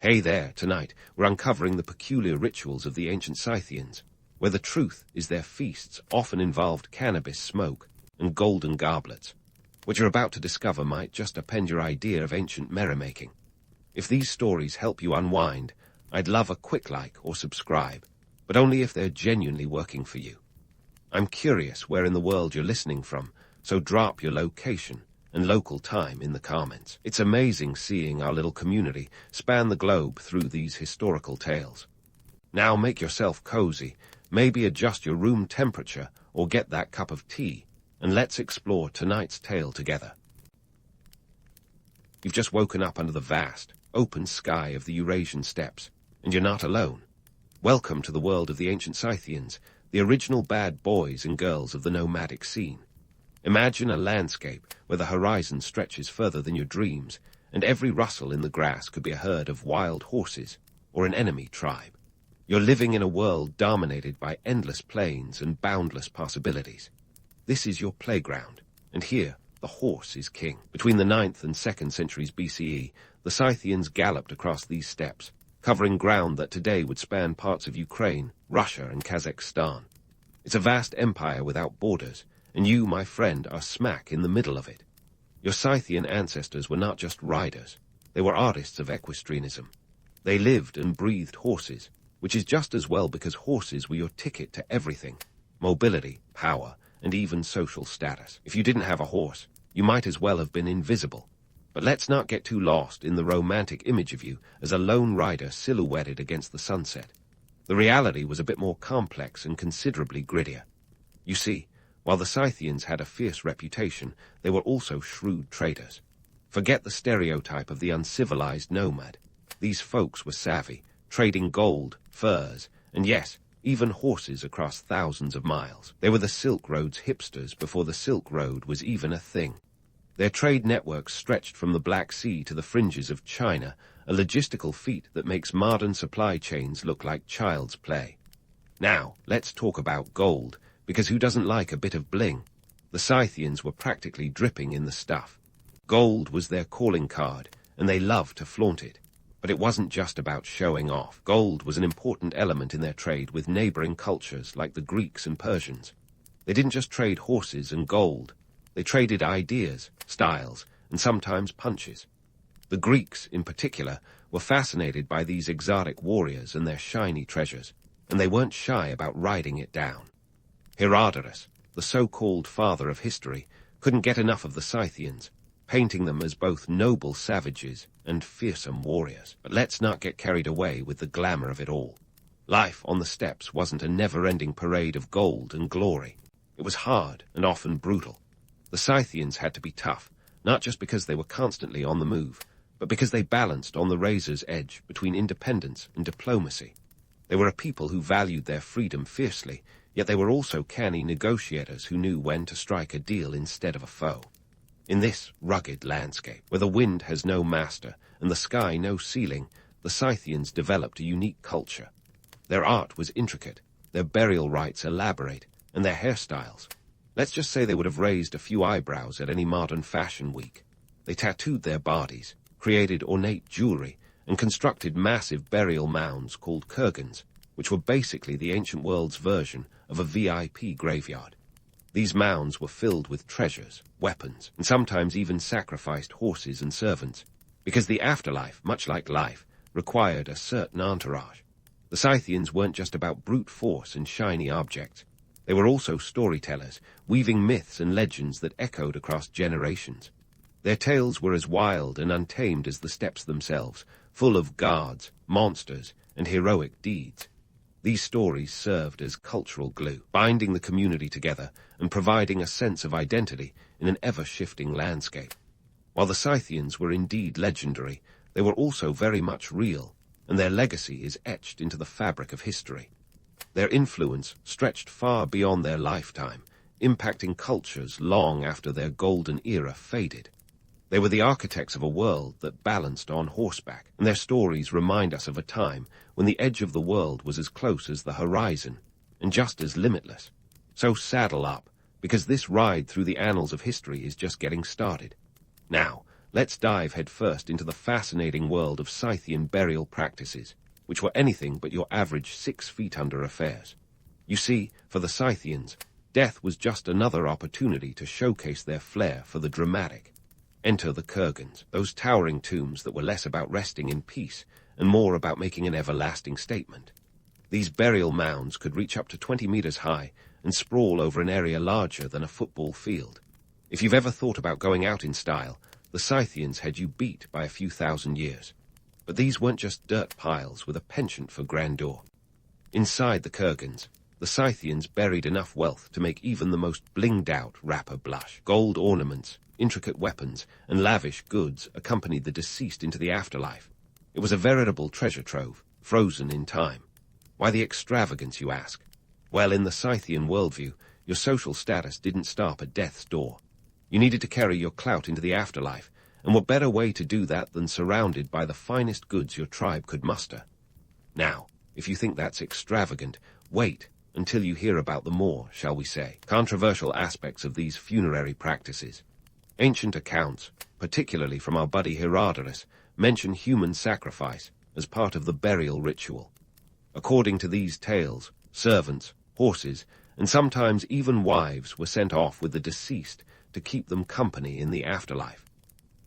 Hey there, tonight we're uncovering the peculiar rituals of the ancient Scythians, where the truth is their feasts often involved cannabis smoke and golden goblets. What you're about to discover might just append your idea of ancient merrymaking. If these stories help you unwind, I'd love a quick like or subscribe, but only if they're genuinely working for you. I'm curious where in the world you're listening from, so drop your location and local time in the comments. It's amazing seeing our little community span the globe through these historical tales. Now make yourself cozy, maybe adjust your room temperature or get that cup of tea, and let's explore tonight's tale together. You've just woken up under the vast, open sky of the Eurasian steppes, and you're not alone. Welcome to the world of the ancient Scythians, the original bad boys and girls of the nomadic scene. Imagine a landscape where the horizon stretches further than your dreams, and every rustle in the grass could be a herd of wild horses or an enemy tribe. You're living in a world dominated by endless plains and boundless possibilities. This is your playground, and here the horse is king. Between the 9th and 2nd centuries BCE, the Scythians galloped across these steppes, covering ground that today would span parts of Ukraine, Russia, and Kazakhstan. It's a vast empire without borders, and you, my friend, are smack in the middle of it. Your Scythian ancestors were not just riders, they were artists of equestrianism. They lived and breathed horses, which is just as well because horses were your ticket to everything: mobility, power, and even social status. If you didn't have a horse, you might as well have been invisible. But let's not get too lost in the romantic image of you as a lone rider silhouetted against the sunset. The reality was a bit more complex and considerably grittier. You see, while the Scythians had a fierce reputation, they were also shrewd traders. Forget the stereotype of the uncivilized nomad. These folks were savvy, trading gold, furs, and yes, even horses across thousands of miles. They were the Silk Road's hipsters before the Silk Road was even a thing. Their trade networks stretched from the Black Sea to the fringes of China, a logistical feat that makes modern supply chains look like child's play. Now, let's talk about gold, because who doesn't like a bit of bling? The Scythians were practically dripping in the stuff. Gold was their calling card, and they loved to flaunt it. But it wasn't just about showing off. Gold was an important element in their trade with neighboring cultures like the Greeks and Persians. They didn't just trade horses and gold. They traded ideas, styles, and sometimes punches. The Greeks, in particular, were fascinated by these exotic warriors and their shiny treasures, and they weren't shy about riding it down. Herodotus, the so-called father of history, couldn't get enough of the Scythians, painting them as both noble savages and fearsome warriors. But let's not get carried away with the glamour of it all. Life on the steppes wasn't a never-ending parade of gold and glory. It was hard and often brutal. The Scythians had to be tough, not just because they were constantly on the move, but because they balanced on the razor's edge between independence and diplomacy. They were a people who valued their freedom fiercely, yet they were also canny negotiators who knew when to strike a deal instead of a foe. In this rugged landscape, where the wind has no master and the sky no ceiling, the Scythians developed a unique culture. Their art was intricate, their burial rites elaborate, and their hairstyles. Let's just say they would have raised a few eyebrows at any modern fashion week. They tattooed their bodies, created ornate jewelry, and constructed massive burial mounds called kurgans, which were basically the ancient world's version of a VIP graveyard. These mounds were filled with treasures, weapons, and sometimes even sacrificed horses and servants, because the afterlife, much like life, required a certain entourage. The Scythians weren't just about brute force and shiny objects. They were also storytellers, weaving myths and legends that echoed across generations. Their tales were as wild and untamed as the steppes themselves, full of gods, monsters, and heroic deeds. These stories served as cultural glue, binding the community together and providing a sense of identity in an ever-shifting landscape. While the Scythians were indeed legendary, they were also very much real, and their legacy is etched into the fabric of history. Their influence stretched far beyond their lifetime, impacting cultures long after their golden era faded. They were the architects of a world that balanced on horseback, and their stories remind us of a time when the edge of the world was as close as the horizon, and just as limitless. So saddle up, because this ride through the annals of history is just getting started. Now, let's dive headfirst into the fascinating world of Scythian burial practices, which were anything but your average 6 feet under affairs. You see, for the Scythians, death was just another opportunity to showcase their flair for the dramatic. Enter the Kurgans, those towering tombs that were less about resting in peace and more about making an everlasting statement. These burial mounds could reach up to 20 meters high and sprawl over an area larger than a football field. If you've ever thought about going out in style, the Scythians had you beat by a few thousand years. But these weren't just dirt piles with a penchant for grandeur. Inside the Kurgans, the Scythians buried enough wealth to make even the most blinged-out rapper blush. Gold ornaments, intricate weapons, and lavish goods accompanied the deceased into the afterlife. It was a veritable treasure trove, frozen in time. Why the extravagance, you ask? Well, in the Scythian worldview, your social status didn't stop at death's door. You needed to carry your clout into the afterlife, and what better way to do that than surrounded by the finest goods your tribe could muster? Now, if you think that's extravagant, wait until you hear about the more, shall we say, controversial aspects of these funerary practices. Ancient accounts, particularly from our buddy Herodotus, mention human sacrifice as part of the burial ritual. According to these tales, servants, horses, and sometimes even wives were sent off with the deceased to keep them company in the afterlife.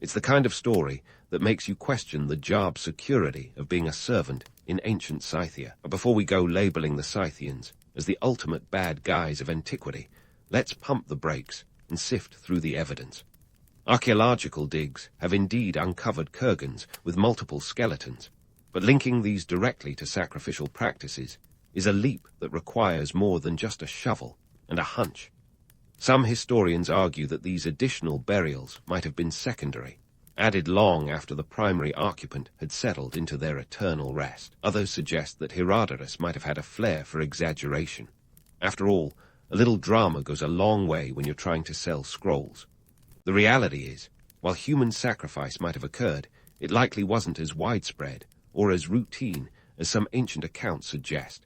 It's the kind of story that makes you question the job security of being a servant in ancient Scythia. But before we go labeling the Scythians as the ultimate bad guys of antiquity, let's pump the brakes and sift through the evidence. Archaeological digs have indeed uncovered kurgans with multiple skeletons, but linking these directly to sacrificial practices is a leap that requires more than just a shovel and a hunch. Some historians argue that these additional burials might have been secondary, added long after the primary occupant had settled into their eternal rest. Others suggest that Herodotus might have had a flair for exaggeration. After all, a little drama goes a long way when you're trying to sell scrolls. The reality is, while human sacrifice might have occurred, it likely wasn't as widespread or as routine as some ancient accounts suggest.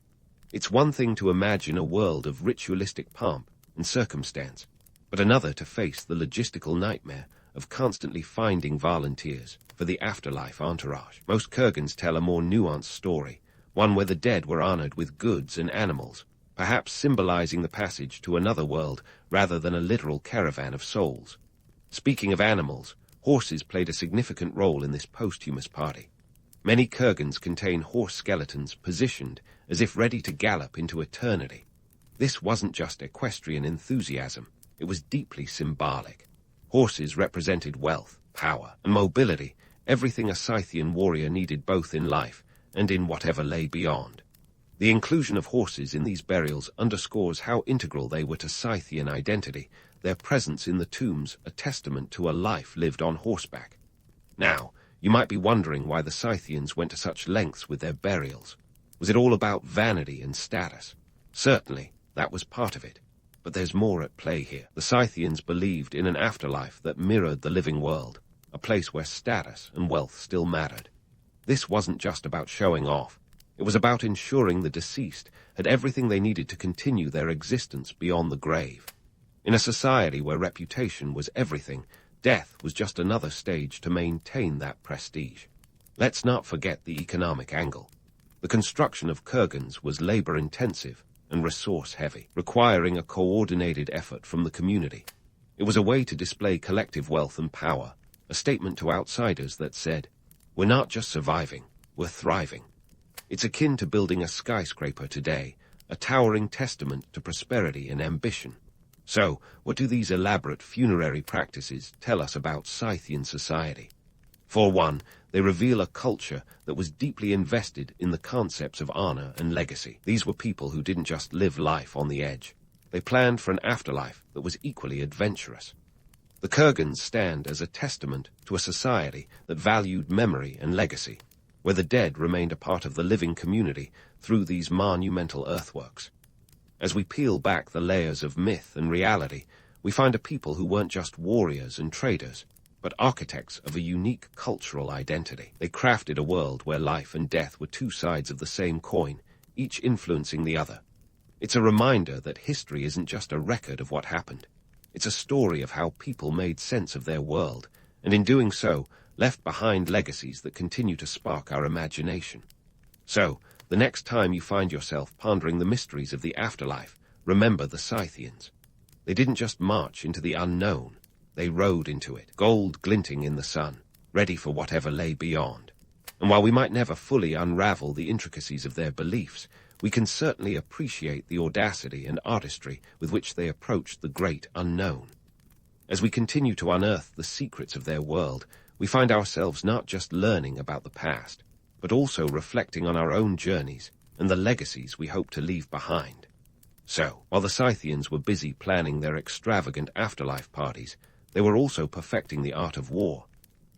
It's one thing to imagine a world of ritualistic pomp and circumstance, but another to face the logistical nightmare of constantly finding volunteers for the afterlife entourage. Most kurgans tell a more nuanced story, one where the dead were honored with goods and animals, perhaps symbolizing the passage to another world rather than a literal caravan of souls. Speaking of animals, horses played a significant role in this posthumous party. Many kurgans contain horse skeletons positioned as if ready to gallop into eternity. This wasn't just equestrian enthusiasm, it was deeply symbolic. Horses represented wealth, power, and mobility, everything a Scythian warrior needed both in life and in whatever lay beyond. The inclusion of horses in these burials underscores how integral they were to Scythian identity, their presence in the tombs a testament to a life lived on horseback. Now, you might be wondering why the Scythians went to such lengths with their burials. Was it all about vanity and status? Certainly, that was part of it. But there's more at play here. The Scythians believed in an afterlife that mirrored the living world, a place where status and wealth still mattered. This wasn't just about showing off. It was about ensuring the deceased had everything they needed to continue their existence beyond the grave. In a society where reputation was everything, death was just another stage to maintain that prestige. Let's not forget the economic angle. The construction of kurgans was labor-intensive and resource-heavy, requiring a coordinated effort from the community. It was a way to display collective wealth and power, a statement to outsiders that said, "We're not just surviving, we're thriving." It's akin to building a skyscraper today, a towering testament to prosperity and ambition. So, what do these elaborate funerary practices tell us about Scythian society? For one, they reveal a culture that was deeply invested in the concepts of honor and legacy. These were people who didn't just live life on the edge. They planned for an afterlife that was equally adventurous. The kurgans stand as a testament to a society that valued memory and legacy, where the dead remained a part of the living community through these monumental earthworks. As we peel back the layers of myth and reality, we find a people who weren't just warriors and traders, but architects of a unique cultural identity. They crafted a world where life and death were two sides of the same coin, each influencing the other. It's a reminder that history isn't just a record of what happened. It's a story of how people made sense of their world and in doing so, left behind legacies that continue to spark our imagination. So, the next time you find yourself pondering the mysteries of the afterlife, remember the Scythians. They didn't just march into the unknown, they rode into it, gold glinting in the sun, ready for whatever lay beyond. And while we might never fully unravel the intricacies of their beliefs, we can certainly appreciate the audacity and artistry with which they approached the great unknown. As we continue to unearth the secrets of their world, we find ourselves not just learning about the past, but also reflecting on our own journeys and the legacies we hope to leave behind. So, while the Scythians were busy planning their extravagant afterlife parties, they were also perfecting the art of war.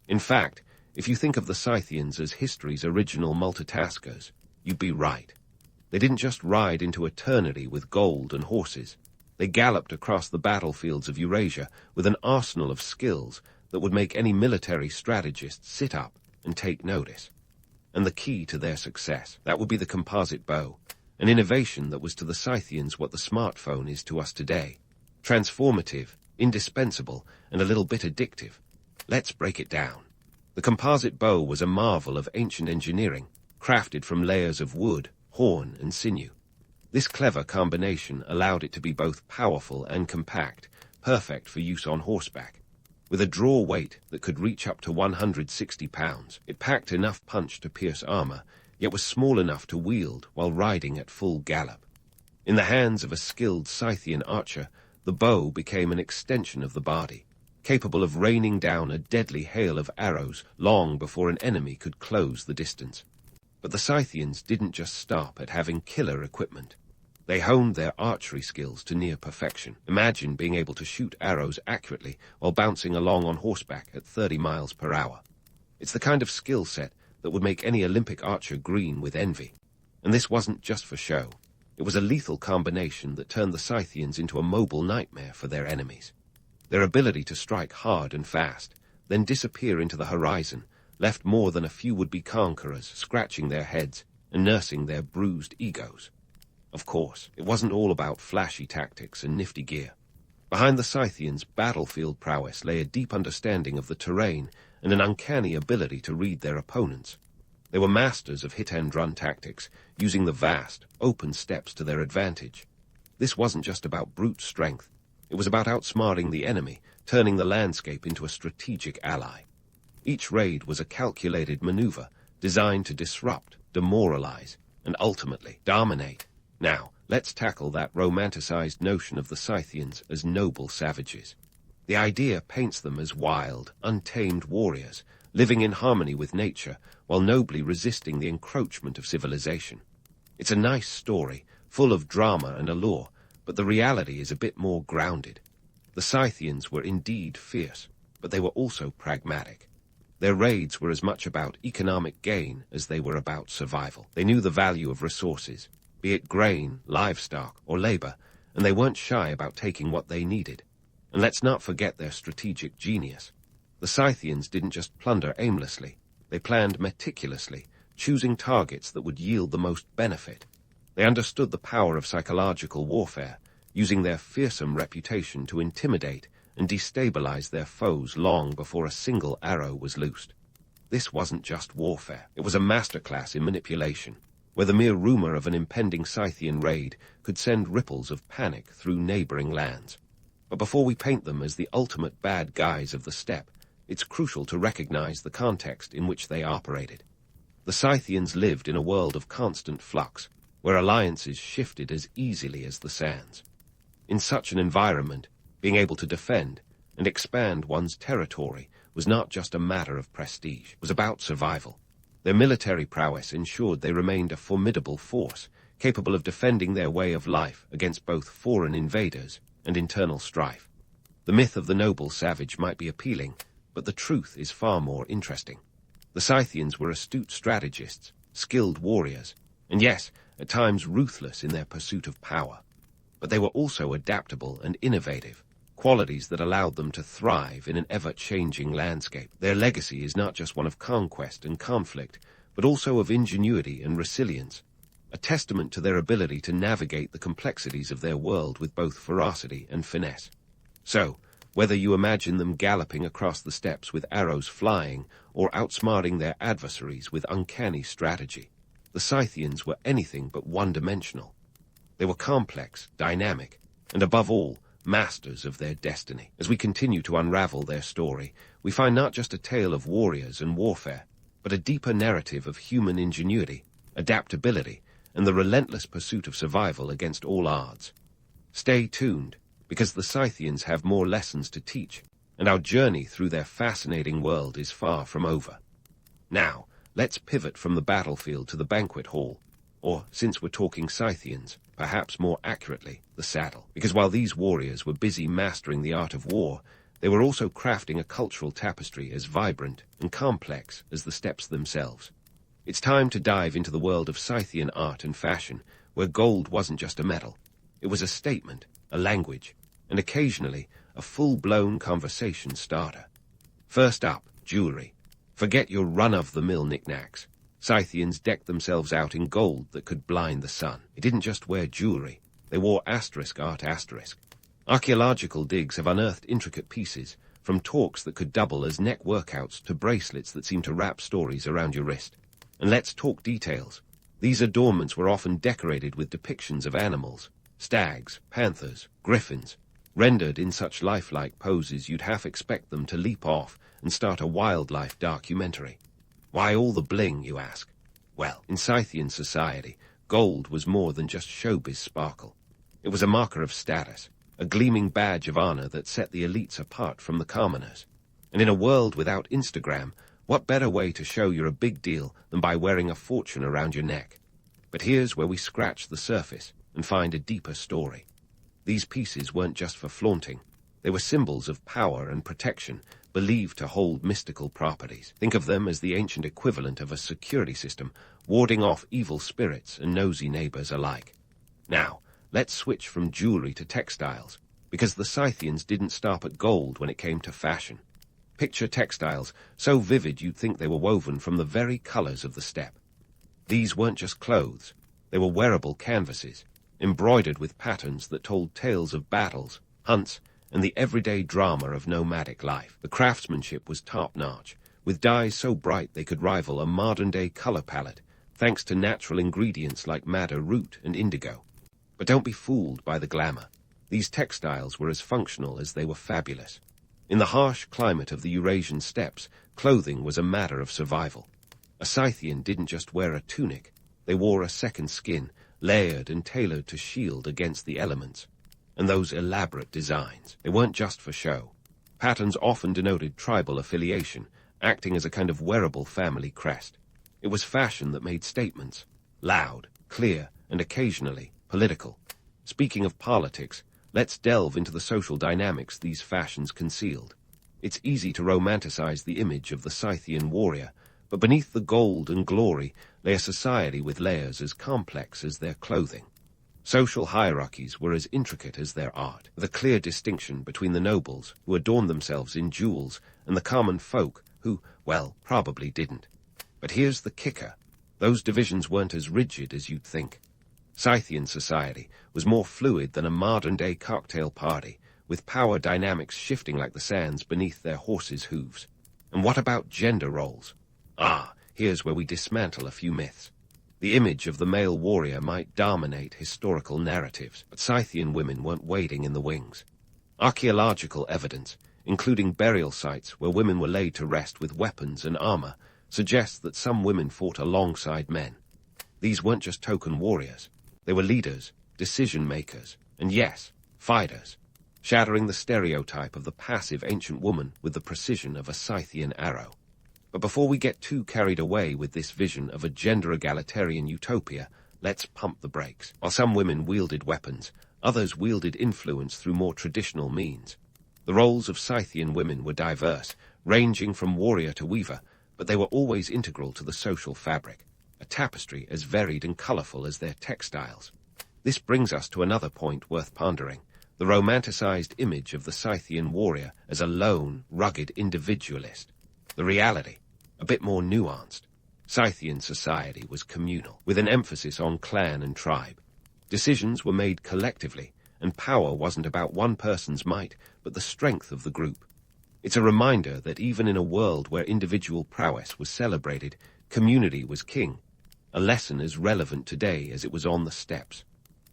In fact, if you think of the Scythians as history's original multitaskers, you'd be right. They didn't just ride into eternity with gold and horses. They galloped across the battlefields of Eurasia with an arsenal of skills that would make any military strategist sit up and take notice. And the key to their success, that would be the composite bow, an innovation that was to the Scythians what the smartphone is to us today. Transformative, indispensable, and a little bit addictive. Let's break it down. The composite bow was a marvel of ancient engineering, crafted from layers of wood, horn, and sinew. This clever combination allowed it to be both powerful and compact, perfect for use on horseback. With a draw weight that could reach up to 160 pounds, it packed enough punch to pierce armor, yet was small enough to wield while riding at full gallop. In the hands of a skilled Scythian archer, the bow became an extension of the body, capable of raining down a deadly hail of arrows long before an enemy could close the distance. But the Scythians didn't just stop at having killer equipment. They honed their archery skills to near perfection. Imagine being able to shoot arrows accurately while bouncing along on horseback at 30 miles per hour. It's the kind of skill set that would make any Olympic archer green with envy. And this wasn't just for show. It was a lethal combination that turned the Scythians into a mobile nightmare for their enemies. Their ability to strike hard and fast, then disappear into the horizon, left more than a few would-be conquerors scratching their heads and nursing their bruised egos. Of course, it wasn't all about flashy tactics and nifty gear. Behind the Scythians' battlefield prowess lay a deep understanding of the terrain and an uncanny ability to read their opponents. They were masters of hit-and-run tactics, using the vast, open steppes to their advantage. This wasn't just about brute strength. It was about outsmarting the enemy, turning the landscape into a strategic ally. Each raid was a calculated maneuver designed to disrupt, demoralize, and ultimately dominate. Now, let's tackle that romanticized notion of the Scythians as noble savages. The idea paints them as wild, untamed warriors, living in harmony with nature while nobly resisting the encroachment of civilization. It's a nice story, full of drama and allure, but the reality is a bit more grounded. The Scythians were indeed fierce, but they were also pragmatic. Their raids were as much about economic gain as they were about survival. They knew the value of resources, be it grain, livestock, or labor, and they weren't shy about taking what they needed. And let's not forget their strategic genius. The Scythians didn't just plunder aimlessly. They planned meticulously, choosing targets that would yield the most benefit. They understood the power of psychological warfare, using their fearsome reputation to intimidate and destabilize their foes long before a single arrow was loosed. This wasn't just warfare. It was a masterclass in manipulation, where the mere rumor of an impending Scythian raid could send ripples of panic through neighboring lands. But before we paint them as the ultimate bad guys of the steppe, it's crucial to recognize the context in which they operated. The Scythians lived in a world of constant flux, where alliances shifted as easily as the sands. In such an environment, being able to defend and expand one's territory was not just a matter of prestige. It was about survival. Their military prowess ensured they remained a formidable force, capable of defending their way of life against both foreign invaders and internal strife. The myth of the noble savage might be appealing, but the truth is far more interesting. The Scythians were astute strategists, skilled warriors, and yes, at times ruthless in their pursuit of power. But they were also adaptable and innovative, qualities that allowed them to thrive in an ever-changing landscape. Their legacy is not just one of conquest and conflict, but also of ingenuity and resilience, a testament to their ability to navigate the complexities of their world with both ferocity and finesse. So, Whether you imagine them galloping across the steppes with arrows flying or outsmarting their adversaries with uncanny strategy, the Scythians were anything but one-dimensional. They were complex, dynamic, and above all, masters of their destiny. As we continue to unravel their story, we find not just a tale of warriors and warfare, but a deeper narrative of human ingenuity, adaptability, and the relentless pursuit of survival against all odds. Stay tuned, because the Scythians have more lessons to teach, and our journey through their fascinating world is far from over. Now, let's pivot from the battlefield to the banquet hall, or, since we're talking Scythians, perhaps more accurately, the saddle. Because while these warriors were busy mastering the art of war, they were also crafting a cultural tapestry as vibrant and complex as the steppes themselves. It's time to dive into the world of Scythian art and fashion, where gold wasn't just a metal. It was a statement, a language, and occasionally a full-blown conversation starter. First up, jewelry. Forget your run-of-the-mill knickknacks. Scythians decked themselves out in gold that could blind the sun. They didn't just wear jewelry. They wore *art*. Archaeological digs have unearthed intricate pieces, from torques that could double as neck workouts to bracelets that seem to wrap stories around your wrist. And let's talk details. These adornments were often decorated with depictions of animals, stags, panthers, griffins, rendered in such lifelike poses you'd half expect them to leap off and start a wildlife documentary. Why all the bling, you ask? Well, in Scythian society, gold was more than just showbiz sparkle. It was a marker of status, a gleaming badge of honor that set the elites apart from the commoners. And in a world without Instagram, what better way to show you're a big deal than by wearing a fortune around your neck? But here's where we scratch the surface and find a deeper story. These pieces weren't just for flaunting. They were symbols of power and protection, believed to hold mystical properties. Think of them as the ancient equivalent of a security system, warding off evil spirits and nosy neighbors alike. Now, let's switch from jewelry to textiles, because the Scythians didn't stop at gold when it came to fashion. Picture textiles so vivid you'd think they were woven from the very colors of the steppe. These weren't just clothes. They were wearable canvases, embroidered with patterns that told tales of battles, hunts, and the everyday drama of nomadic life. The craftsmanship was top-notch, with dyes so bright they could rival a modern-day color palette, thanks to natural ingredients like madder root and indigo. But don't be fooled by the glamour. These textiles were as functional as they were fabulous. In the harsh climate of the Eurasian steppes, clothing was a matter of survival. A Scythian didn't just wear a tunic. They wore a second skin, layered and tailored to shield against the elements. And those elaborate designs, they weren't just for show. Patterns often denoted tribal affiliation, acting as a kind of wearable family crest. It was fashion that made statements, loud, clear, and occasionally political. Speaking of politics, let's delve into the social dynamics these fashions concealed. It's easy to romanticize the image of the Scythian warrior, but beneath the gold and glory lay a society with layers as complex as their clothing. Social hierarchies were as intricate as their art, with a clear distinction between the nobles, who adorned themselves in jewels, and the common folk, who, well, probably didn't. But here's the kicker. Those divisions weren't as rigid as you'd think. Scythian society was more fluid than a modern-day cocktail party, with power dynamics shifting like the sands beneath their horses' hooves. And what about gender roles? Here's where we dismantle a few myths. The image of the male warrior might dominate historical narratives, but Scythian women weren't waiting in the wings. Archaeological evidence, including burial sites where women were laid to rest with weapons and armor, suggests that some women fought alongside men. These weren't just token warriors. They were leaders, decision-makers, and yes, fighters, shattering the stereotype of the passive ancient woman with the precision of a Scythian arrow. But before we get too carried away with this vision of a gender-egalitarian utopia, let's pump the brakes. While some women wielded weapons, others wielded influence through more traditional means. The roles of Scythian women were diverse, ranging from warrior to weaver, but they were always integral to the social fabric, a tapestry as varied and colorful as their textiles. This brings us to another point worth pondering, the romanticized image of the Scythian warrior as a lone, rugged individualist. The reality, a bit more nuanced. Scythian society was communal, with an emphasis on clan and tribe. Decisions were made collectively, and power wasn't about one person's might, but the strength of the group. It's a reminder that even in a world where individual prowess was celebrated, community was king, a lesson as relevant today as it was on the steppes.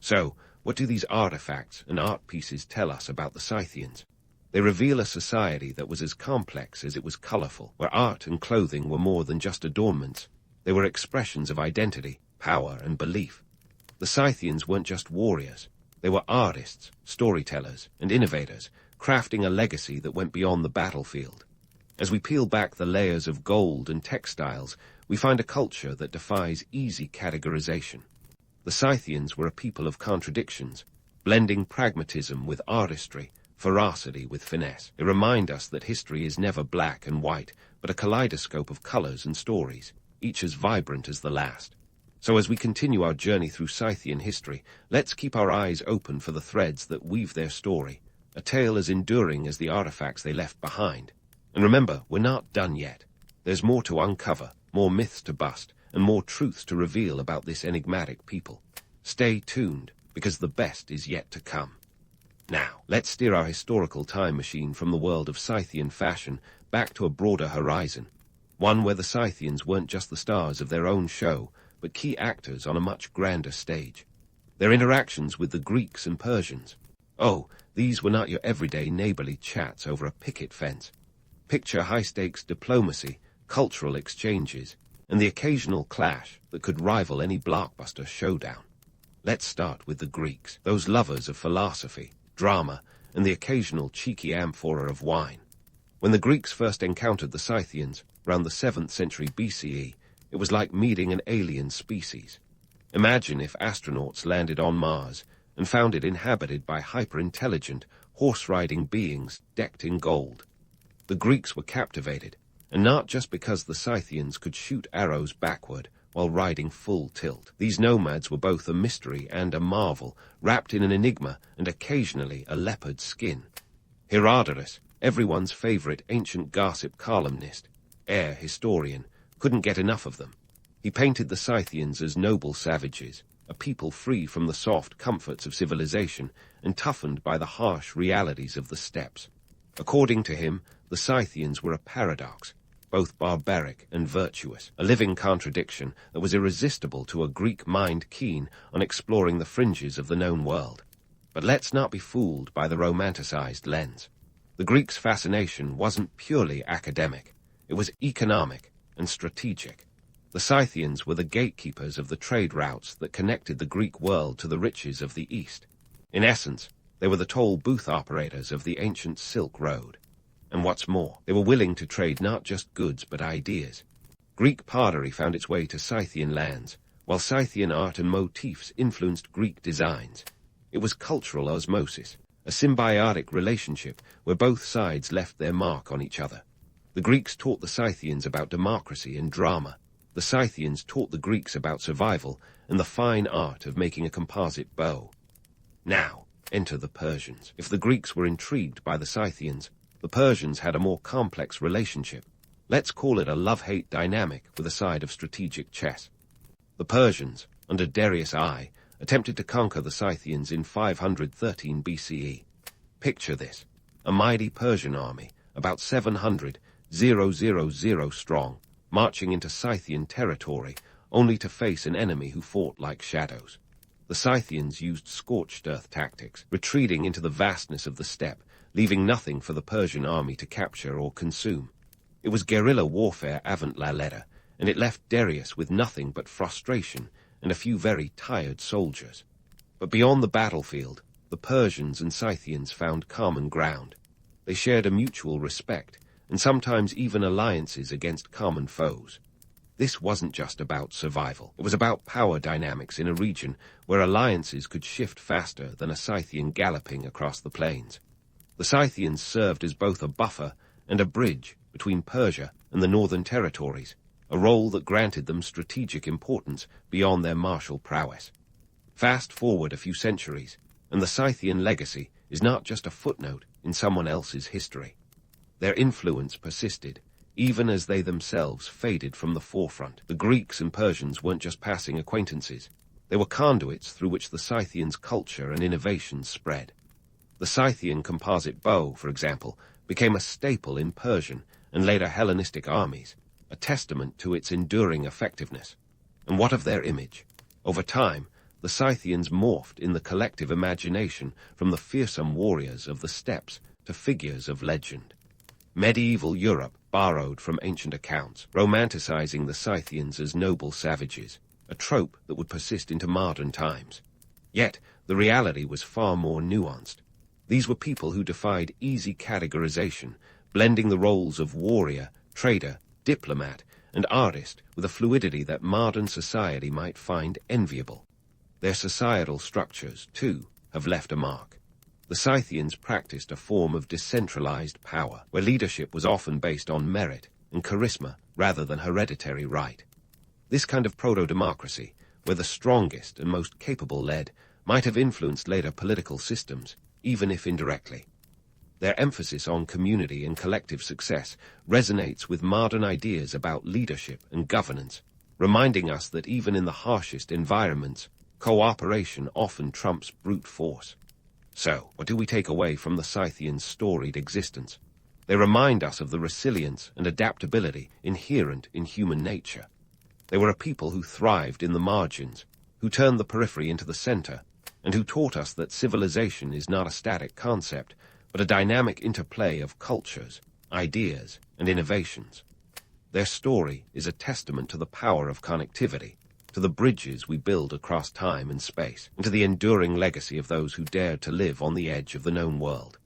So, what do these artifacts and art pieces tell us about the Scythians? They reveal a society that was as complex as it was colorful, where art and clothing were more than just adornments. They were expressions of identity, power, and belief. The Scythians weren't just warriors. They were artists, storytellers, and innovators, crafting a legacy that went beyond the battlefield. As we peel back the layers of gold and textiles, we find a culture that defies easy categorization. The Scythians were a people of contradictions, blending pragmatism with artistry, ferocity with finesse. They remind us that history is never black and white, but a kaleidoscope of colors and stories, each as vibrant as the last. So as we continue our journey through Scythian history, let's keep our eyes open for the threads that weave their story, a tale as enduring as the artifacts they left behind. And remember, we're not done yet. There's more to uncover, more myths to bust, and more truths to reveal about this enigmatic people. Stay tuned, because the best is yet to come. Now, let's steer our historical time machine from the world of Scythian fashion back to a broader horizon, one where the Scythians weren't just the stars of their own show, but key actors on a much grander stage. Their interactions with the Greeks and Persians. Oh, these were not your everyday neighborly chats over a picket fence. Picture high-stakes diplomacy, cultural exchanges, and the occasional clash that could rival any blockbuster showdown. Let's start with the Greeks, those lovers of philosophy, drama, and the occasional cheeky amphora of wine. When the Greeks first encountered the Scythians, around the 7th century BCE, it was like meeting an alien species. Imagine if astronauts landed on Mars and found it inhabited by hyper-intelligent, horse-riding beings decked in gold. The Greeks were captivated, and not just because the Scythians could shoot arrows backward while riding full tilt. These nomads were both a mystery and a marvel, wrapped in an enigma and occasionally a leopard's skin. Herodotus, everyone's favorite ancient gossip columnist, historian, couldn't get enough of them. He painted the Scythians as noble savages, a people free from the soft comforts of civilization and toughened by the harsh realities of the steppes. According to him, the Scythians were a paradox, both barbaric and virtuous, a living contradiction that was irresistible to a Greek mind keen on exploring the fringes of the known world. But let's not be fooled by the romanticized lens. The Greeks' fascination wasn't purely academic. It was economic and strategic. The Scythians were the gatekeepers of the trade routes that connected the Greek world to the riches of the East. In essence, they were the toll booth operators of the ancient Silk Road. And what's more, they were willing to trade not just goods but ideas. Greek pottery found its way to Scythian lands, while Scythian art and motifs influenced Greek designs. It was cultural osmosis, a symbiotic relationship where both sides left their mark on each other. The Greeks taught the Scythians about democracy and drama. The Scythians taught the Greeks about survival and the fine art of making a composite bow. Now, enter the Persians. If the Greeks were intrigued by the Scythians, the Persians had a more complex relationship. Let's call it a love-hate dynamic with a side of strategic chess. The Persians, under Darius I, attempted to conquer the Scythians in 513 BCE. Picture this: a mighty Persian army, about 700,000 strong, marching into Scythian territory, only to face an enemy who fought like shadows. The Scythians used scorched earth tactics, retreating into the vastness of the steppe, leaving nothing for the Persian army to capture or consume. It was guerrilla warfare avant la lettre, and it left Darius with nothing but frustration and a few very tired soldiers. But beyond the battlefield, the Persians and Scythians found common ground. They shared a mutual respect, and sometimes even alliances against common foes. This wasn't just about survival. It was about power dynamics in a region where alliances could shift faster than a Scythian galloping across the plains. The Scythians served as both a buffer and a bridge between Persia and the northern territories, a role that granted them strategic importance beyond their martial prowess. Fast forward a few centuries, and the Scythian legacy is not just a footnote in someone else's history. Their influence persisted, even as they themselves faded from the forefront. The Greeks and Persians weren't just passing acquaintances. They were conduits through which the Scythians' culture and innovation spread. The Scythian composite bow, for example, became a staple in Persian and later Hellenistic armies, a testament to its enduring effectiveness. And what of their image? Over time, the Scythians morphed in the collective imagination from the fearsome warriors of the steppes to figures of legend. Medieval Europe borrowed from ancient accounts, romanticizing the Scythians as noble savages, a trope that would persist into modern times. Yet, the reality was far more nuanced. These were people who defied easy categorization, blending the roles of warrior, trader, diplomat, and artist with a fluidity that modern society might find enviable. Their societal structures, too, have left a mark. The Scythians practiced a form of decentralized power, where leadership was often based on merit and charisma rather than hereditary right. This kind of proto-democracy, where the strongest and most capable led, might have influenced later political systems, even if indirectly. Their emphasis on community and collective success resonates with modern ideas about leadership and governance, reminding us that even in the harshest environments, cooperation often trumps brute force. So, what do we take away from the Scythians' storied existence? They remind us of the resilience and adaptability inherent in human nature. They were a people who thrived in the margins, who turned the periphery into the center, and who taught us that civilization is not a static concept, but a dynamic interplay of cultures, ideas, and innovations. Their story is a testament to the power of connectivity, to the bridges we build across time and space, and to the enduring legacy of those who dared to live on the edge of the known world.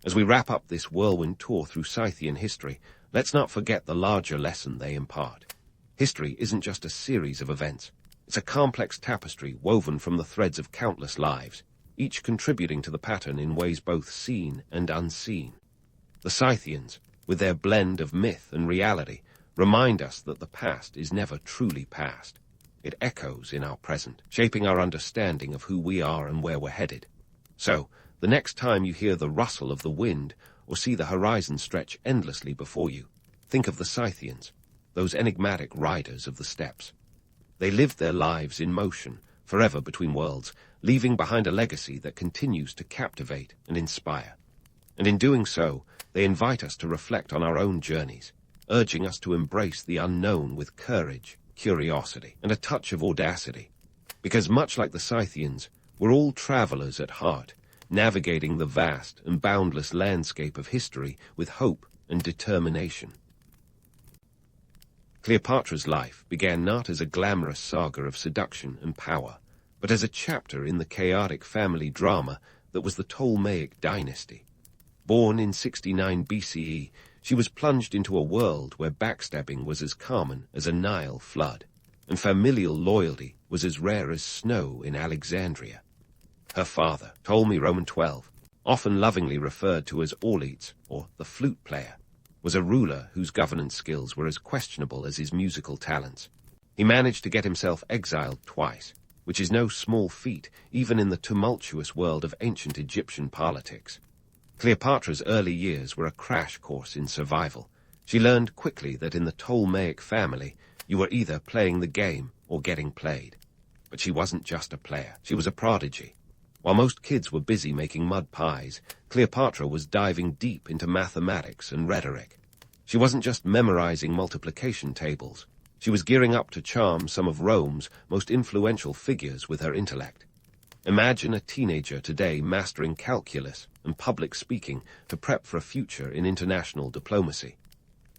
As we wrap up this whirlwind tour through Scythian history, let's not forget the larger lesson they impart. History isn't just a series of events. It's a complex tapestry woven from the threads of countless lives, each contributing to the pattern in ways both seen and unseen. The Scythians, with their blend of myth and reality, remind us that the past is never truly past. It echoes in our present, shaping our understanding of who we are and where we're headed. So, the next time you hear the rustle of the wind or see the horizon stretch endlessly before you, think of the Scythians, those enigmatic riders of the steppes. They lived their lives in motion, forever between worlds, leaving behind a legacy that continues to captivate and inspire. And in doing so, they invite us to reflect on our own journeys, urging us to embrace the unknown with courage, curiosity, and a touch of audacity. Because much like the Scythians, we're all travelers at heart, navigating the vast and boundless landscape of history with hope and determination. Cleopatra's life began not as a glamorous saga of seduction and power, but as a chapter in the chaotic family drama that was the Ptolemaic dynasty. Born in 69 BCE, she was plunged into a world where backstabbing was as common as a Nile flood, and familial loyalty was as rare as snow in Alexandria. Her father, Ptolemy Roman XII, often lovingly referred to as Orleats, or the flute player, was a ruler whose governance skills were as questionable as his musical talents. He managed to get himself exiled twice, which is no small feat even in the tumultuous world of ancient Egyptian politics. Cleopatra's early years were a crash course in survival. She learned quickly that in the Ptolemaic family, you were either playing the game or getting played. But she wasn't just a player, she was a prodigy. While most kids were busy making mud pies, Cleopatra was diving deep into mathematics and rhetoric. She wasn't just memorizing multiplication tables. She was gearing up to charm some of Rome's most influential figures with her intellect. Imagine a teenager today mastering calculus and public speaking to prep for a future in international diplomacy.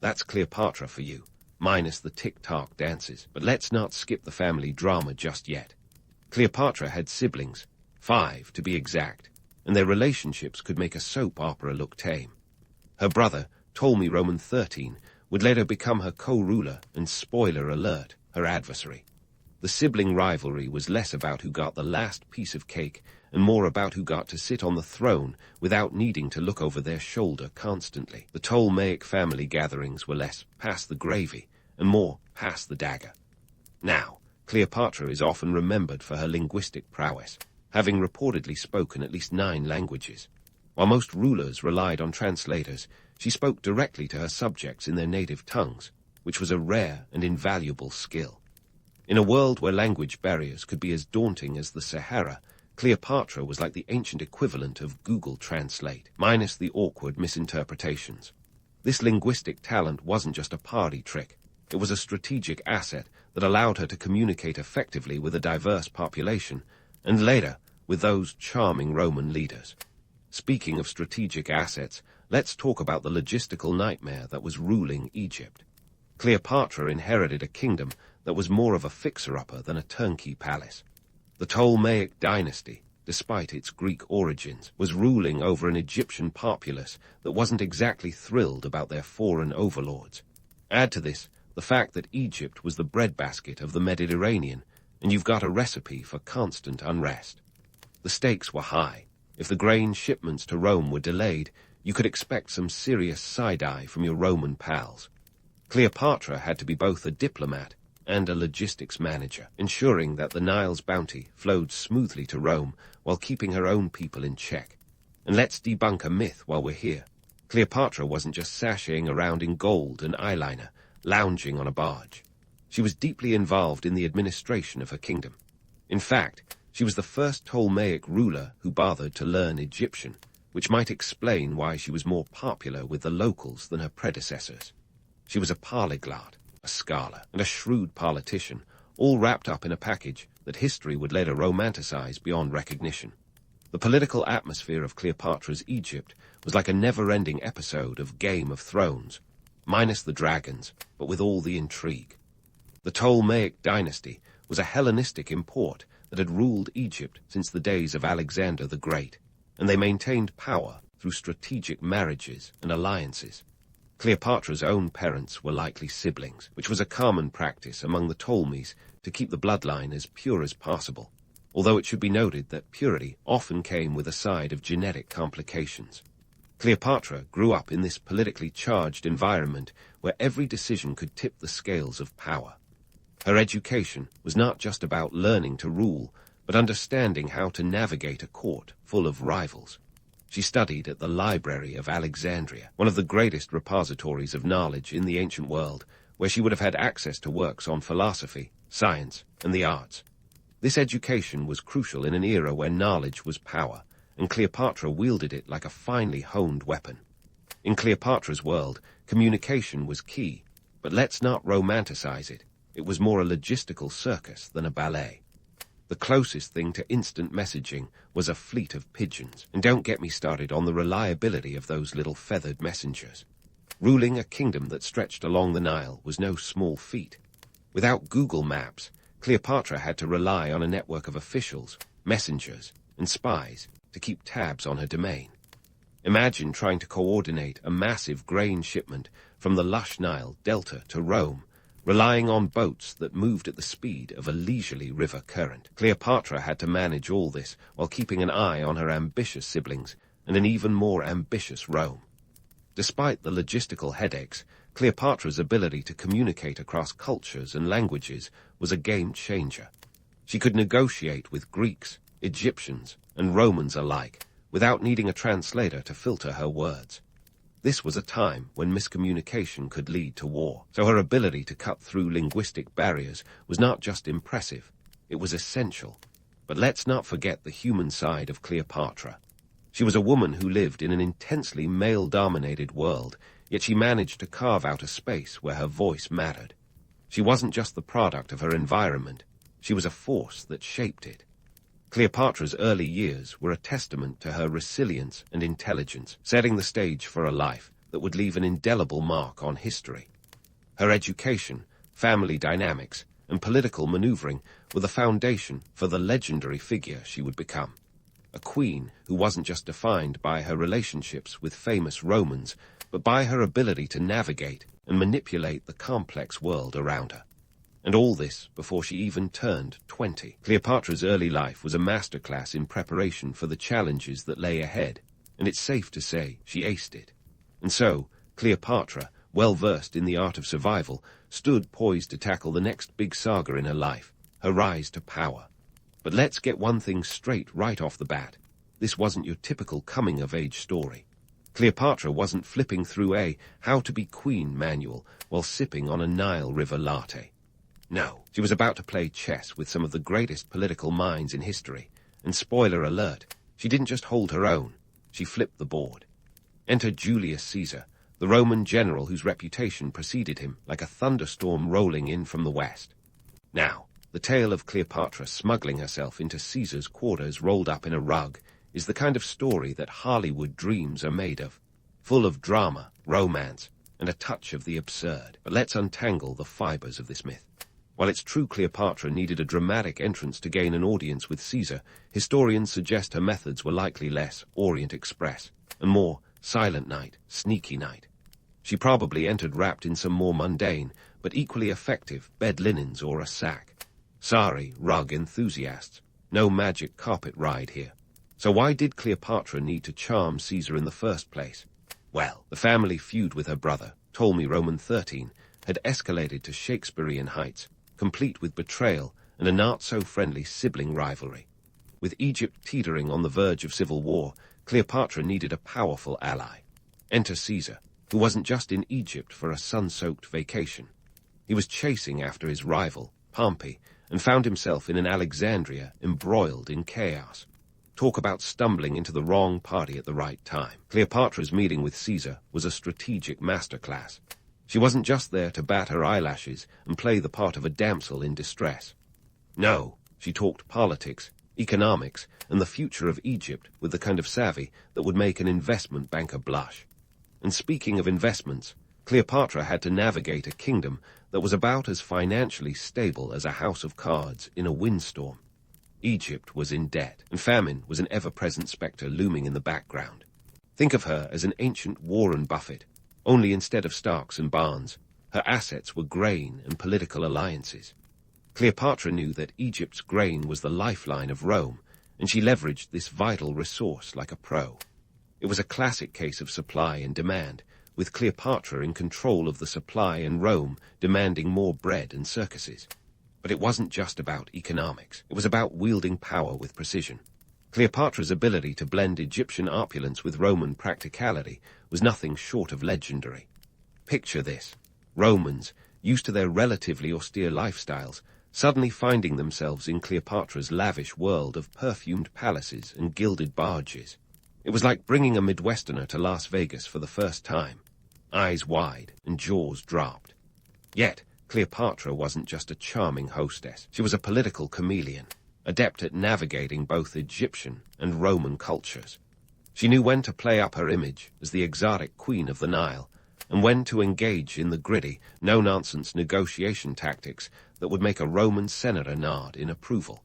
That's Cleopatra for you, minus the tick-tock dances. But let's not skip the family drama just yet. Cleopatra had siblings, 5 to be exact, and their relationships could make a soap opera look tame. Her brother, Ptolemy Roman XIII, would later become her co-ruler and, spoiler alert, her adversary. The sibling rivalry was less about who got the last piece of cake and more about who got to sit on the throne without needing to look over their shoulder constantly. The Ptolemaic family gatherings were less pass the gravy and more pass the dagger. Now, Cleopatra is often remembered for her linguistic prowess, having reportedly spoken at least 9 languages. While most rulers relied on translators, she spoke directly to her subjects in their native tongues, which was a rare and invaluable skill. In a world where language barriers could be as daunting as the Sahara, Cleopatra was like the ancient equivalent of Google Translate, minus the awkward misinterpretations. This linguistic talent wasn't just a party trick. It was a strategic asset that allowed her to communicate effectively with a diverse population, and later with those charming Roman leaders. Speaking of strategic assets, let's talk about the logistical nightmare that was ruling Egypt. Cleopatra inherited a kingdom that was more of a fixer-upper than a turnkey palace. The Ptolemaic dynasty, despite its Greek origins, was ruling over an Egyptian populace that wasn't exactly thrilled about their foreign overlords. Add to this the fact that Egypt was the breadbasket of the Mediterranean, and you've got a recipe for constant unrest. The stakes were high. If the grain shipments to Rome were delayed, you could expect some serious side-eye from your Roman pals. Cleopatra had to be both a diplomat and a logistics manager, ensuring that the Nile's bounty flowed smoothly to Rome while keeping her own people in check. And let's debunk a myth while we're here. Cleopatra wasn't just sashaying around in gold and eyeliner, lounging on a barge. She was deeply involved in the administration of her kingdom. In fact, she was the first Ptolemaic ruler who bothered to learn Egyptian, which might explain why she was more popular with the locals than her predecessors. She was a polyglot, a scholar, and a shrewd politician, all wrapped up in a package that history would later romanticize beyond recognition. The political atmosphere of Cleopatra's Egypt was like a never-ending episode of Game of Thrones, minus the dragons, but with all the intrigue. The Ptolemaic dynasty was a Hellenistic import that had ruled Egypt since the days of Alexander the Great, and they maintained power through strategic marriages and alliances. Cleopatra's own parents were likely siblings, which was a common practice among the Ptolemies to keep the bloodline as pure as possible, although it should be noted that purity often came with a side of genetic complications. Cleopatra grew up in this politically charged environment where every decision could tip the scales of power. Her education was not just about learning to rule, but understanding how to navigate a court full of rivals. She studied at the Library of Alexandria, one of the greatest repositories of knowledge in the ancient world, where she would have had access to works on philosophy, science, and the arts. This education was crucial in an era where knowledge was power, and Cleopatra wielded it like a finely honed weapon. In Cleopatra's world, communication was key, but let's not romanticize it. It was more a logistical circus than a ballet. The closest thing to instant messaging was a fleet of pigeons, and don't get me started on the reliability of those little feathered messengers. Ruling a kingdom that stretched along the Nile was no small feat. Without Google Maps, Cleopatra had to rely on a network of officials, messengers, and spies to keep tabs on her domain. Imagine trying to coordinate a massive grain shipment from the lush Nile Delta to Rome, relying on boats that moved at the speed of a leisurely river current. Cleopatra had to manage all this while keeping an eye on her ambitious siblings and an even more ambitious Rome. Despite the logistical headaches, Cleopatra's ability to communicate across cultures and languages was a game-changer. She could negotiate with Greeks, Egyptians, and Romans alike without needing a translator to filter her words. This was a time when miscommunication could lead to war, so her ability to cut through linguistic barriers was not just impressive, it was essential. But let's not forget the human side of Cleopatra. She was a woman who lived in an intensely male-dominated world, yet she managed to carve out a space where her voice mattered. She wasn't just the product of her environment, she was a force that shaped it. Cleopatra's early years were a testament to her resilience and intelligence, setting the stage for a life that would leave an indelible mark on history. Her education, family dynamics, and political maneuvering were the foundation for the legendary figure she would become. A queen who wasn't just defined by her relationships with famous Romans, but by her ability to navigate and manipulate the complex world around her. And all this before she even turned 20. Cleopatra's early life was a masterclass in preparation for the challenges that lay ahead, and it's safe to say she aced it. And so, Cleopatra, well versed in the art of survival, stood poised to tackle the next big saga in her life, her rise to power. But let's get one thing straight right off the bat. This wasn't your typical coming-of-age story. Cleopatra wasn't flipping through a How to Be Queen manual while sipping on a Nile River latte. No, she was about to play chess with some of the greatest political minds in history, and spoiler alert, she didn't just hold her own, she flipped the board. Enter Julius Caesar, the Roman general whose reputation preceded him like a thunderstorm rolling in from the west. Now, the tale of Cleopatra smuggling herself into Caesar's quarters rolled up in a rug is the kind of story that Hollywood dreams are made of, full of drama, romance, and a touch of the absurd. But let's untangle the fibers of this myth. While it's true Cleopatra needed a dramatic entrance to gain an audience with Caesar, historians suggest her methods were likely less Orient Express and more Silent Night, Sneaky Night. She probably entered wrapped in some more mundane, but equally effective, bed linens or a sack. Sorry, rug enthusiasts, no magic carpet ride here. So why did Cleopatra need to charm Caesar in the first place? Well, the family feud with her brother, Ptolemy Roman 13, had escalated to Shakespearean heights, complete with betrayal and a not-so-friendly sibling rivalry. With Egypt teetering on the verge of civil war, Cleopatra needed a powerful ally. Enter Caesar, who wasn't just in Egypt for a sun-soaked vacation. He was chasing after his rival, Pompey, and found himself in an Alexandria embroiled in chaos. Talk about stumbling into the wrong party at the right time. Cleopatra's meeting with Caesar was a strategic masterclass. She wasn't just there to bat her eyelashes and play the part of a damsel in distress. No, she talked politics, economics, and the future of Egypt with the kind of savvy that would make an investment banker blush. And speaking of investments, Cleopatra had to navigate a kingdom that was about as financially stable as a house of cards in a windstorm. Egypt was in debt, and famine was an ever-present spectre looming in the background. Think of her as an ancient Warren Buffett, only instead of Starks and Barnes, her assets were grain and political alliances. Cleopatra knew that Egypt's grain was the lifeline of Rome, and she leveraged this vital resource like a pro. It was a classic case of supply and demand, with Cleopatra in control of the supply and Rome demanding more bread and circuses. But it wasn't just about economics. It was about wielding power with precision. Cleopatra's ability to blend Egyptian opulence with Roman practicality was nothing short of legendary. Picture this. Romans, used to their relatively austere lifestyles, suddenly finding themselves in Cleopatra's lavish world of perfumed palaces and gilded barges. It was like bringing a Midwesterner to Las Vegas for the first time. Eyes wide and jaws dropped. Yet, Cleopatra wasn't just a charming hostess. She was a political chameleon, adept at navigating both Egyptian and Roman cultures. She knew when to play up her image as the exotic queen of the Nile, and when to engage in the gritty, no-nonsense negotiation tactics that would make a Roman senator nod in approval.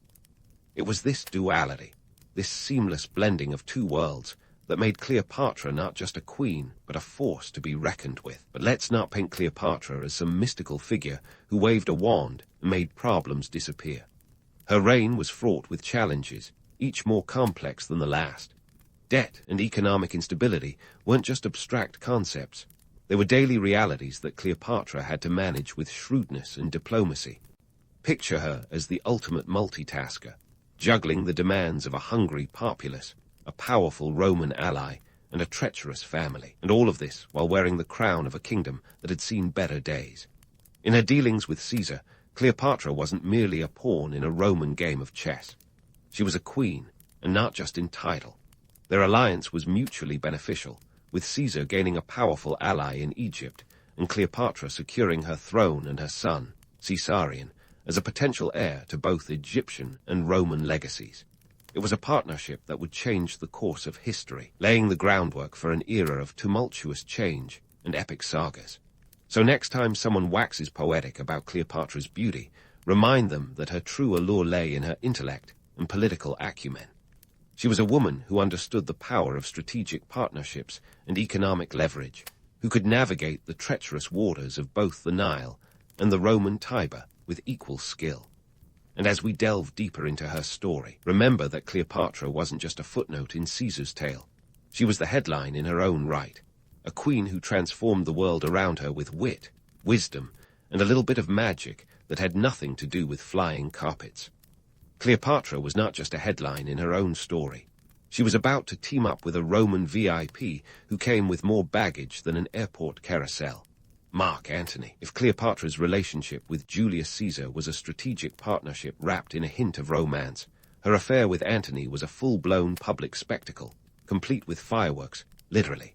It was this duality, this seamless blending of two worlds, that made Cleopatra not just a queen, but a force to be reckoned with. But let's not paint Cleopatra as some mystical figure who waved a wand and made problems disappear. Her reign was fraught with challenges, each more complex than the last. Debt and economic instability weren't just abstract concepts. They were daily realities that Cleopatra had to manage with shrewdness and diplomacy. Picture her as the ultimate multitasker, juggling the demands of a hungry populace, a powerful Roman ally, and a treacherous family, and all of this while wearing the crown of a kingdom that had seen better days. In her dealings with Caesar, Cleopatra wasn't merely a pawn in a Roman game of chess. She was a queen, and not just in title. Their alliance was mutually beneficial, with Caesar gaining a powerful ally in Egypt, and Cleopatra securing her throne and her son, Caesarion, as a potential heir to both Egyptian and Roman legacies. It was a partnership that would change the course of history, laying the groundwork for an era of tumultuous change and epic sagas. So next time someone waxes poetic about Cleopatra's beauty, remind them that her true allure lay in her intellect and political acumen. She was a woman who understood the power of strategic partnerships and economic leverage, who could navigate the treacherous waters of both the Nile and the Roman Tiber with equal skill. And as we delve deeper into her story, remember that Cleopatra wasn't just a footnote in Caesar's tale. She was the headline in her own right, a queen who transformed the world around her with wit, wisdom, and a little bit of magic that had nothing to do with flying carpets. Cleopatra was not just a headline in her own story. She was about to team up with a Roman VIP who came with more baggage than an airport carousel. Mark Antony. If Cleopatra's relationship with Julius Caesar was a strategic partnership wrapped in a hint of romance, her affair with Antony was a full-blown public spectacle, complete with fireworks, literally.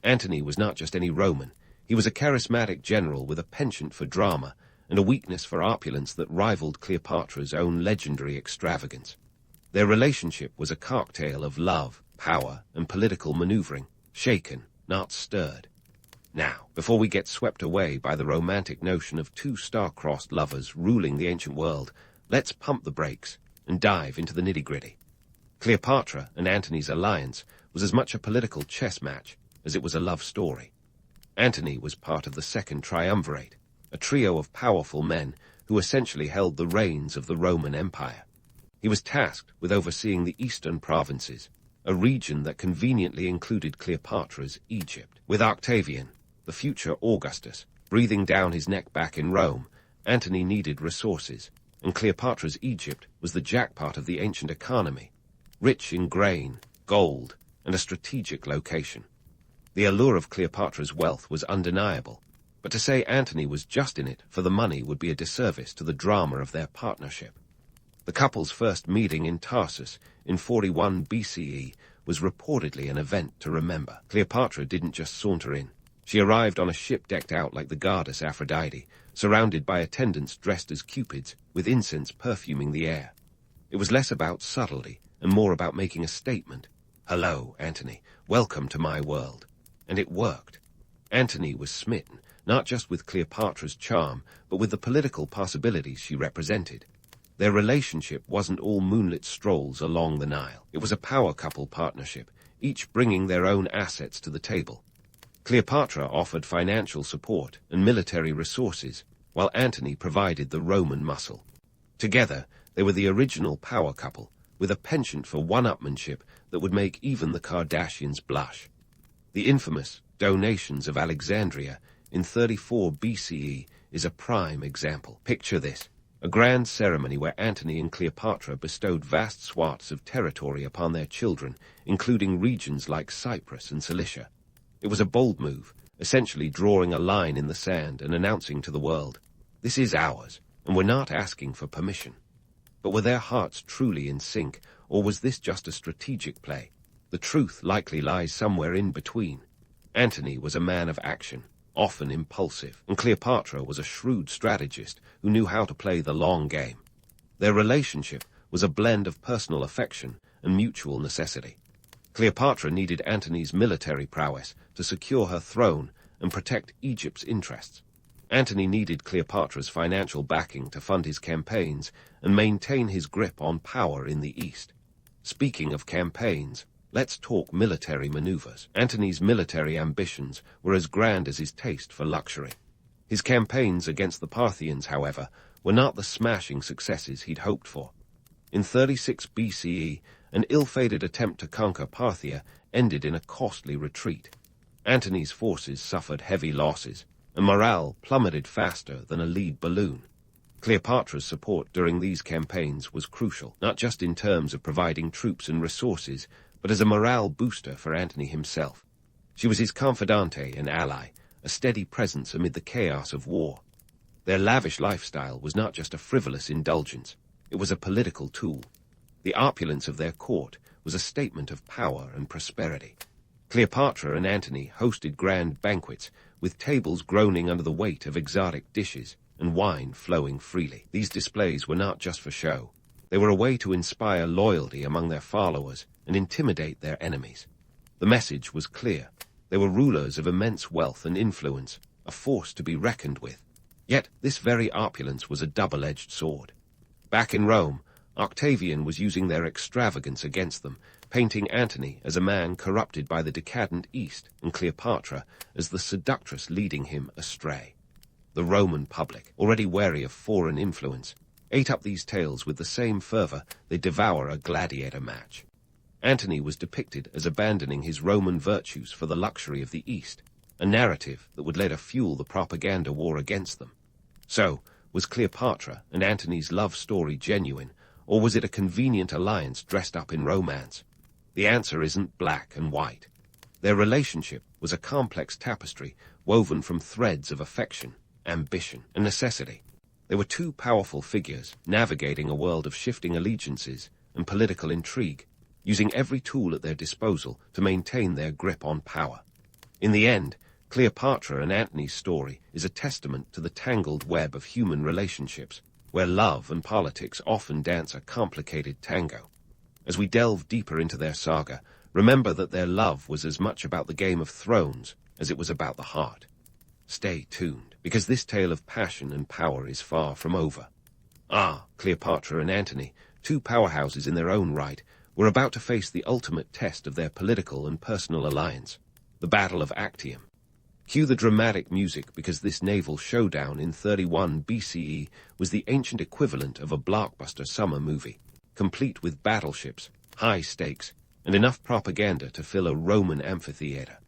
Antony was not just any Roman. He was a charismatic general with a penchant for drama and a weakness for opulence that rivaled Cleopatra's own legendary extravagance. Their relationship was a cocktail of love, power, and political maneuvering, shaken, not stirred. Now, before we get swept away by the romantic notion of two star-crossed lovers ruling the ancient world, let's pump the brakes and dive into the nitty-gritty. Cleopatra and Antony's alliance was as much a political chess match as it was a love story. Antony was part of the Second Triumvirate, a trio of powerful men who essentially held the reins of the Roman Empire. He was tasked with overseeing the eastern provinces, a region that conveniently included Cleopatra's Egypt. With Octavian, the future Augustus, breathing down his neck back in Rome, Antony needed resources, and Cleopatra's Egypt was the jackpot of the ancient economy, rich in grain, gold, and a strategic location. The allure of Cleopatra's wealth was undeniable, but to say Antony was just in it for the money would be a disservice to the drama of their partnership. The couple's first meeting in Tarsus in 41 BCE was reportedly an event to remember. Cleopatra didn't just saunter in. She arrived on a ship decked out like the goddess Aphrodite, surrounded by attendants dressed as cupids, with incense perfuming the air. It was less about subtlety and more about making a statement. "Hello, Antony. Welcome to my world." And it worked. Antony was smitten, not just with Cleopatra's charm, but with the political possibilities she represented. Their relationship wasn't all moonlit strolls along the Nile. It was a power couple partnership, each bringing their own assets to the table. Cleopatra offered financial support and military resources, while Antony provided the Roman muscle. Together, they were the original power couple, with a penchant for one-upmanship that would make even the Kardashians blush. The infamous Donations of Alexandria in 34 BCE is a prime example. Picture this: a grand ceremony where Antony and Cleopatra bestowed vast swaths of territory upon their children, including regions like Cyprus and Cilicia. It was a bold move, essentially drawing a line in the sand and announcing to the world, "This is ours, and we're not asking for permission." But were their hearts truly in sync, or was this just a strategic play? The truth likely lies somewhere in between. Antony was a man of action, often impulsive, and Cleopatra was a shrewd strategist who knew how to play the long game. Their relationship was a blend of personal affection and mutual necessity. Cleopatra needed Antony's military prowess to secure her throne and protect Egypt's interests. Antony needed Cleopatra's financial backing to fund his campaigns and maintain his grip on power in the East. Speaking of campaigns, let's talk military maneuvers. Antony's military ambitions were as grand as his taste for luxury. His campaigns against the Parthians, however, were not the smashing successes he'd hoped for. In 36 BCE, an ill-fated attempt to conquer Parthia ended in a costly retreat. Antony's forces suffered heavy losses, and morale plummeted faster than a lead balloon. Cleopatra's support during these campaigns was crucial, not just in terms of providing troops and resources, but as a morale booster for Antony himself. She was his confidante and ally, a steady presence amid the chaos of war. Their lavish lifestyle was not just a frivolous indulgence, it was a political tool. The opulence of their court was a statement of power and prosperity. Cleopatra and Antony hosted grand banquets, with tables groaning under the weight of exotic dishes and wine flowing freely. These displays were not just for show. They were a way to inspire loyalty among their followers and intimidate their enemies. The message was clear. They were rulers of immense wealth and influence, a force to be reckoned with. Yet this very opulence was a double-edged sword. Back in Rome, Octavian was using their extravagance against them, painting Antony as a man corrupted by the decadent East and Cleopatra as the seductress leading him astray. The Roman public, already wary of foreign influence, ate up these tales with the same fervor they devour a gladiator match. Antony was depicted as abandoning his Roman virtues for the luxury of the East, a narrative that would later fuel the propaganda war against them. So, was Cleopatra and Antony's love story genuine, or was it a convenient alliance dressed up in romance? The answer isn't black and white. Their relationship was a complex tapestry woven from threads of affection, ambition, and necessity. They were two powerful figures navigating a world of shifting allegiances and political intrigue, using every tool at their disposal to maintain their grip on power. In the end, Cleopatra and Antony's story is a testament to the tangled web of human relationships, where love and politics often dance a complicated tango. As we delve deeper into their saga, remember that their love was as much about the Game of Thrones as it was about the heart. Stay tuned, because this tale of passion and power is far from over. Cleopatra and Antony, two powerhouses in their own right, were about to face the ultimate test of their political and personal alliance, the Battle of Actium. Cue the dramatic music, because this naval showdown in 31 BCE was the ancient equivalent of a blockbuster summer movie, complete with battleships, high stakes, and enough propaganda to fill a Roman amphitheater.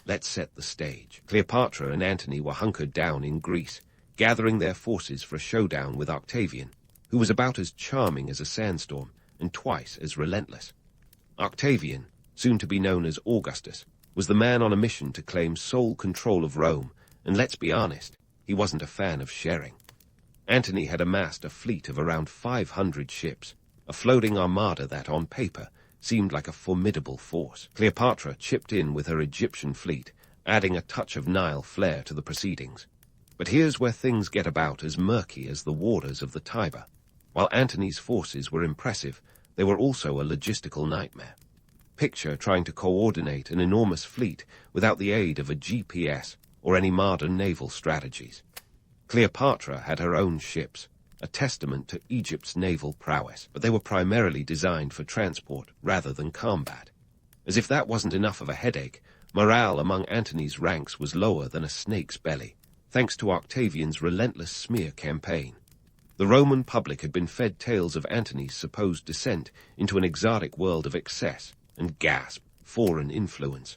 Let's set the stage. Cleopatra and Antony were hunkered down in Greece, gathering their forces for a showdown with Octavian, who was about as charming as a sandstorm and twice as relentless. Octavian, soon to be known as Augustus, was the man on a mission to claim sole control of Rome, and let's be honest, he wasn't a fan of sharing. Antony had amassed a fleet of around 500 ships, a floating armada that, on paper, seemed like a formidable force. Cleopatra chipped in with her Egyptian fleet, adding a touch of Nile flair to the proceedings. But here's where things get about as murky as the waters of the Tiber. While Antony's forces were impressive, they were also a logistical nightmare. Picture trying to coordinate an enormous fleet without the aid of a GPS or any modern naval strategies. Cleopatra had her own ships, a testament to Egypt's naval prowess, but they were primarily designed for transport rather than combat. As if that wasn't enough of a headache, morale among Antony's ranks was lower than a snake's belly, thanks to Octavian's relentless smear campaign. The Roman public had been fed tales of Antony's supposed descent into an exotic world of excess and foreign influence.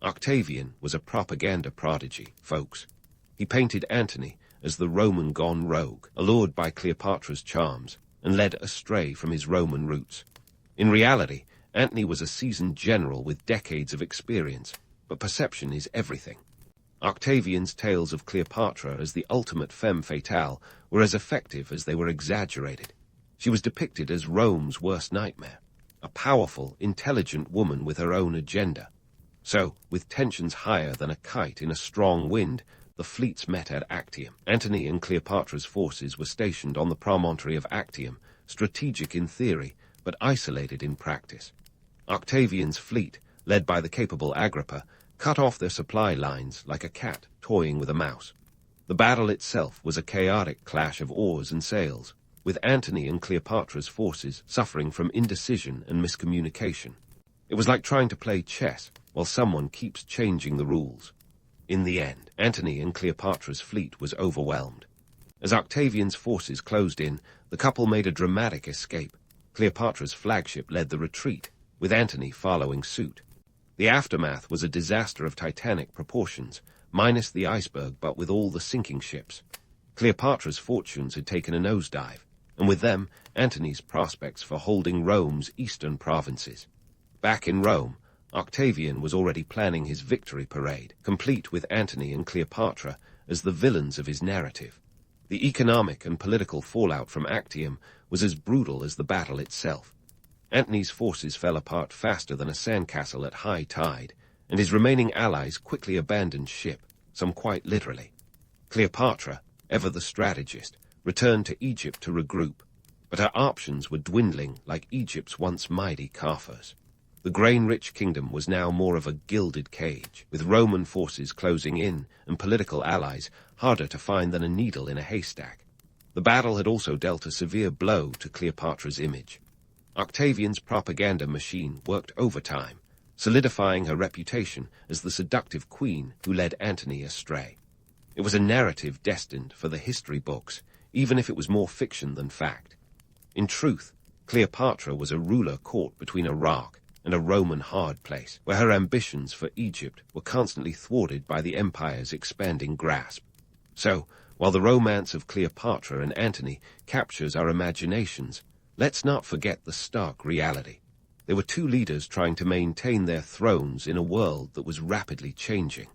Octavian was a propaganda prodigy, folks. He painted Antony as the Roman gone rogue, allured by Cleopatra's charms, and led astray from his Roman roots. In reality, Antony was a seasoned general with decades of experience, but perception is everything. Octavian's tales of Cleopatra as the ultimate femme fatale were as effective as they were exaggerated. She was depicted as Rome's worst nightmare, a powerful, intelligent woman with her own agenda. So, with tensions higher than a kite in a strong wind, the fleets met at Actium. Antony and Cleopatra's forces were stationed on the promontory of Actium, strategic in theory, but isolated in practice. Octavian's fleet, led by the capable Agrippa, cut off their supply lines like a cat toying with a mouse. The battle itself was a chaotic clash of oars and sails, with Antony and Cleopatra's forces suffering from indecision and miscommunication. It was like trying to play chess while someone keeps changing the rules. In the end, Antony and Cleopatra's fleet was overwhelmed. As Octavian's forces closed in, the couple made a dramatic escape. Cleopatra's flagship led the retreat, with Antony following suit. The aftermath was a disaster of titanic proportions, minus the iceberg but with all the sinking ships. Cleopatra's fortunes had taken a nosedive, and with them, Antony's prospects for holding Rome's eastern provinces. Back in Rome, Octavian was already planning his victory parade, complete with Antony and Cleopatra as the villains of his narrative. The economic and political fallout from Actium was as brutal as the battle itself. Antony's forces fell apart faster than a sandcastle at high tide, and his remaining allies quickly abandoned ship, some quite literally. Cleopatra, ever the strategist, returned to Egypt to regroup, but her options were dwindling like Egypt's once mighty coffers. The grain-rich kingdom was now more of a gilded cage, with Roman forces closing in and political allies harder to find than a needle in a haystack. The battle had also dealt a severe blow to Cleopatra's image. Octavian's propaganda machine worked overtime, solidifying her reputation as the seductive queen who led Antony astray. It was a narrative destined for the history books, even if it was more fiction than fact. In truth, Cleopatra was a ruler caught between a rock and a Roman hard place, where her ambitions for Egypt were constantly thwarted by the empire's expanding grasp. So, while the romance of Cleopatra and Antony captures our imaginations, let's not forget the stark reality. They were two leaders trying to maintain their thrones in a world that was rapidly changing.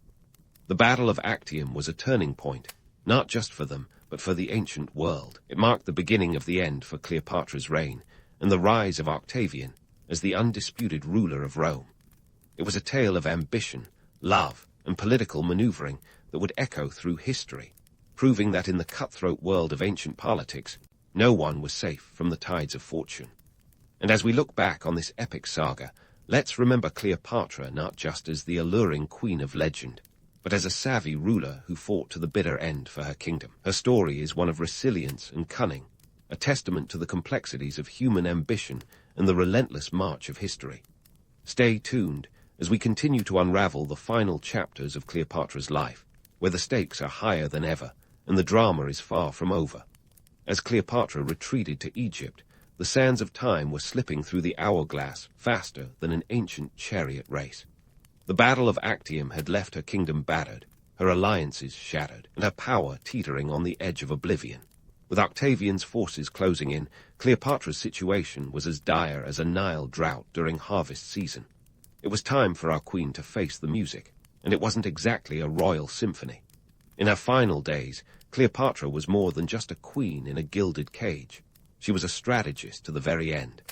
The Battle of Actium was a turning point, not just for them, but for the ancient world. It marked the beginning of the end for Cleopatra's reign, and the rise of Octavian as the undisputed ruler of Rome. It was a tale of ambition, love, and political maneuvering that would echo through history, proving that in the cutthroat world of ancient politics, no one was safe from the tides of fortune. And as we look back on this epic saga, let's remember Cleopatra not just as the alluring queen of legend, but as a savvy ruler who fought to the bitter end for her kingdom. Her story is one of resilience and cunning, a testament to the complexities of human ambition and the relentless march of history. Stay tuned as we continue to unravel the final chapters of Cleopatra's life, where the stakes are higher than ever and the drama is far from over. As Cleopatra retreated to Egypt, the sands of time were slipping through the hourglass faster than an ancient chariot race. The Battle of Actium had left her kingdom battered, her alliances shattered, and her power teetering on the edge of oblivion. With Octavian's forces closing in, Cleopatra's situation was as dire as a Nile drought during harvest season. It was time for our queen to face the music, and it wasn't exactly a royal symphony. In her final days, Cleopatra was more than just a queen in a gilded cage. She was a strategist to the very end.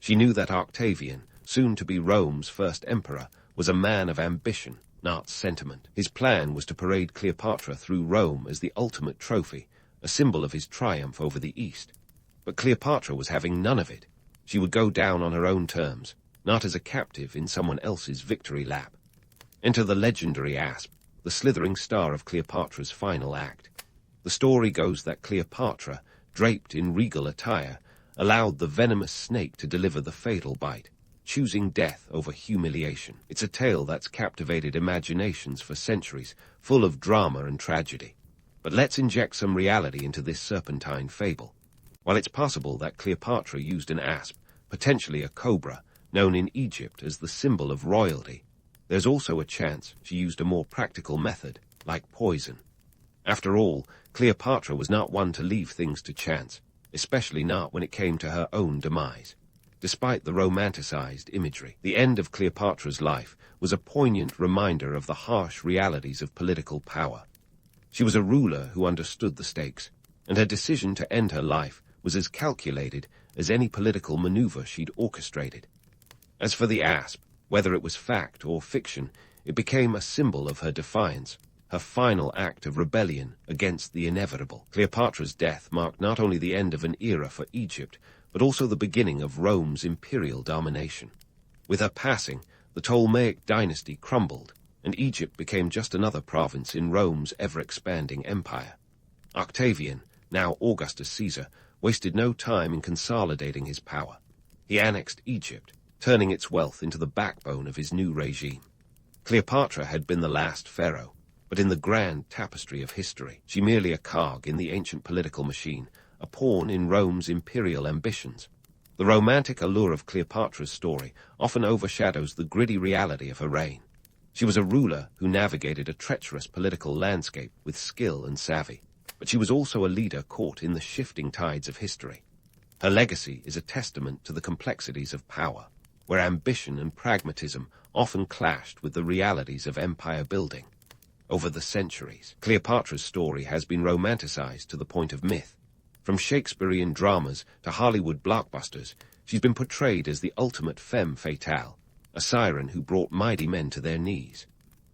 She knew that Octavian, soon to be Rome's first emperor, was a man of ambition, not sentiment. His plan was to parade Cleopatra through Rome as the ultimate trophy, a symbol of his triumph over the East. But Cleopatra was having none of it. She would go down on her own terms, not as a captive in someone else's victory lap. Enter the legendary Asp, the slithering star of Cleopatra's final act. The story goes that Cleopatra, draped in regal attire, allowed the venomous snake to deliver the fatal bite, choosing death over humiliation. It's a tale that's captivated imaginations for centuries, full of drama and tragedy. But let's inject some reality into this serpentine fable. While it's possible that Cleopatra used an asp, potentially a cobra, known in Egypt as the symbol of royalty, there's also a chance she used a more practical method, like poison. After all, Cleopatra was not one to leave things to chance, especially not when it came to her own demise. Despite the romanticized imagery, the end of Cleopatra's life was a poignant reminder of the harsh realities of political power. She was a ruler who understood the stakes, and her decision to end her life was as calculated as any political maneuver she'd orchestrated. As for the asp, whether it was fact or fiction, it became a symbol of her defiance, her final act of rebellion against the inevitable. Cleopatra's death marked not only the end of an era for Egypt, but also the beginning of Rome's imperial domination. With her passing, the Ptolemaic dynasty crumbled, and Egypt became just another province in Rome's ever-expanding empire. Octavian, now Augustus Caesar, wasted no time in consolidating his power. He annexed Egypt, turning its wealth into the backbone of his new regime. Cleopatra had been the last pharaoh, but in the grand tapestry of history, she merely a cog in the ancient political machine, a pawn in Rome's imperial ambitions. The romantic allure of Cleopatra's story often overshadows the gritty reality of her reign. She was a ruler who navigated a treacherous political landscape with skill and savvy, but she was also a leader caught in the shifting tides of history. Her legacy is a testament to the complexities of power, where ambition and pragmatism often clashed with the realities of empire building. Over the centuries, Cleopatra's story has been romanticized to the point of myth. From Shakespearean dramas to Hollywood blockbusters, she's been portrayed as the ultimate femme fatale, a siren who brought mighty men to their knees.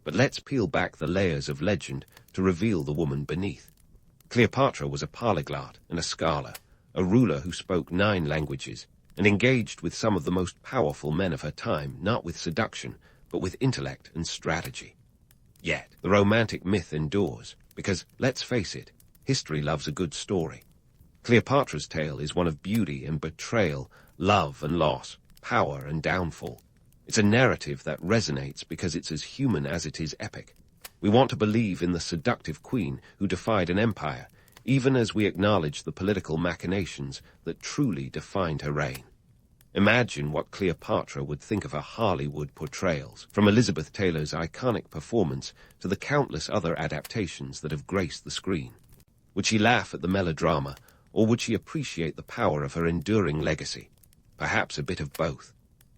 But let's peel back the layers of legend to reveal the woman beneath. Cleopatra was a polyglot and a scholar, a ruler who spoke 9 languages, and engaged with some of the most powerful men of her time, not with seduction, but with intellect and strategy. Yet, the romantic myth endures, because, let's face it, history loves a good story. Cleopatra's tale is one of beauty and betrayal, love and loss, power and downfall. It's a narrative that resonates because it's as human as it is epic. We want to believe in the seductive queen who defied an empire, even as we acknowledge the political machinations that truly defined her reign. Imagine what Cleopatra would think of her Hollywood portrayals, from Elizabeth Taylor's iconic performance to the countless other adaptations that have graced the screen. Would she laugh at the melodrama, or would she appreciate the power of her enduring legacy? Perhaps a bit of both.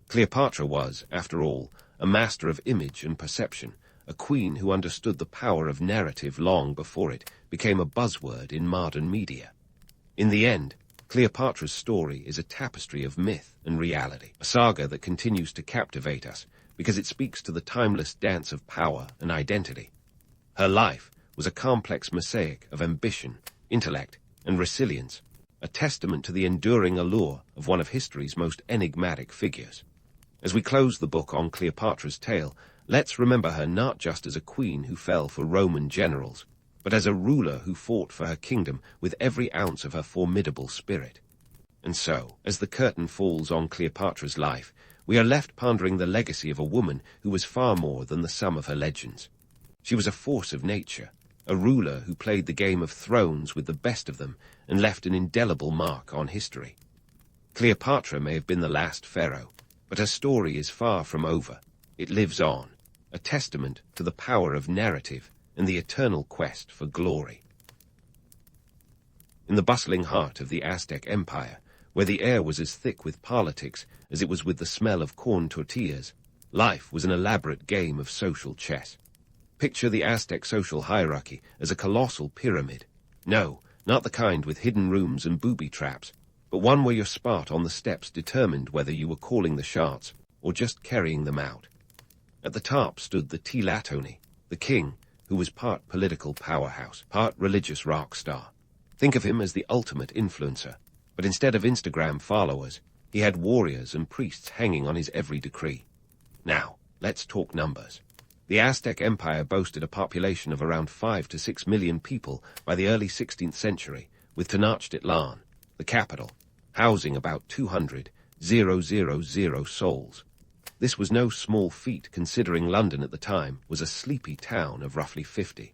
Cleopatra was, after all, a master of image and perception, a queen who understood the power of narrative long before it became a buzzword in modern media. In the end, Cleopatra's story is a tapestry of myth and reality, a saga that continues to captivate us because it speaks to the timeless dance of power and identity. Her life was a complex mosaic of ambition, intellect, and resilience, a testament to the enduring allure of one of history's most enigmatic figures. As we close the book on Cleopatra's tale, let's remember her not just as a queen who fell for Roman generals, but as a ruler who fought for her kingdom with every ounce of her formidable spirit. And so, as the curtain falls on Cleopatra's life, we are left pondering the legacy of a woman who was far more than the sum of her legends. She was a force of nature, a ruler who played the game of thrones with the best of them and left an indelible mark on history. Cleopatra may have been the last pharaoh, but her story is far from over. It lives on, a testament to the power of narrative and the eternal quest for glory. In the bustling heart of the Aztec Empire, where the air was as thick with politics as it was with the smell of corn tortillas, life was an elaborate game of social chess. Picture the Aztec social hierarchy as a colossal pyramid. No, not the kind with hidden rooms and booby traps, but one where your spot on the steps determined whether you were calling the shots or just carrying them out. At the top stood the Tlatoni, the king, who was part political powerhouse, part religious rock star. Think of him as the ultimate influencer, but instead of Instagram followers, he had warriors and priests hanging on his every decree. Now, let's talk numbers. The Aztec Empire boasted a population of around 5 to 6 million people by the early 16th century, with Tenochtitlan, the capital, housing about 200,000 souls. This was no small feat considering London at the time was a sleepy town of roughly 50,000.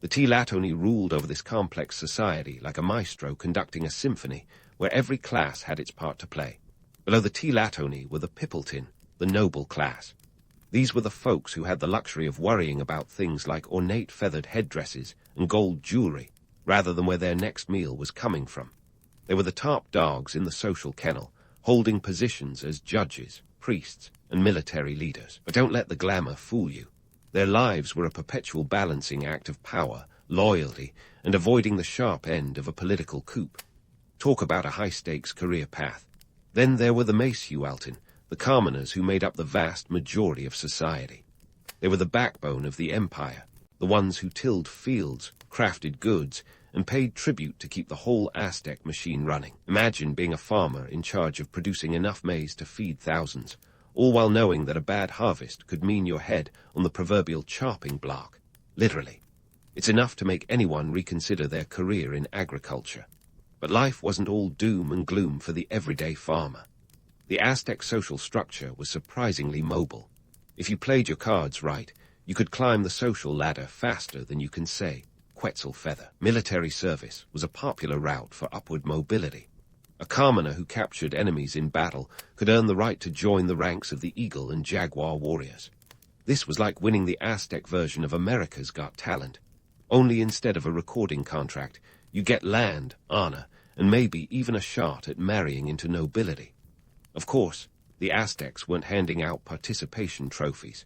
The Tlatoni ruled over this complex society like a maestro conducting a symphony where every class had its part to play. Below the Tlatoni were the Pippleton, the noble class. These were the folks who had the luxury of worrying about things like ornate feathered headdresses and gold jewelry, rather than where their next meal was coming from. They were the top dogs in the social kennel, holding positions as judges, priests, and military leaders. But don't let the glamour fool you. Their lives were a perpetual balancing act of power, loyalty, and avoiding the sharp end of a political coup. Talk about a high-stakes career path. Then there were the Macehualtin, the commoners who made up the vast majority of society. They were the backbone of the empire, the ones who tilled fields, crafted goods, and paid tribute to keep the whole Aztec machine running. Imagine being a farmer in charge of producing enough maize to feed thousands, all while knowing that a bad harvest could mean your head on the proverbial chopping block. Literally. It's enough to make anyone reconsider their career in agriculture. But life wasn't all doom and gloom for the everyday farmer. The Aztec social structure was surprisingly mobile. If you played your cards right, you could climb the social ladder faster than you can say Quetzal feather. Military service was a popular route for upward mobility. A commoner who captured enemies in battle could earn the right to join the ranks of the Eagle and Jaguar warriors. This was like winning the Aztec version of America's Got Talent. Only instead of a recording contract, you get land, honor, and maybe even a shot at marrying into nobility. Of course, the Aztecs weren't handing out participation trophies.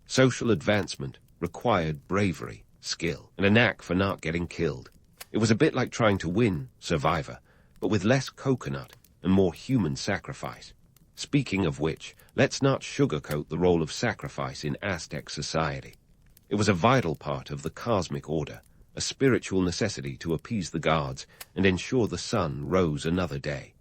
Social advancement required bravery, skill, and a knack for not getting killed. It was a bit like trying to win Survivor, but with less coconut and more human sacrifice. Speaking of which, let's not sugarcoat the role of sacrifice in Aztec society. It was a vital part of the cosmic order, a spiritual necessity to appease the gods and ensure the sun rose another day.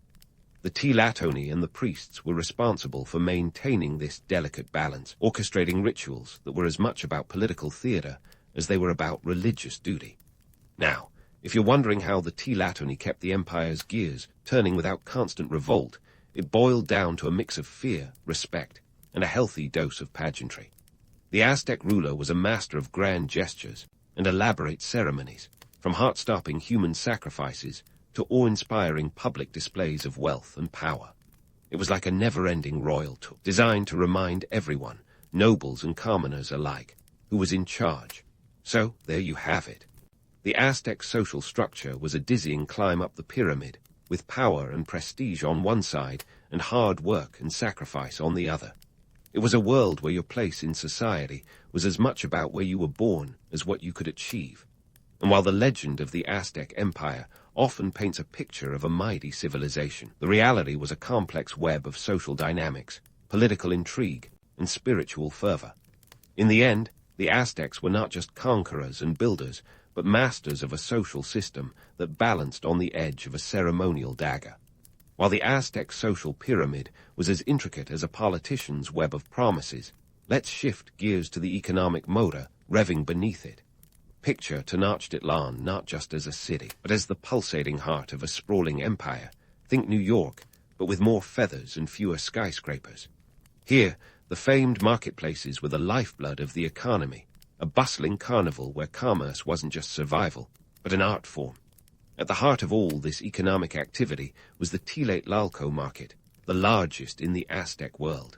The Tlatoni and the priests were responsible for maintaining this delicate balance, orchestrating rituals that were as much about political theater as they were about religious duty. Now, if you're wondering how the Tlatoni kept the empire's gears turning without constant revolt, it boiled down to a mix of fear, respect, and a healthy dose of pageantry. The Aztec ruler was a master of grand gestures and elaborate ceremonies, from heart-stopping human sacrifices to awe-inspiring public displays of wealth and power. It was like a never-ending royal tour, designed to remind everyone, nobles and commoners alike, who was in charge. So, there you have it. The Aztec social structure was a dizzying climb up the pyramid, with power and prestige on one side and hard work and sacrifice on the other. It was a world where your place in society was as much about where you were born as what you could achieve. And while the legend of the Aztec Empire often paints a picture of a mighty civilization, the reality was a complex web of social dynamics, political intrigue, and spiritual fervor. In the end, the Aztecs were not just conquerors and builders, but masters of a social system that balanced on the edge of a ceremonial dagger. While the Aztec social pyramid was as intricate as a politician's web of promises, let's shift gears to the economic motor revving beneath it. Picture Tenochtitlan not just as a city, but as the pulsating heart of a sprawling empire. Think New York, but with more feathers and fewer skyscrapers. Here, the famed marketplaces were the lifeblood of the economy, a bustling carnival where commerce wasn't just survival, but an art form. At the heart of all this economic activity was the Tlaxcalco market, the largest in the Aztec world.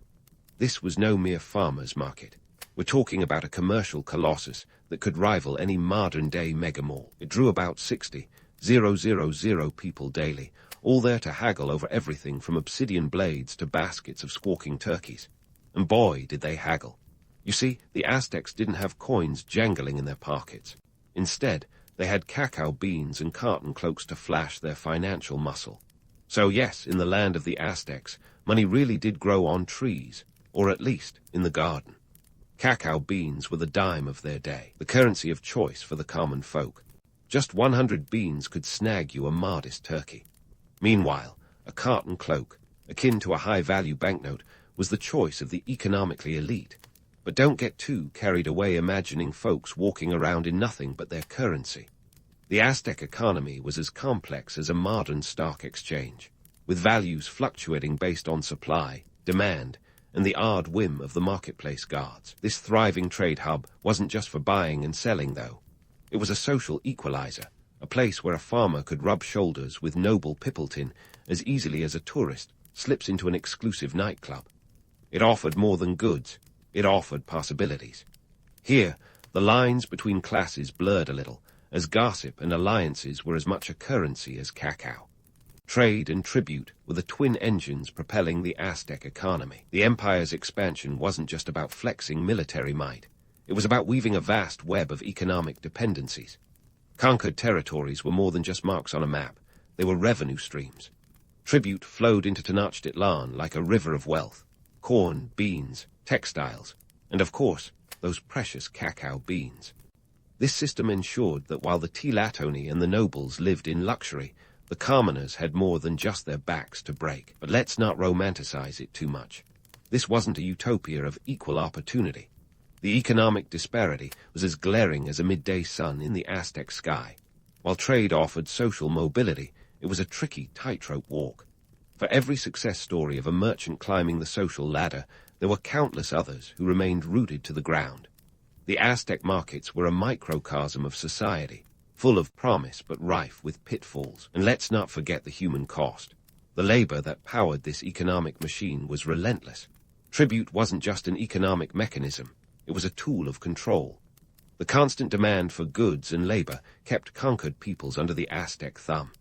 This was no mere farmer's market. We're talking about a commercial colossus that could rival any modern-day megamall. It drew about 60,000 people daily, all there to haggle over everything from obsidian blades to baskets of squawking turkeys. And boy, did they haggle. You see, the Aztecs didn't have coins jangling in their pockets. Instead, they had cacao beans and cotton cloaks to flash their financial muscle. So yes, in the land of the Aztecs, money really did grow on trees, or at least in the garden. Cacao beans were the dime of their day, the currency of choice for the common folk. Just 100 beans could snag you a modest turkey. Meanwhile, a cotton cloak, akin to a high-value banknote, was the choice of the economically elite. But don't get too carried away imagining folks walking around in nothing but their currency. The Aztec economy was as complex as a modern stock exchange, with values fluctuating based on supply, demand, and the odd whim of the marketplace guards. This thriving trade hub wasn't just for buying and selling, though. It was a social equalizer, a place where a farmer could rub shoulders with noble Pippleton as easily as a tourist slips into an exclusive nightclub. It offered more than goods. It offered possibilities. Here, the lines between classes blurred a little, as gossip and alliances were as much a currency as cacao. Trade and tribute were the twin engines propelling the Aztec economy. The empire's expansion wasn't just about flexing military might. It was about weaving a vast web of economic dependencies. Conquered territories were more than just marks on a map. They were revenue streams. Tribute flowed into Tenochtitlan like a river of wealth. Corn, beans, textiles, and of course, those precious cacao beans. This system ensured that while the Tlaxcalco and the nobles lived in luxury, the commoners had more than just their backs to break. But let's not romanticize it too much. This wasn't a utopia of equal opportunity. The economic disparity was as glaring as a midday sun in the Aztec sky. While trade offered social mobility, it was a tricky tightrope walk. For every success story of a merchant climbing the social ladder, there were countless others who remained rooted to the ground. The Aztec markets were a microcosm of society, full of promise but rife with pitfalls. And let's not forget the human cost. The labor that powered this economic machine was relentless. Tribute wasn't just an economic mechanism, it was a tool of control. The constant demand for goods and labor kept conquered peoples under the Aztec thumb.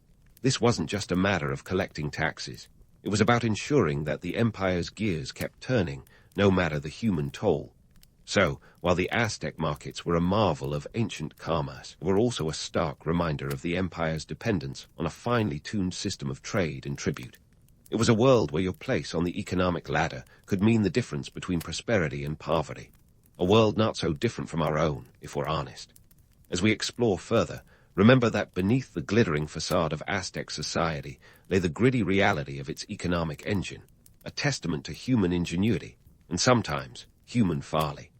This wasn't just a matter of collecting taxes. It was about ensuring that the empire's gears kept turning, no matter the human toll. So, while the Aztec markets were a marvel of ancient commerce, they were also a stark reminder of the empire's dependence on a finely tuned system of trade and tribute. It was a world where your place on the economic ladder could mean the difference between prosperity and poverty. A world not so different from our own, if we're honest. As we explore further, remember that beneath the glittering facade of Aztec society lay the gritty reality of its economic engine, a testament to human ingenuity, and sometimes human folly.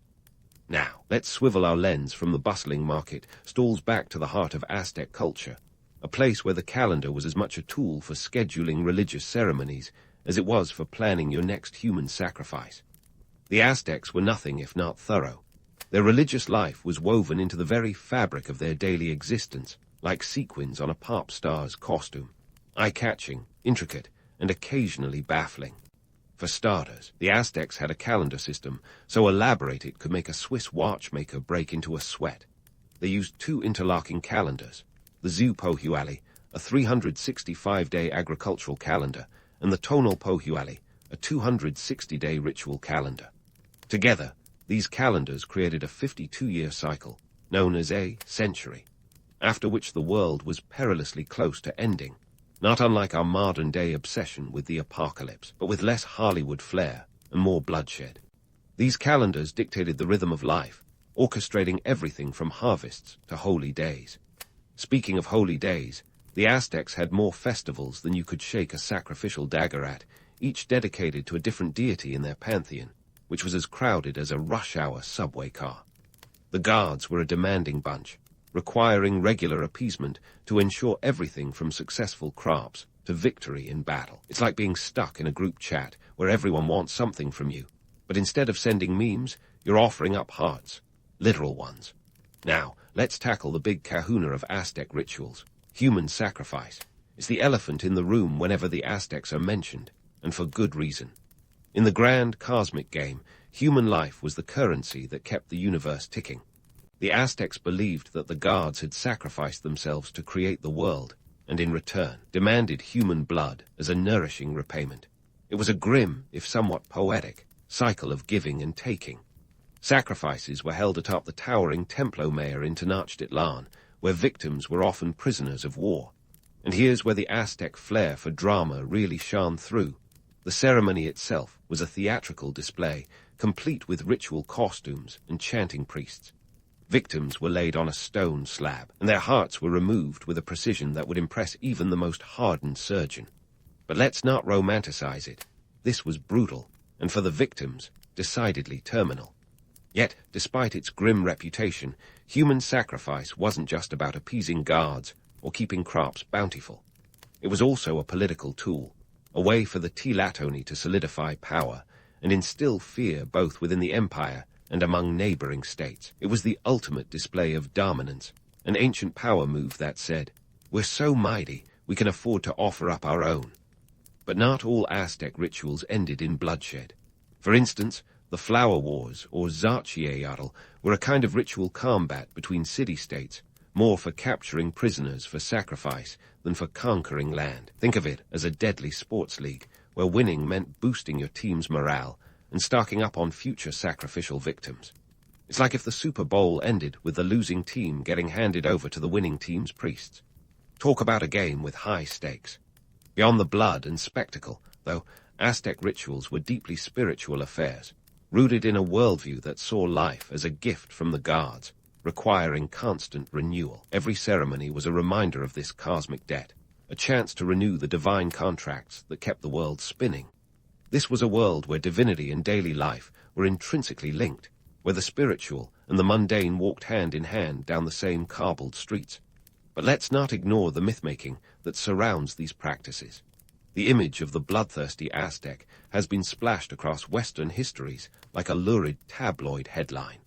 Now, let's swivel our lens from the bustling market stalls back to the heart of Aztec culture, a place where the calendar was as much a tool for scheduling religious ceremonies as it was for planning your next human sacrifice. The Aztecs were nothing if not thorough. Their religious life was woven into the very fabric of their daily existence, like sequins on a pop star's costume, eye-catching, intricate, and occasionally baffling. For starters, the Aztecs had a calendar system so elaborate it could make a Swiss watchmaker break into a sweat. They used two interlocking calendars, the Zupohualli, a 365-day agricultural calendar, and the tonal pohuali, a 260-day ritual calendar. Together, these calendars created a 52-year cycle, known as a century, after which the world was perilously close to ending, not unlike our modern-day obsession with the apocalypse, but with less Hollywood flair and more bloodshed. These calendars dictated the rhythm of life, orchestrating everything from harvests to holy days. Speaking of holy days, the Aztecs had more festivals than you could shake a sacrificial dagger at, each dedicated to a different deity in their pantheon, which was as crowded as a rush-hour subway car. The guards were a demanding bunch, requiring regular appeasement to ensure everything from successful crops to victory in battle. It's like being stuck in a group chat where everyone wants something from you, but instead of sending memes, you're offering up hearts, literal ones. Now, let's tackle the big kahuna of Aztec rituals, human sacrifice. It's the elephant in the room whenever the Aztecs are mentioned, and for good reason. In the grand cosmic game, human life was the currency that kept the universe ticking. The Aztecs believed that the gods had sacrificed themselves to create the world, and in return, demanded human blood as a nourishing repayment. It was a grim, if somewhat poetic, cycle of giving and taking. Sacrifices were held atop the towering Templo Mayor in Tenochtitlan, where victims were often prisoners of war. And here's where the Aztec flair for drama really shone through. The ceremony itself was a theatrical display, complete with ritual costumes and chanting priests. Victims were laid on a stone slab, and their hearts were removed with a precision that would impress even the most hardened surgeon. But let's not romanticize it. This was brutal, and for the victims, decidedly terminal. Yet, despite its grim reputation, human sacrifice wasn't just about appeasing gods or keeping crops bountiful. It was also a political tool, a way for the Tlatoni to solidify power and instill fear both within the empire and among neighboring states. It was the ultimate display of dominance, an ancient power move that said, "We're so mighty, we can afford to offer up our own." But not all Aztec rituals ended in bloodshed. For instance, the Flower Wars, or Xachiayatl, were a kind of ritual combat between city-states, more for capturing prisoners for sacrifice than for conquering land. Think of it as a deadly sports league, where winning meant boosting your team's morale and stocking up on future sacrificial victims. It's like if the Super Bowl ended with the losing team getting handed over to the winning team's priests. Talk about a game with high stakes. Beyond the blood and spectacle, though, Aztec rituals were deeply spiritual affairs, rooted in a worldview that saw life as a gift from the gods, requiring constant renewal. Every ceremony was a reminder of this cosmic debt, a chance to renew the divine contracts that kept the world spinning. This was a world where divinity and daily life were intrinsically linked, where the spiritual and the mundane walked hand in hand down the same cobbled streets. But let's not ignore the myth-making that surrounds these practices. The image of the bloodthirsty Aztec has been splashed across Western histories like a lurid tabloid headline.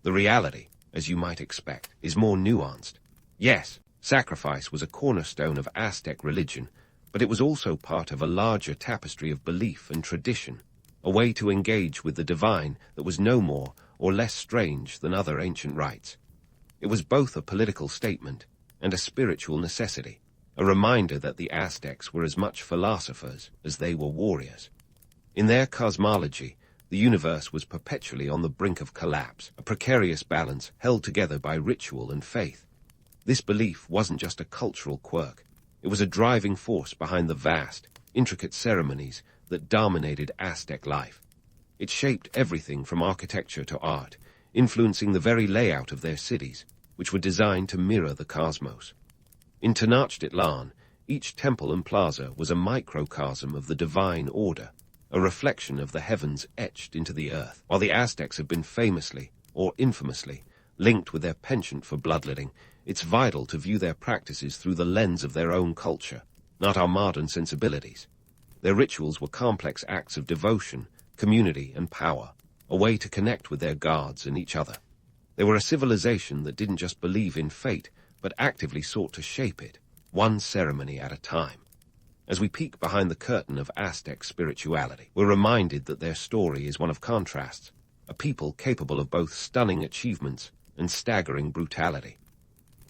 The reality, as you might expect, is more nuanced. Yes, sacrifice was a cornerstone of Aztec religion, but it was also part of a larger tapestry of belief and tradition, a way to engage with the divine that was no more or less strange than other ancient rites. It was both a political statement and a spiritual necessity, a reminder that the Aztecs were as much philosophers as they were warriors. In their cosmology, the universe was perpetually on the brink of collapse, a precarious balance held together by ritual and faith. This belief wasn't just a cultural quirk. It was a driving force behind the vast, intricate ceremonies that dominated Aztec life. It shaped everything from architecture to art, influencing the very layout of their cities, which were designed to mirror the cosmos. In Tenochtitlan, each temple and plaza was a microcosm of the divine order, a reflection of the heavens etched into the earth. While the Aztecs have been famously, or infamously, linked with their penchant for bloodletting, it's vital to view their practices through the lens of their own culture, not our modern sensibilities. Their rituals were complex acts of devotion, community, and power, a way to connect with their gods and each other. They were a civilization that didn't just believe in fate, but actively sought to shape it, one ceremony at a time. As we peek behind the curtain of Aztec spirituality, we're reminded that their story is one of contrasts, a people capable of both stunning achievements and staggering brutality.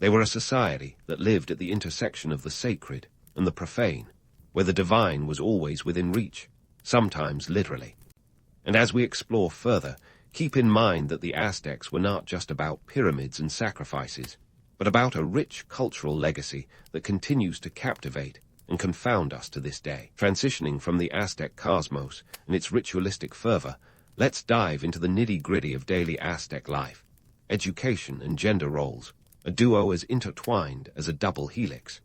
They were a society that lived at the intersection of the sacred and the profane, where the divine was always within reach, sometimes literally. And as we explore further, keep in mind that the Aztecs were not just about pyramids and sacrifices, but about a rich cultural legacy that continues to captivate and confound us to this day. Transitioning from the Aztec cosmos and its ritualistic fervor, let's dive into the nitty-gritty of daily Aztec life. Education and gender roles, a duo as intertwined as a double helix.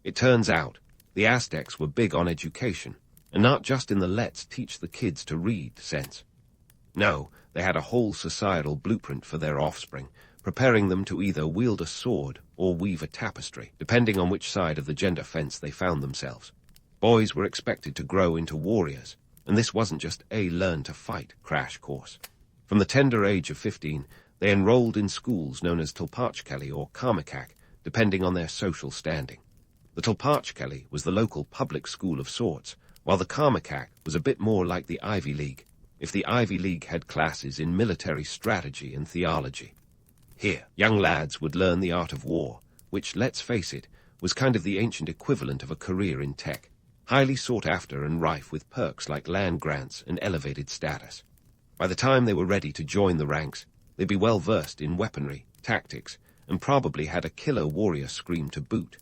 It turns out, the Aztecs were big on education, and not just in the let's teach the kids to read sense. No, they had a whole societal blueprint for their offspring, preparing them to either wield a sword or weave a tapestry, depending on which side of the gender fence they found themselves. Boys were expected to grow into warriors, and this wasn't just a learn-to-fight crash course. From the tender age of 15, they enrolled in schools known as Tolpachkeli or Karmakak, depending on their social standing. The Tolpachkeli was the local public school of sorts, while the Karmakak was a bit more like the Ivy League, if the Ivy League had classes in military strategy and theology. Here, young lads would learn the art of war, which, let's face it, was kind of the ancient equivalent of a career in tech, highly sought after and rife with perks like land grants and elevated status. By the time they were ready to join the ranks, they'd be well versed in weaponry, tactics, and probably had a killer warrior scream to boot.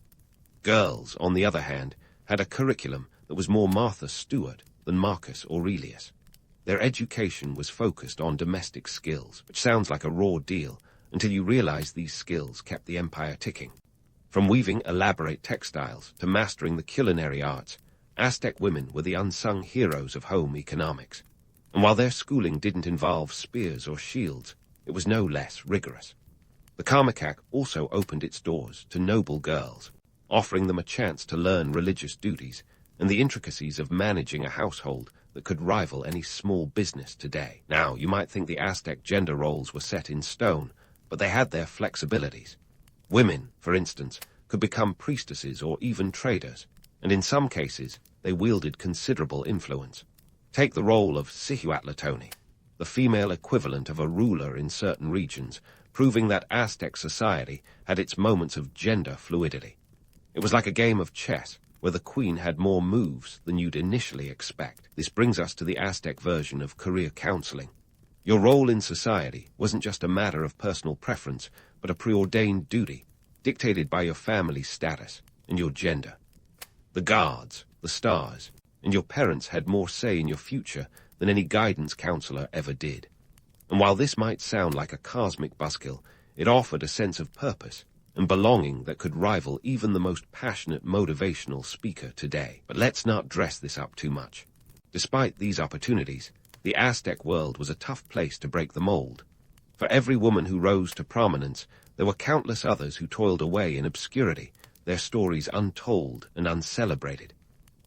Girls, on the other hand, had a curriculum that was more Martha Stewart than Marcus Aurelius. Their education was focused on domestic skills, which sounds like a raw deal until you realize these skills kept the empire ticking. From weaving elaborate textiles to mastering the culinary arts, Aztec women were the unsung heroes of home economics. And while their schooling didn't involve spears or shields, it was no less rigorous. The Karmakak also opened its doors to noble girls, offering them a chance to learn religious duties and the intricacies of managing a household that could rival any small business today. Now, you might think the Aztec gender roles were set in stone, but they had their flexibilities. Women, for instance, could become priestesses or even traders, and in some cases, they wielded considerable influence. Take the role of Cihuatlatoni, the female equivalent of a ruler in certain regions, proving that Aztec society had its moments of gender fluidity. It was like a game of chess, where the queen had more moves than you'd initially expect. This brings us to the Aztec version of career counseling. Your role in society wasn't just a matter of personal preference, but a preordained duty, dictated by your family's status and your gender. The gods, the stars, and your parents had more say in your future than any guidance counselor ever did. And while this might sound like a cosmic buzzkill, it offered a sense of purpose and belonging that could rival even the most passionate motivational speaker today. But let's not dress this up too much. Despite these opportunities, the Aztec world was a tough place to break the mold. For every woman who rose to prominence, there were countless others who toiled away in obscurity, their stories untold and uncelebrated.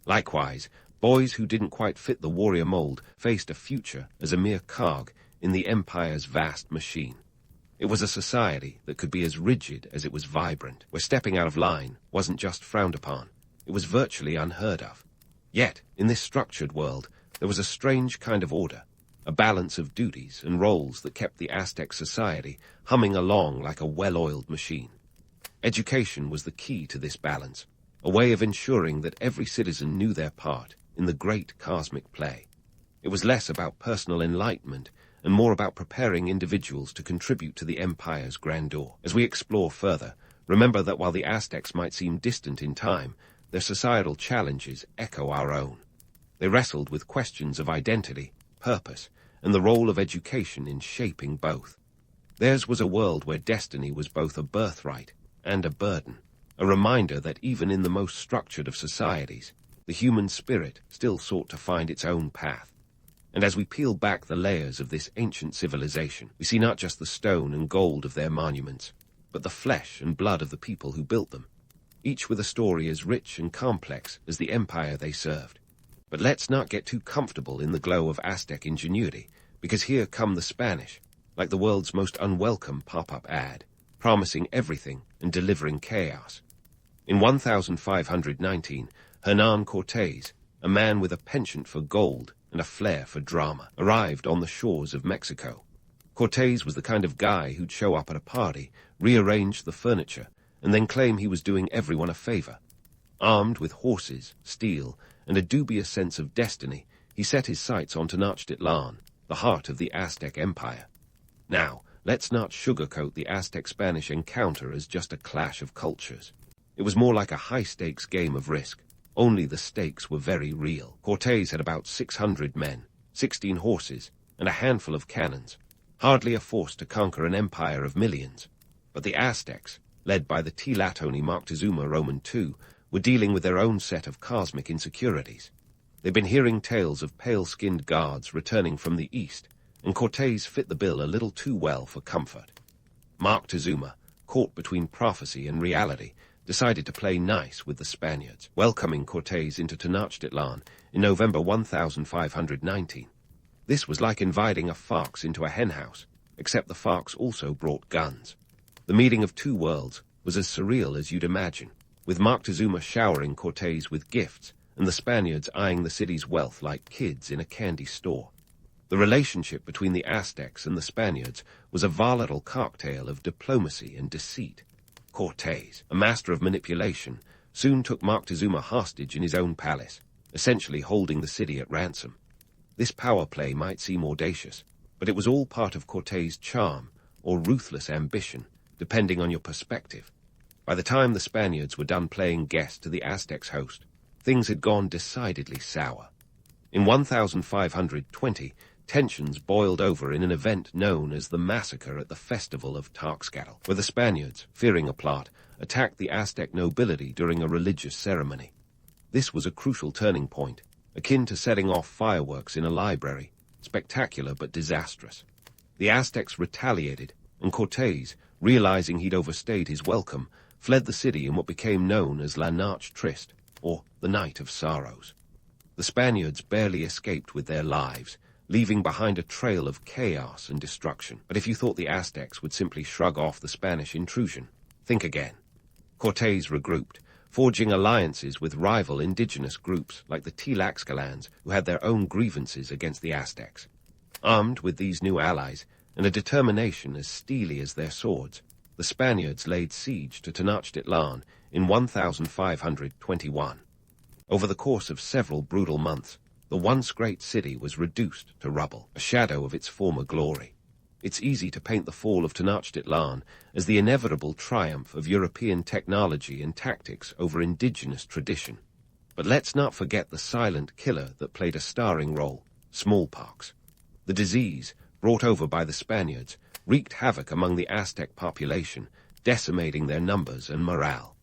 Likewise, boys who didn't quite fit the warrior mold faced a future as a mere cog in the empire's vast machine. It was a society that could be as rigid as it was vibrant, where stepping out of line wasn't just frowned upon, it was virtually unheard of. Yet, in this structured world, there was a strange kind of order, a balance of duties and roles that kept the Aztec society humming along like a well-oiled machine. Education was the key to this balance, a way of ensuring that every citizen knew their part in the great cosmic play. It was less about personal enlightenment and more about preparing individuals to contribute to the empire's grandeur. As we explore further, remember that while the Aztecs might seem distant in time, their societal challenges echo our own. They wrestled with questions of identity, purpose, and the role of education in shaping both. Theirs was a world where destiny was both a birthright and a burden, a reminder that even in the most structured of societies, the human spirit still sought to find its own path. And as we peel back the layers of this ancient civilization, we see not just the stone and gold of their monuments, but the flesh and blood of the people who built them, each with a story as rich and complex as the empire they served. But let's not get too comfortable in the glow of Aztec ingenuity, because here come the Spanish, like the world's most unwelcome pop-up ad, promising everything and delivering chaos. In 1519, Hernán Cortés, a man with a penchant for gold and a flair for drama, arrived on the shores of Mexico. Cortés was the kind of guy who'd show up at a party, rearrange the furniture, and then claim he was doing everyone a favor. Armed with horses, steel, and a dubious sense of destiny, he set his sights on Tenochtitlan, the heart of the Aztec Empire. Now, let's not sugarcoat the Aztec-Spanish encounter as just a clash of cultures. It was more like a high-stakes game of Risk, only the stakes were very real. Cortés had about 600 men, 16 horses, and a handful of cannons, hardly a force to conquer an empire of millions. But the Aztecs, led by the Tlatoni Moctezuma Roman II, were dealing with their own set of cosmic insecurities. They'd been hearing tales of pale-skinned guards returning from the east, and Cortés fit the bill a little too well for comfort. Moctezuma, caught between prophecy and reality, decided to play nice with the Spaniards, welcoming Cortés into Tenochtitlan in November 1519. This was like inviting a fox into a henhouse, except the fox also brought guns. The meeting of two worlds was as surreal as you'd imagine, with Moctezuma showering Cortés with gifts and the Spaniards eyeing the city's wealth like kids in a candy store. The relationship between the Aztecs and the Spaniards was a volatile cocktail of diplomacy and deceit. Cortés, a master of manipulation, soon took Moctezuma hostage in his own palace, essentially holding the city at ransom. This power play might seem audacious, but it was all part of Cortés' charm or ruthless ambition, depending on your perspective. By the time the Spaniards were done playing guest to the Aztecs' host, things had gone decidedly sour. In 1520, tensions boiled over in an event known as the Massacre at the Festival of Tlaxcatl, where the Spaniards, fearing a plot, attacked the Aztec nobility during a religious ceremony. This was a crucial turning point, akin to setting off fireworks in a library, spectacular but disastrous. The Aztecs retaliated, and Cortés, realizing he'd overstayed his welcome, fled the city in what became known as La Noche Triste, or the Night of Sorrows. The Spaniards barely escaped with their lives, leaving behind a trail of chaos and destruction. But if you thought the Aztecs would simply shrug off the Spanish intrusion, think again. Cortés regrouped, forging alliances with rival indigenous groups like the Tlaxcalans, who had their own grievances against the Aztecs. Armed with these new allies, and a determination as steely as their swords, the Spaniards laid siege to Tenochtitlan in 1521. Over the course of several brutal months, the once great city was reduced to rubble, a shadow of its former glory. It's easy to paint the fall of Tenochtitlan as the inevitable triumph of European technology and tactics over indigenous tradition. But let's not forget the silent killer that played a starring role, smallpox. The disease, brought over by the Spaniards, wreaked havoc among the Aztec population, decimating their numbers and morale.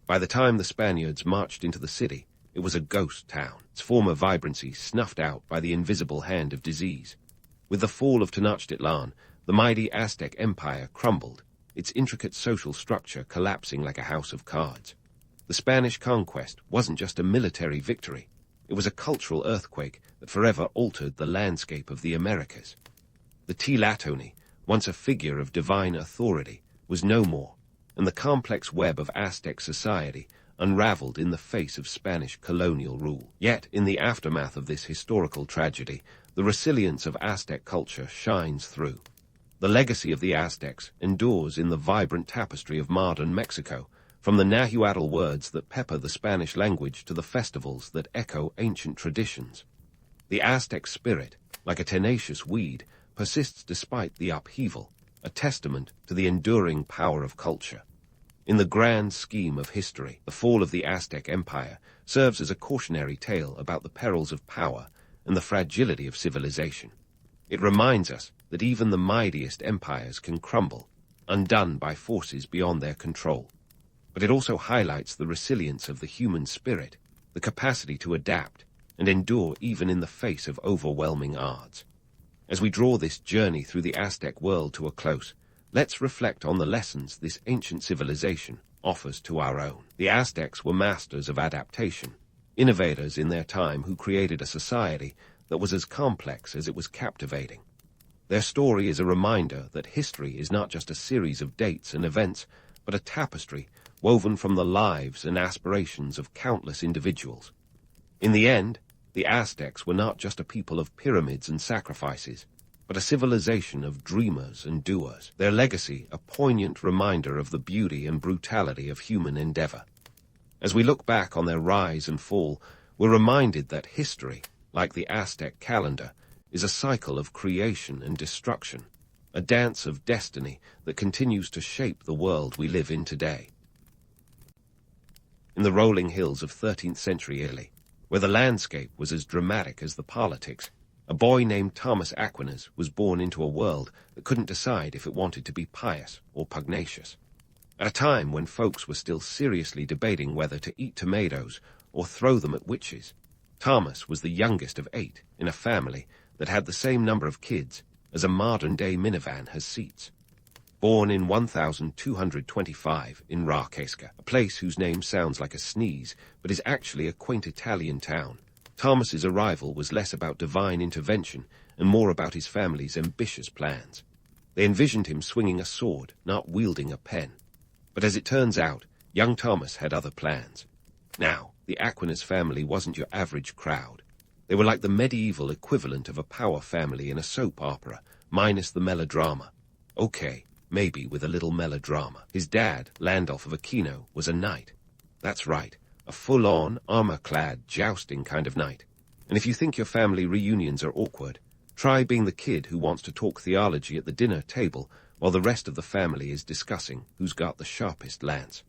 By the time the Spaniards marched into the city, it was a ghost town, its former vibrancy snuffed out by the invisible hand of disease. With the fall of Tenochtitlan, the mighty Aztec Empire crumbled, its intricate social structure collapsing like a house of cards. The Spanish conquest wasn't just a military victory, it was a cultural earthquake that forever altered the landscape of the Americas. The Tlatoni, once a figure of divine authority, was no more, and the complex web of Aztec society unraveled in the face of Spanish colonial rule. Yet, in the aftermath of this historical tragedy, the resilience of Aztec culture shines through. The legacy of the Aztecs endures in the vibrant tapestry of modern Mexico, from the Nahuatl words that pepper the Spanish language to the festivals that echo ancient traditions. The Aztec spirit, like a tenacious weed, persists despite the upheaval, a testament to the enduring power of culture. In the grand scheme of history, the fall of the Aztec Empire serves as a cautionary tale about the perils of power and the fragility of civilization. It reminds us that even the mightiest empires can crumble, undone by forces beyond their control. But it also highlights the resilience of the human spirit, the capacity to adapt and endure even in the face of overwhelming odds. As we draw this journey through the Aztec world to a close, let's reflect on the lessons this ancient civilization offers to our own. The Aztecs were masters of adaptation, innovators in their time who created a society that was as complex as it was captivating. Their story is a reminder that history is not just a series of dates and events, but a tapestry woven from the lives and aspirations of countless individuals. In the end, the Aztecs were not just a people of pyramids and sacrifices. but a civilization of dreamers and doers, their legacy a poignant reminder of the beauty and brutality of human endeavor. As we look back on their rise and fall, we're reminded that history, like the Aztec calendar, is a cycle of creation and destruction, a dance of destiny that continues to shape the world we live in today. In the rolling hills of 13th century Italy, where the landscape was as dramatic as the politics, a boy named Thomas Aquinas was born into a world that couldn't decide if it wanted to be pious or pugnacious. At a time when folks were still seriously debating whether to eat tomatoes or throw them at witches, Thomas was the youngest of 8 in a family that had the same number of kids as a modern-day minivan has seats. Born in 1225 in Rarcesca, a place whose name sounds like a sneeze but is actually a quaint Italian town, Thomas's arrival was less about divine intervention and more about his family's ambitious plans. They envisioned him swinging a sword, not wielding a pen. But as it turns out, young Thomas had other plans. Now, the Aquinas family wasn't your average crowd. They were like the medieval equivalent of a power family in a soap opera, minus the melodrama. Okay, maybe with a little melodrama. His dad, Landulf of Aquino, was a knight. That's right, a full-on, armor-clad, jousting kind of knight. And if you think your family reunions are awkward, try being the kid who wants to talk theology at the dinner table while the rest of the family is discussing who's got the sharpest lance.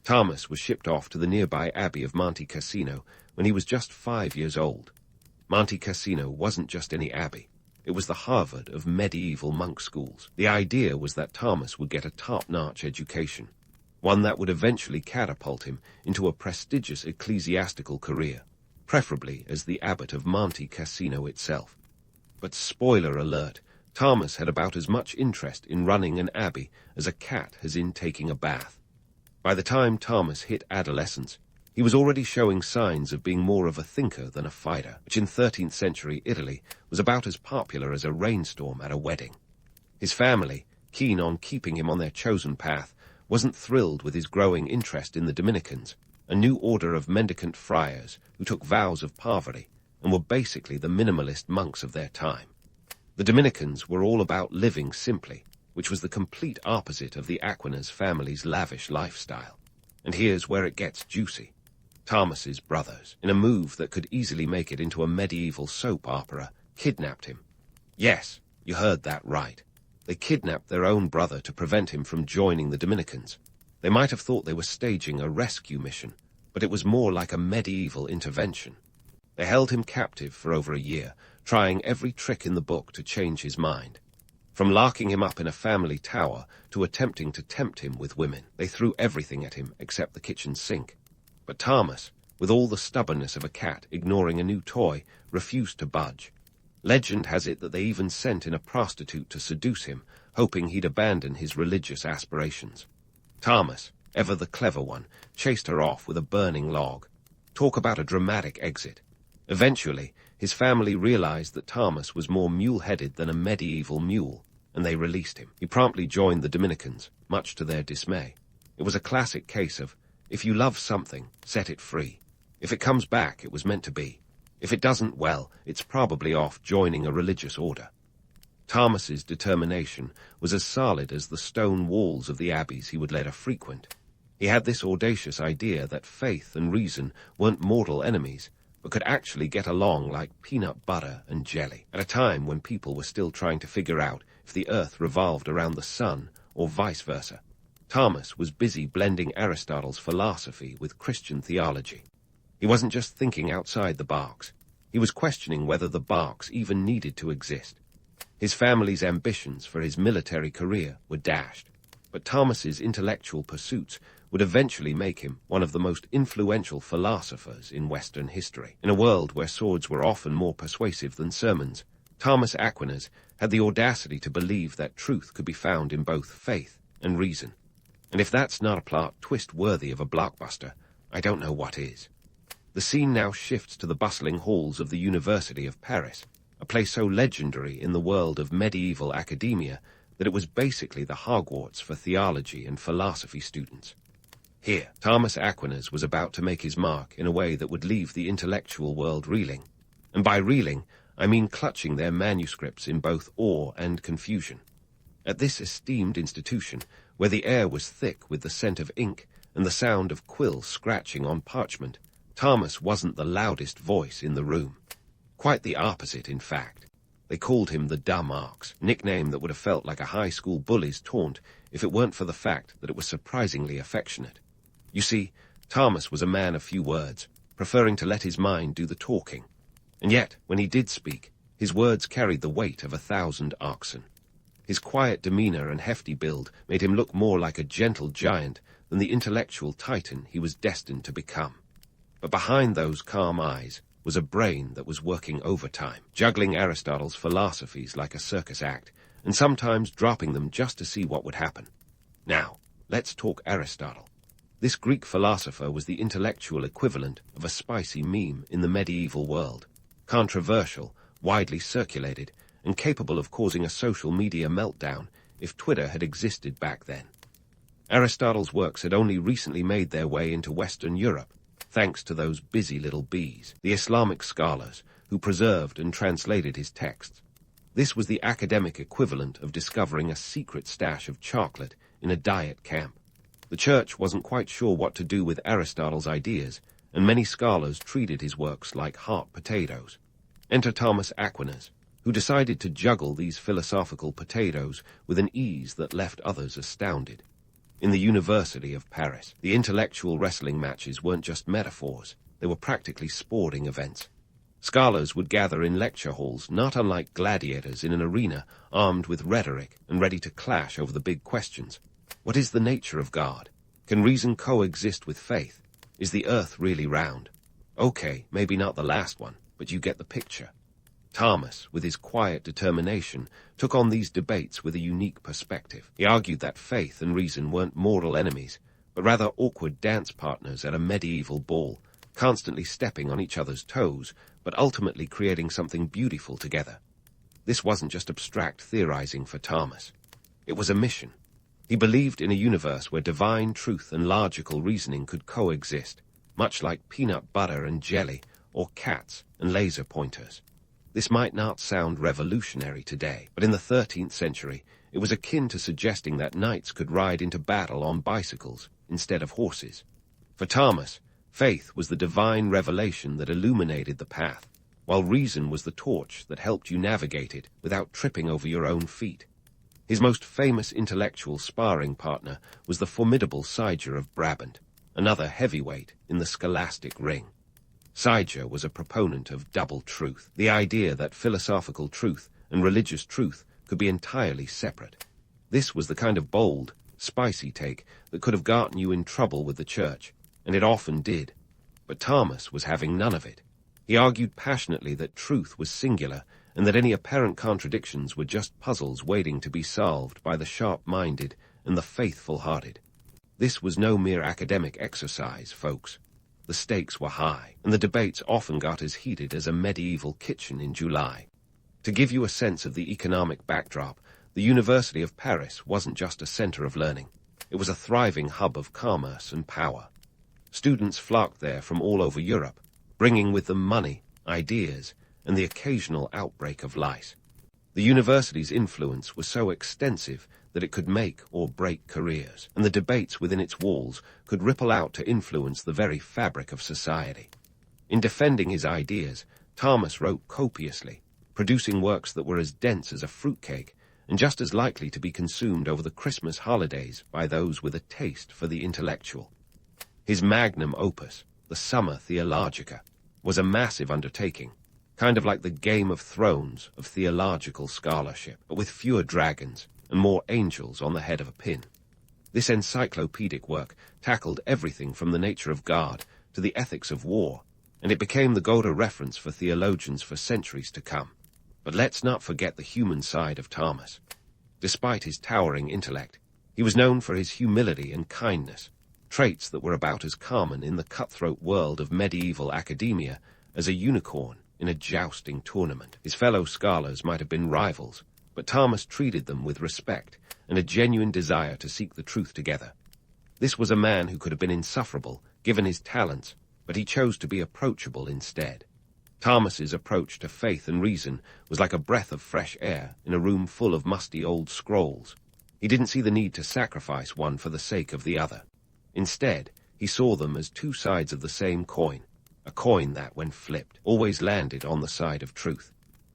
Thomas was shipped off to the nearby abbey of Monte Cassino when he was just 5 years old. Monte Cassino wasn't just any abbey. It was the Harvard of medieval monk schools. The idea was that Thomas would get a top-notch education, one that would eventually catapult him into a prestigious ecclesiastical career, preferably as the abbot of Monte Cassino itself. But spoiler alert, Thomas had about as much interest in running an abbey as a cat has in taking a bath. By the time Thomas hit adolescence, he was already showing signs of being more of a thinker than a fighter, which in 13th century Italy was about as popular as a rainstorm at a wedding. His family, keen on keeping him on their chosen path, wasn't thrilled with his growing interest in the Dominicans, a new order of mendicant friars who took vows of poverty and were basically the minimalist monks of their time. The Dominicans were all about living simply, which was the complete opposite of the Aquinas family's lavish lifestyle. And here's where it gets juicy. Thomas's brothers, in a move that could easily make it into a medieval soap opera, kidnapped him. Yes, you heard that right. They kidnapped their own brother to prevent him from joining the Dominicans. They might have thought they were staging a rescue mission, but it was more like a medieval intervention. They held him captive for over a year, trying every trick in the book to change his mind. From locking him up in a family tower to attempting to tempt him with women, they threw everything at him except the kitchen sink. But Thomas, with all the stubbornness of a cat ignoring a new toy, refused to budge. Legend has it that they even sent in a prostitute to seduce him, hoping he'd abandon his religious aspirations. Thomas, ever the clever one, chased her off with a burning log. Talk about a dramatic exit. Eventually, his family realized that Thomas was more mule-headed than a medieval mule, and they released him. He promptly joined the Dominicans, much to their dismay. It was a classic case of, if you love something, set it free. If it comes back, it was meant to be. If it doesn't, well, it's probably off joining a religious order. Thomas's determination was as solid as the stone walls of the abbeys he would later frequent. He had this audacious idea that faith and reason weren't mortal enemies, but could actually get along like peanut butter and jelly, at a time when people were still trying to figure out if the earth revolved around the sun or vice versa. Thomas was busy blending Aristotle's philosophy with Christian theology. He wasn't just thinking outside the box. He was questioning whether the box even needed to exist. His family's ambitions for his military career were dashed, but Thomas's intellectual pursuits would eventually make him one of the most influential philosophers in Western history. In a world where swords were often more persuasive than sermons, Thomas Aquinas had the audacity to believe that truth could be found in both faith and reason. And if that's not a plot twist worthy of a blockbuster, I don't know what is. The scene now shifts to the bustling halls of the University of Paris, a place so legendary in the world of medieval academia that it was basically the Hogwarts for theology and philosophy students. Here, Thomas Aquinas was about to make his mark in a way that would leave the intellectual world reeling. And by reeling, I mean clutching their manuscripts in both awe and confusion. At this esteemed institution, where the air was thick with the scent of ink and the sound of quill scratching on parchment, Thomas wasn't the loudest voice in the room. Quite the opposite, in fact. They called him the Dumb Ox, nickname that would have felt like a high school bully's taunt if it weren't for the fact that it was surprisingly affectionate. You see, Thomas was a man of few words, preferring to let his mind do the talking. And yet, when he did speak, his words carried the weight of 1,000 oxen. His quiet demeanor and hefty build made him look more like a gentle giant than the intellectual titan he was destined to become. But behind those calm eyes was a brain that was working overtime, juggling Aristotle's philosophies like a circus act, and sometimes dropping them just to see what would happen. Now, let's talk Aristotle. This Greek philosopher was the intellectual equivalent of a spicy meme in the medieval world, controversial, widely circulated, and capable of causing a social media meltdown if Twitter had existed back then. Aristotle's works had only recently made their way into Western Europe, thanks to those busy little bees, the Islamic scholars, who preserved and translated his texts. This was the academic equivalent of discovering a secret stash of chocolate in a diet camp. The church wasn't quite sure what to do with Aristotle's ideas, and many scholars treated his works like hot potatoes. Enter Thomas Aquinas, who decided to juggle these philosophical potatoes with an ease that left others astounded. In the University of Paris, the intellectual wrestling matches weren't just metaphors, they were practically sporting events. Scholars would gather in lecture halls not unlike gladiators in an arena armed with rhetoric and ready to clash over the big questions. What is the nature of God? Can reason coexist with faith? Is the earth really round? Okay, maybe not the last one, but you get the picture. Thomas, with his quiet determination, took on these debates with a unique perspective. He argued that faith and reason weren't mortal enemies, but rather awkward dance partners at a medieval ball, constantly stepping on each other's toes, but ultimately creating something beautiful together. This wasn't just abstract theorizing for Thomas. It was a mission. He believed in a universe where divine truth and logical reasoning could coexist, much like peanut butter and jelly, or cats and laser pointers. This might not sound revolutionary today, but in the 13th century, it was akin to suggesting that knights could ride into battle on bicycles instead of horses. For Thomas, faith was the divine revelation that illuminated the path, while reason was the torch that helped you navigate it without tripping over your own feet. His most famous intellectual sparring partner was the formidable Siger of Brabant, another heavyweight in the scholastic ring. Siger was a proponent of double truth, the idea that philosophical truth and religious truth could be entirely separate. This was the kind of bold, spicy take that could have gotten you in trouble with the church, and it often did. But Thomas was having none of it. He argued passionately that truth was singular and that any apparent contradictions were just puzzles waiting to be solved by the sharp-minded and the faithful-hearted. This was no mere academic exercise, folks. The stakes were high, and the debates often got as heated as a medieval kitchen in July. To give you a sense of the economic backdrop, the University of Paris wasn't just a center of learning. It was a thriving hub of commerce and power. Students flocked there from all over Europe, bringing with them money, ideas, and the occasional outbreak of lice. The university's influence was so extensive that it could make or break careers, and the debates within its walls could ripple out to influence the very fabric of society. In defending his ideas, Thomas wrote copiously, producing works that were as dense as a fruitcake and just as likely to be consumed over the Christmas holidays by those with a taste for the intellectual. His magnum opus, the Summa Theologica, was a massive undertaking, kind of like the Game of Thrones of theological scholarship, but with fewer dragons and more angels on the head of a pin. This encyclopedic work tackled everything from the nature of God to the ethics of war, and it became the go-to reference for theologians for centuries to come. But let's not forget the human side of Thomas. Despite his towering intellect, he was known for his humility and kindness, traits that were about as common in the cutthroat world of medieval academia as a unicorn in a jousting tournament. His fellow scholars might have been rivals, but Thomas treated them with respect and a genuine desire to seek the truth together. This was a man who could have been insufferable, given his talents, but he chose to be approachable instead. Thomas's approach to faith and reason was like a breath of fresh air in a room full of musty old scrolls. He didn't see the need to sacrifice one for the sake of the other. Instead, he saw them as two sides of the same coin, a coin that, when flipped, always landed on the side of truth.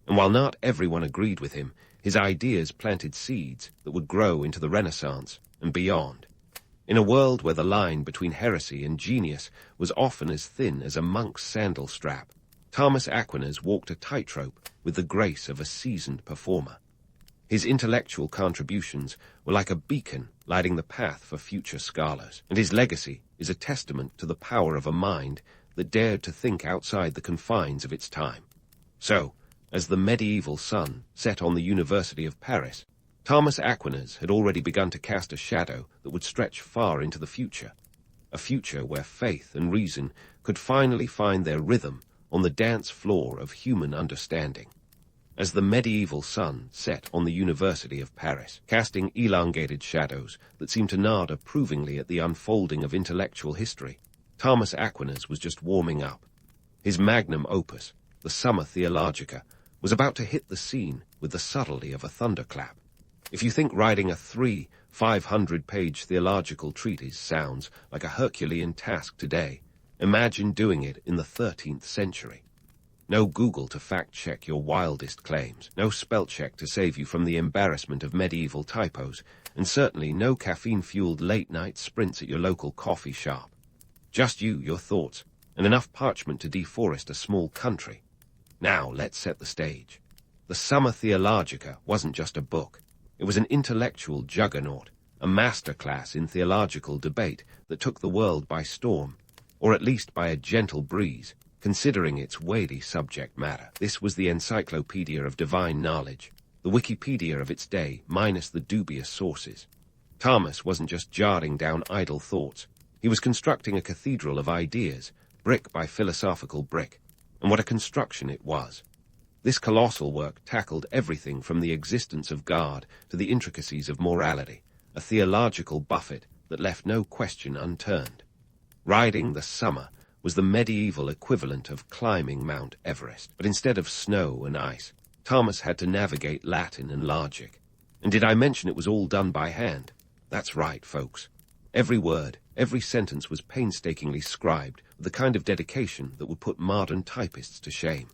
And while not everyone agreed with him, his ideas planted seeds that would grow into the Renaissance and beyond. In a world where the line between heresy and genius was often as thin as a monk's sandal strap, Thomas Aquinas walked a tightrope with the grace of a seasoned performer. His intellectual contributions were like a beacon lighting the path for future scholars, and his legacy is a testament to the power of a mind that dared to think outside the confines of its time. So, as the medieval sun set on the University of Paris, Thomas Aquinas had already begun to cast a shadow that would stretch far into the future, a future where faith and reason could finally find their rhythm on the dance floor of human understanding. As the medieval sun set on the University of Paris, casting elongated shadows that seemed to nod approvingly at the unfolding of intellectual history, Thomas Aquinas was just warming up. His magnum opus, the Summa Theologica, was about to hit the scene with the subtlety of a thunderclap. If you think writing a 500-page theological treatise sounds like a Herculean task today, imagine doing it in the 13th century. No Google to fact-check your wildest claims, no spell-check to save you from the embarrassment of medieval typos, and certainly no caffeine-fueled late-night sprints at your local coffee shop. Just you, your thoughts, and enough parchment to deforest a small country. Now let's set the stage. The Summa Theologica wasn't just a book. It was an intellectual juggernaut, a masterclass in theological debate that took the world by storm, or at least by a gentle breeze, considering its weighty subject matter. This was the encyclopedia of divine knowledge, the Wikipedia of its day minus the dubious sources. Thomas wasn't just jotting down idle thoughts. He was constructing a cathedral of ideas, brick by philosophical brick, and what a construction it was. This colossal work tackled everything from the existence of God to the intricacies of morality, a theological buffet that left no question unturned. Riding the Summa was the medieval equivalent of climbing Mount Everest, but instead of snow and ice, Thomas had to navigate Latin and logic. And did I mention it was all done by hand? That's right, folks. Every word, every sentence was painstakingly scribed with the kind of dedication that would put modern typists to shame.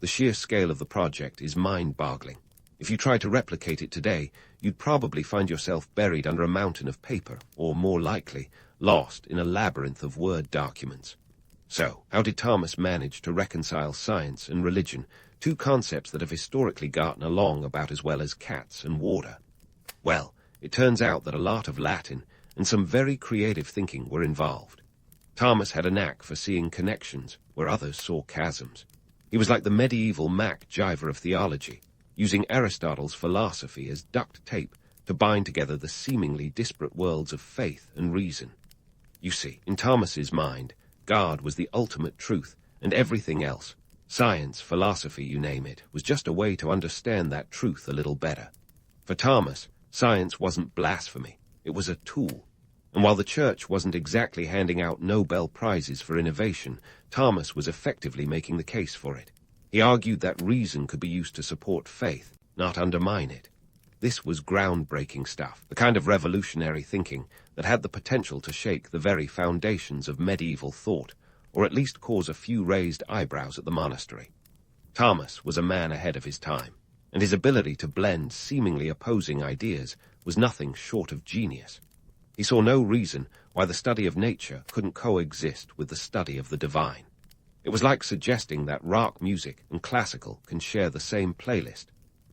The sheer scale of the project is mind-boggling. If you try to replicate it today, you'd probably find yourself buried under a mountain of paper, or more likely, lost in a labyrinth of Word documents. So, how did Thomas manage to reconcile science and religion, two concepts that have historically gotten along about as well as cats and water? Well, it turns out that a lot of Latin and some very creative thinking were involved. Thomas had a knack for seeing connections where others saw chasms. He was like the medieval MacGyver of theology, using Aristotle's philosophy as duct tape to bind together the seemingly disparate worlds of faith and reason. You see, in Thomas's mind, God was the ultimate truth, and everything else, science, philosophy, you name it, was just a way to understand that truth a little better. For Thomas, science wasn't blasphemy, it was a tool. And while the church wasn't exactly handing out Nobel Prizes for innovation, Thomas was effectively making the case for it. He argued that reason could be used to support faith, not undermine it. This was groundbreaking stuff, the kind of revolutionary thinking that had the potential to shake the very foundations of medieval thought, or at least cause a few raised eyebrows at the monastery. Thomas was a man ahead of his time, and his ability to blend seemingly opposing ideas was nothing short of genius. He saw no reason why the study of nature couldn't coexist with the study of the divine. It was like suggesting that rock music and classical can share the same playlist.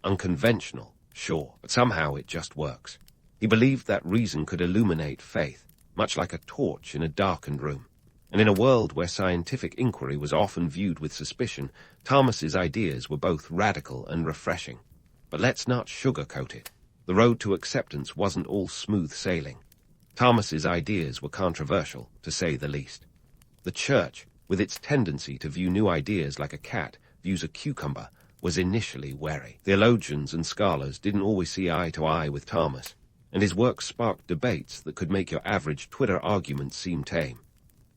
Unconventional, sure, but somehow it just works. He believed that reason could illuminate faith, much like a torch in a darkened room. And in a world where scientific inquiry was often viewed with suspicion, Thomas's ideas were both radical and refreshing. But let's not sugarcoat it. The road to acceptance wasn't all smooth sailing. Thomas's ideas were controversial, to say the least. The church, with its tendency to view new ideas like a cat views a cucumber, was initially wary. Theologians and scholars didn't always see eye to eye with Thomas, and his work sparked debates that could make your average Twitter argument seem tame.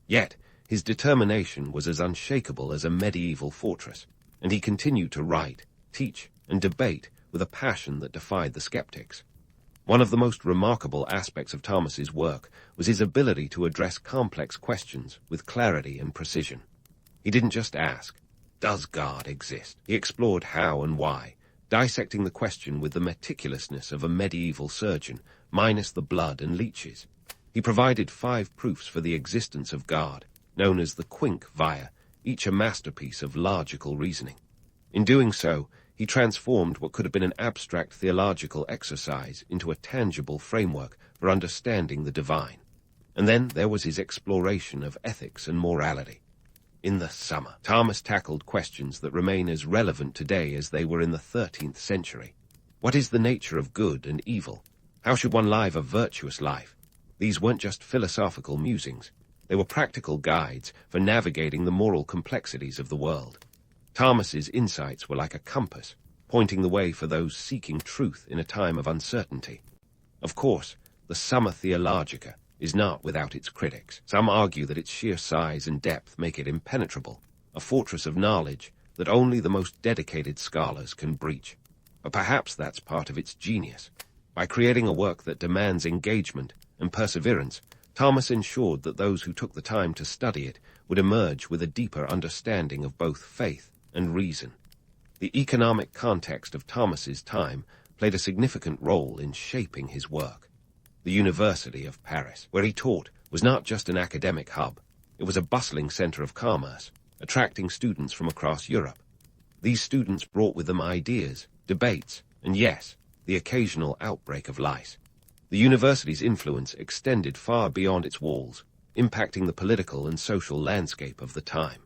Yet, His determination was as unshakable as a medieval fortress, and he continued to write, teach, and debate with a passion that defied the skeptics. One of the most remarkable aspects of Thomas's work was his ability to address complex questions with clarity and precision. He didn't just ask, "Does God exist?" He explored how and why, dissecting the question with the meticulousness of a medieval surgeon, minus the blood and leeches. He provided 5 proofs for the existence of God, known as the Quinque, each a masterpiece of logical reasoning. In doing so, he transformed what could have been an abstract theological exercise into a tangible framework for understanding the divine. And then there was his exploration of ethics and morality. In the Summa, Thomas tackled questions that remain as relevant today as they were in the 13th century. What is the nature of good and evil? How should one live a virtuous life? These weren't just philosophical musings. They were practical guides for navigating the moral complexities of the world. Thomas's insights were like a compass, pointing the way for those seeking truth in a time of uncertainty. Of course, the Summa Theologica is not without its critics. Some argue that its sheer size and depth make it impenetrable, a fortress of knowledge that only the most dedicated scholars can breach. But perhaps that's part of its genius. By creating a work that demands engagement and perseverance, Thomas ensured that those who took the time to study it would emerge with a deeper understanding of both faith and reason. The economic context of Thomas's time played a significant role in shaping his work. The University of Paris, where he taught, was not just an academic hub. It was a bustling center of commerce, attracting students from across Europe. These students brought with them ideas, debates, and yes, the occasional outbreak of lice. The university's influence extended far beyond its walls, impacting the political and social landscape of the time.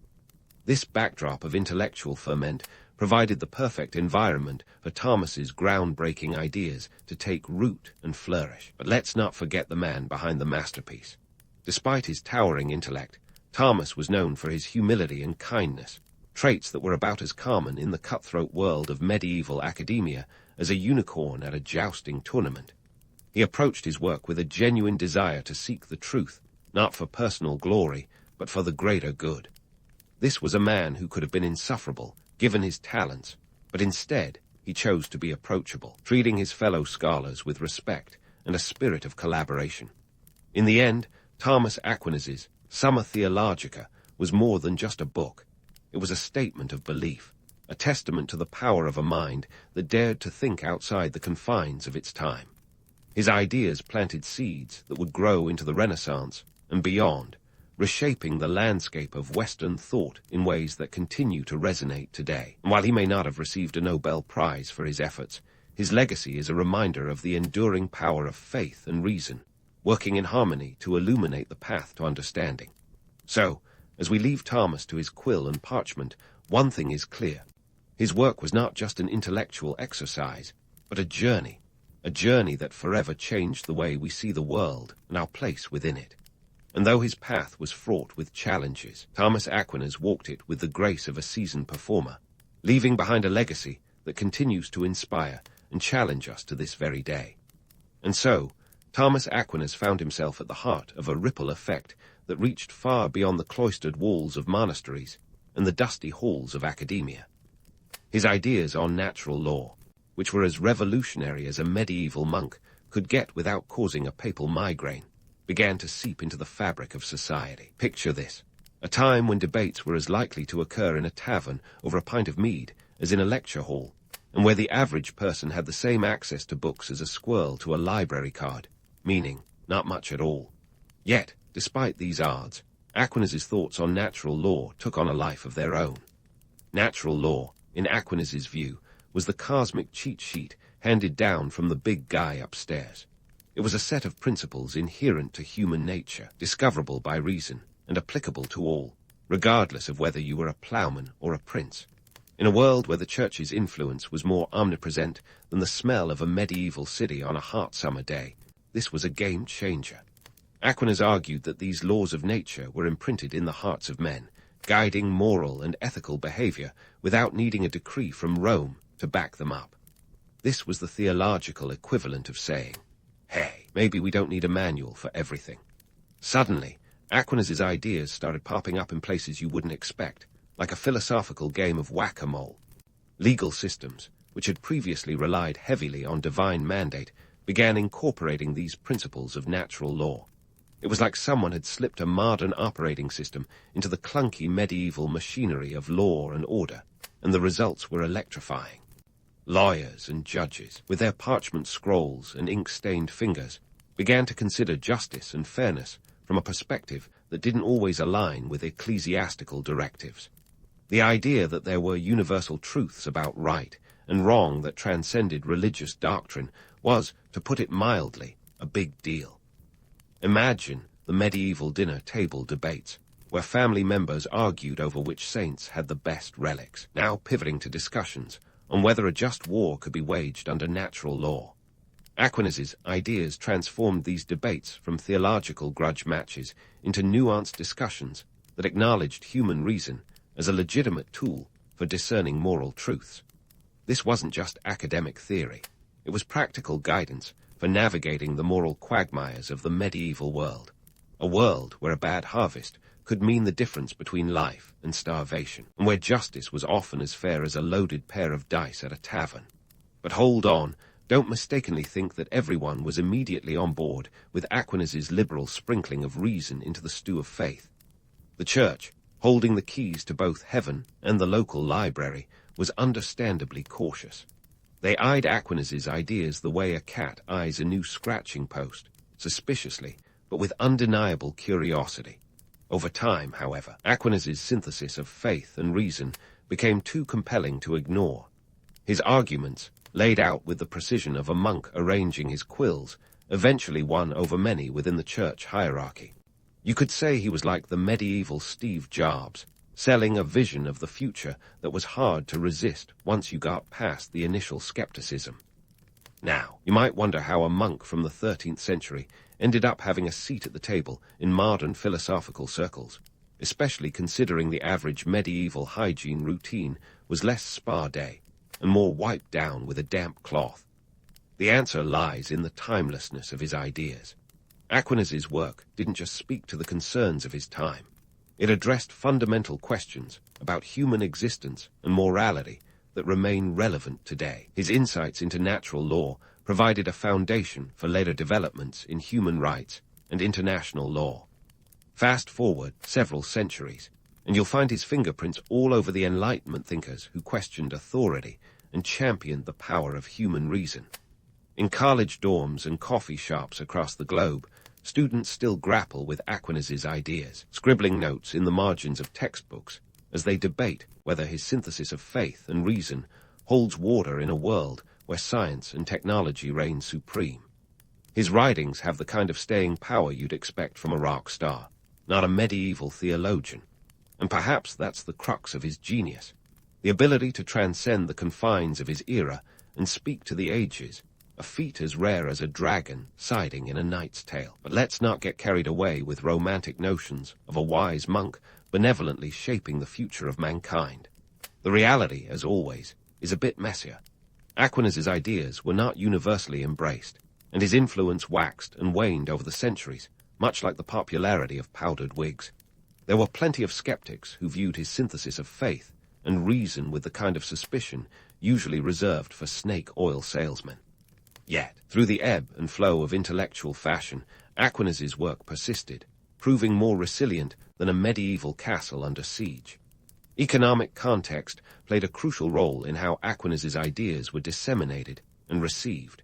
This backdrop of intellectual ferment provided the perfect environment for Thomas's groundbreaking ideas to take root and flourish. But let's not forget the man behind the masterpiece. Despite his towering intellect, Thomas was known for his humility and kindness, traits that were about as common in the cutthroat world of medieval academia as a unicorn at a jousting tournament. He approached his work with a genuine desire to seek the truth, not for personal glory, but for the greater good. This was a man who could have been insufferable, given his talents, but instead he chose to be approachable, treating his fellow scholars with respect and a spirit of collaboration. In the end, Thomas Aquinas' Summa Theologica was more than just a book. It was a statement of belief, a testament to the power of a mind that dared to think outside the confines of its time. His ideas planted seeds that would grow into the Renaissance and beyond, reshaping the landscape of Western thought in ways that continue to resonate today. And while he may not have received a Nobel Prize for his efforts, his legacy is a reminder of the enduring power of faith and reason, working in harmony to illuminate the path to understanding. So, as we leave Thomas to his quill and parchment, one thing is clear. His work was not just an intellectual exercise, but a journey that forever changed the way we see the world and our place within it. And though his path was fraught with challenges, Thomas Aquinas walked it with the grace of a seasoned performer, leaving behind a legacy that continues to inspire and challenge us to this very day. And so, Thomas Aquinas found himself at the heart of a ripple effect that reached far beyond the cloistered walls of monasteries and the dusty halls of academia. His ideas on natural law, which were as revolutionary as a medieval monk could get without causing a papal migraine, began to seep into the fabric of society. Picture this, a time when debates were as likely to occur in a tavern over a pint of mead as in a lecture hall, and where the average person had the same access to books as a squirrel to a library card, meaning not much at all. Yet, despite these odds, Aquinas' thoughts on natural law took on a life of their own. Natural law, in Aquinas' view, was the cosmic cheat sheet handed down from the big guy upstairs. It was a set of principles inherent to human nature, discoverable by reason, and applicable to all, regardless of whether you were a ploughman or a prince. In a world where the church's influence was more omnipresent than the smell of a medieval city on a hot summer day, this was a game changer. Aquinas argued that these laws of nature were imprinted in the hearts of men, guiding moral and ethical behavior without needing a decree from Rome to back them up. This was the theological equivalent of saying, "Hey, maybe we don't need a manual for everything." Suddenly, Aquinas' ideas started popping up in places you wouldn't expect, like a philosophical game of whack-a-mole. Legal systems, which had previously relied heavily on divine mandate, began incorporating these principles of natural law. It was like someone had slipped a modern operating system into the clunky medieval machinery of law and order, and the results were electrifying. Lawyers and judges, with their parchment scrolls and ink-stained fingers, began to consider justice and fairness from a perspective that didn't always align with ecclesiastical directives. The idea that there were universal truths about right and wrong that transcended religious doctrine was, to put it mildly, a big deal. Imagine the medieval dinner table debates, where family members argued over which saints had the best relics, now pivoting to discussions on whether a just war could be waged under natural law. Aquinas' ideas transformed these debates from theological grudge matches into nuanced discussions that acknowledged human reason as a legitimate tool for discerning moral truths. This wasn't just academic theory. It was practical guidance for navigating the moral quagmires of the medieval world, a world where a bad harvest could mean the difference between life and starvation, and where justice was often as fair as a loaded pair of dice at a tavern. But hold on, don't mistakenly think that everyone was immediately on board with Aquinas' liberal sprinkling of reason into the stew of faith. The Church, holding the keys to both heaven and the local library, was understandably cautious. They eyed Aquinas' ideas the way a cat eyes a new scratching post, suspiciously, but with undeniable curiosity. Over time, however, Aquinas' synthesis of faith and reason became too compelling to ignore. His arguments, laid out with the precision of a monk arranging his quills, eventually won over many within the church hierarchy. You could say he was like the medieval Steve Jobs, selling a vision of the future that was hard to resist once you got past the initial skepticism. Now, you might wonder how a monk from the 13th century ended up having a seat at the table in modern philosophical circles, especially considering the average medieval hygiene routine was less spa day and more wiped down with a damp cloth. The answer lies in the timelessness of his ideas. Aquinas' work didn't just speak to the concerns of his time. It addressed fundamental questions about human existence and morality that remain relevant today. His insights into natural law provided a foundation for later developments in human rights and international law. Fast forward several centuries, and you'll find his fingerprints all over the Enlightenment thinkers who questioned authority and championed the power of human reason. In college dorms and coffee shops across the globe, students still grapple with Aquinas' ideas, scribbling notes in the margins of textbooks as they debate whether his synthesis of faith and reason holds water in a world where science and technology reign supreme. His writings have the kind of staying power you'd expect from a rock star, not a medieval theologian. And perhaps that's the crux of his genius, the ability to transcend the confines of his era and speak to the ages, a feat as rare as a dragon siding in A Knight's Tale. But let's not get carried away with romantic notions of a wise monk benevolently shaping the future of mankind. The reality, as always, is a bit messier. Aquinas' ideas were not universally embraced, and his influence waxed and waned over the centuries, much like the popularity of powdered wigs. There were plenty of skeptics who viewed his synthesis of faith and reason with the kind of suspicion usually reserved for snake oil salesmen. Yet, through the ebb and flow of intellectual fashion, Aquinas' work persisted, proving more resilient than a medieval castle under siege. Economic context played a crucial role in how Aquinas' ideas were disseminated and received.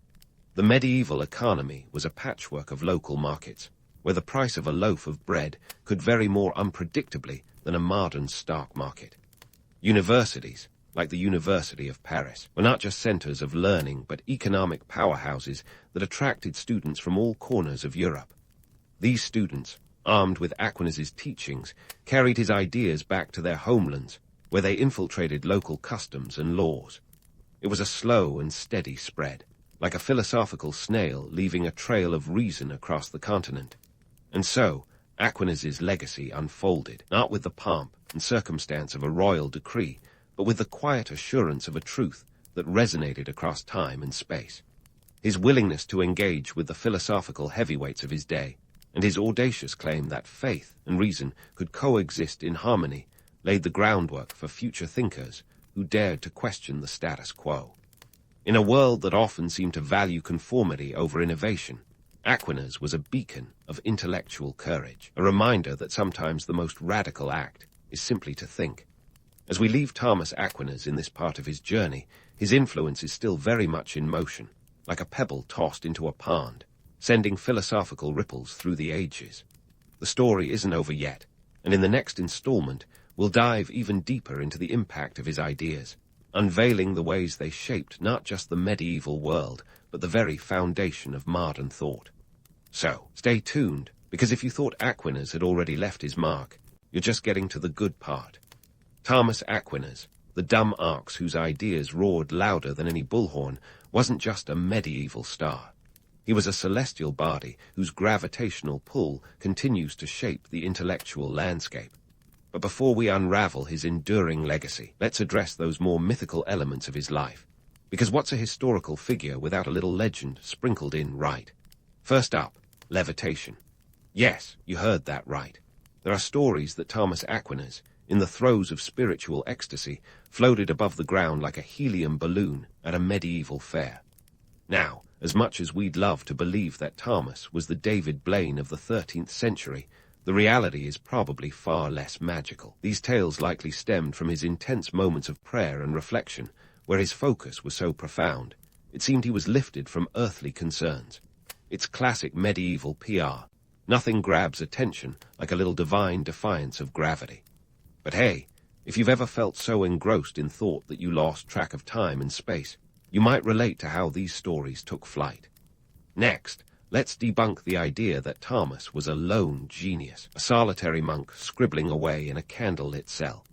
The medieval economy was a patchwork of local markets, where the price of a loaf of bread could vary more unpredictably than a modern stock market. Universities, like the University of Paris, were not just centers of learning but economic powerhouses that attracted students from all corners of Europe. These students, armed with Aquinas' teachings, carried his ideas back to their homelands, where they infiltrated local customs and laws. It was a slow and steady spread, like a philosophical snail leaving a trail of reason across the continent. And so, Aquinas' legacy unfolded, not with the pomp and circumstance of a royal decree, but with the quiet assurance of a truth that resonated across time and space. His willingness to engage with the philosophical heavyweights of his day, and his audacious claim that faith and reason could coexist in harmony laid the groundwork for future thinkers who dared to question the status quo. In a world that often seemed to value conformity over innovation, Aquinas was a beacon of intellectual courage, a reminder that sometimes the most radical act is simply to think. As we leave Thomas Aquinas in this part of his journey, his influence is still very much in motion, like a pebble tossed into a pond, sending philosophical ripples through the ages. The story isn't over yet, and in the next installment, we'll dive even deeper into the impact of his ideas, unveiling the ways they shaped not just the medieval world, but the very foundation of modern thought. So, stay tuned, because if you thought Aquinas had already left his mark, you're just getting to the good part. Thomas Aquinas, the dumb ox whose ideas roared louder than any bullhorn, wasn't just a medieval star. He was a celestial body whose gravitational pull continues to shape the intellectual landscape. But before we unravel his enduring legacy, let's address those more mythical elements of his life. Because what's a historical figure without a little legend sprinkled in, right? First up, levitation. Yes, you heard that right. There are stories that Thomas Aquinas, in the throes of spiritual ecstasy, floated above the ground like a helium balloon at a medieval fair. Now, as much as we'd love to believe that Thomas was the David Blaine of the 13th century, the reality is probably far less magical. These tales likely stemmed from his intense moments of prayer and reflection, where his focus was so profound, it seemed he was lifted from earthly concerns. It's classic medieval PR. Nothing grabs attention like a little divine defiance of gravity. But hey, if you've ever felt so engrossed in thought that you lost track of time and space, you might relate to how these stories took flight. Next, let's debunk the idea that Thomas was a lone genius, a solitary monk scribbling away in a candlelit cell.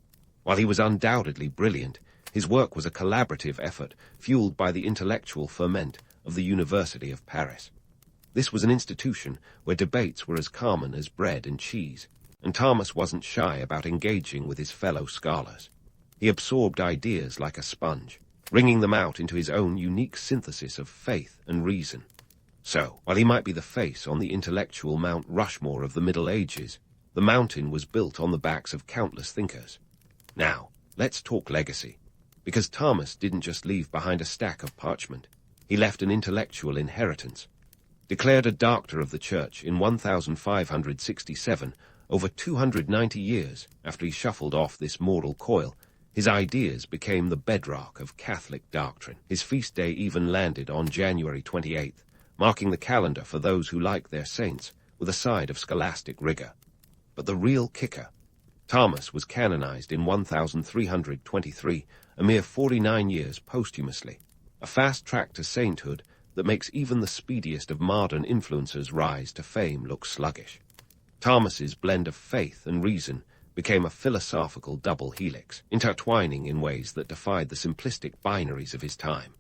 While he was undoubtedly brilliant, his work was a collaborative effort fueled by the intellectual ferment of the University of Paris. This was an institution where debates were as common as bread and cheese, and Thomas wasn't shy about engaging with his fellow scholars. He absorbed ideas like a sponge, wringing them out into his own unique synthesis of faith and reason. So, while he might be the face on the intellectual Mount Rushmore of the Middle Ages, the mountain was built on the backs of countless thinkers. Now, let's talk legacy. Because Thomas didn't just leave behind a stack of parchment. He left an intellectual inheritance. Declared a doctor of the Church in 1567, over 290 years after he shuffled off this mortal coil, his ideas became the bedrock of Catholic doctrine. His feast day even landed on January 28th, marking the calendar for those who like their saints, with a side of scholastic rigor. But the real kicker, Thomas was canonized in 1323, a mere 49 years posthumously, a fast track to sainthood that makes even the speediest of modern influencers rise to fame look sluggish. Thomas's blend of faith and reason became a philosophical double helix, intertwining in ways that defied the simplistic binaries of his time.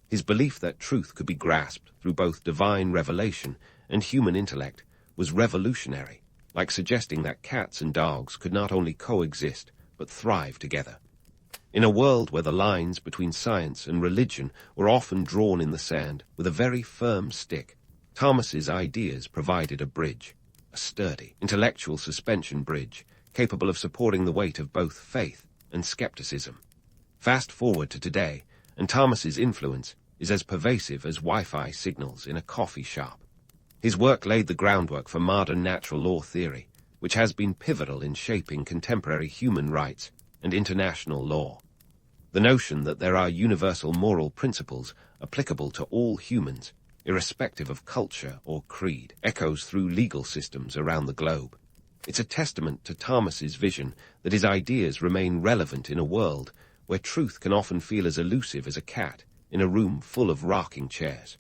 His belief that truth could be grasped through both divine revelation and human intellect was revolutionary, like suggesting that cats and dogs could not only coexist, but thrive together. In a world where the lines between science and religion were often drawn in the sand with a very firm stick, Thomas's ideas provided a bridge, a sturdy, intellectual suspension bridge, capable of supporting the weight of both faith and skepticism. Fast forward to today, and Thomas's influence is as pervasive as Wi-Fi signals in a coffee shop. His work laid the groundwork for modern natural law theory, which has been pivotal in shaping contemporary human rights and international law. The notion that there are universal moral principles applicable to all humans, irrespective of culture or creed, echoes through legal systems around the globe. It's a testament to Thomas's vision that his ideas remain relevant in a world where truth can often feel as elusive as a cat in a room full of rocking chairs.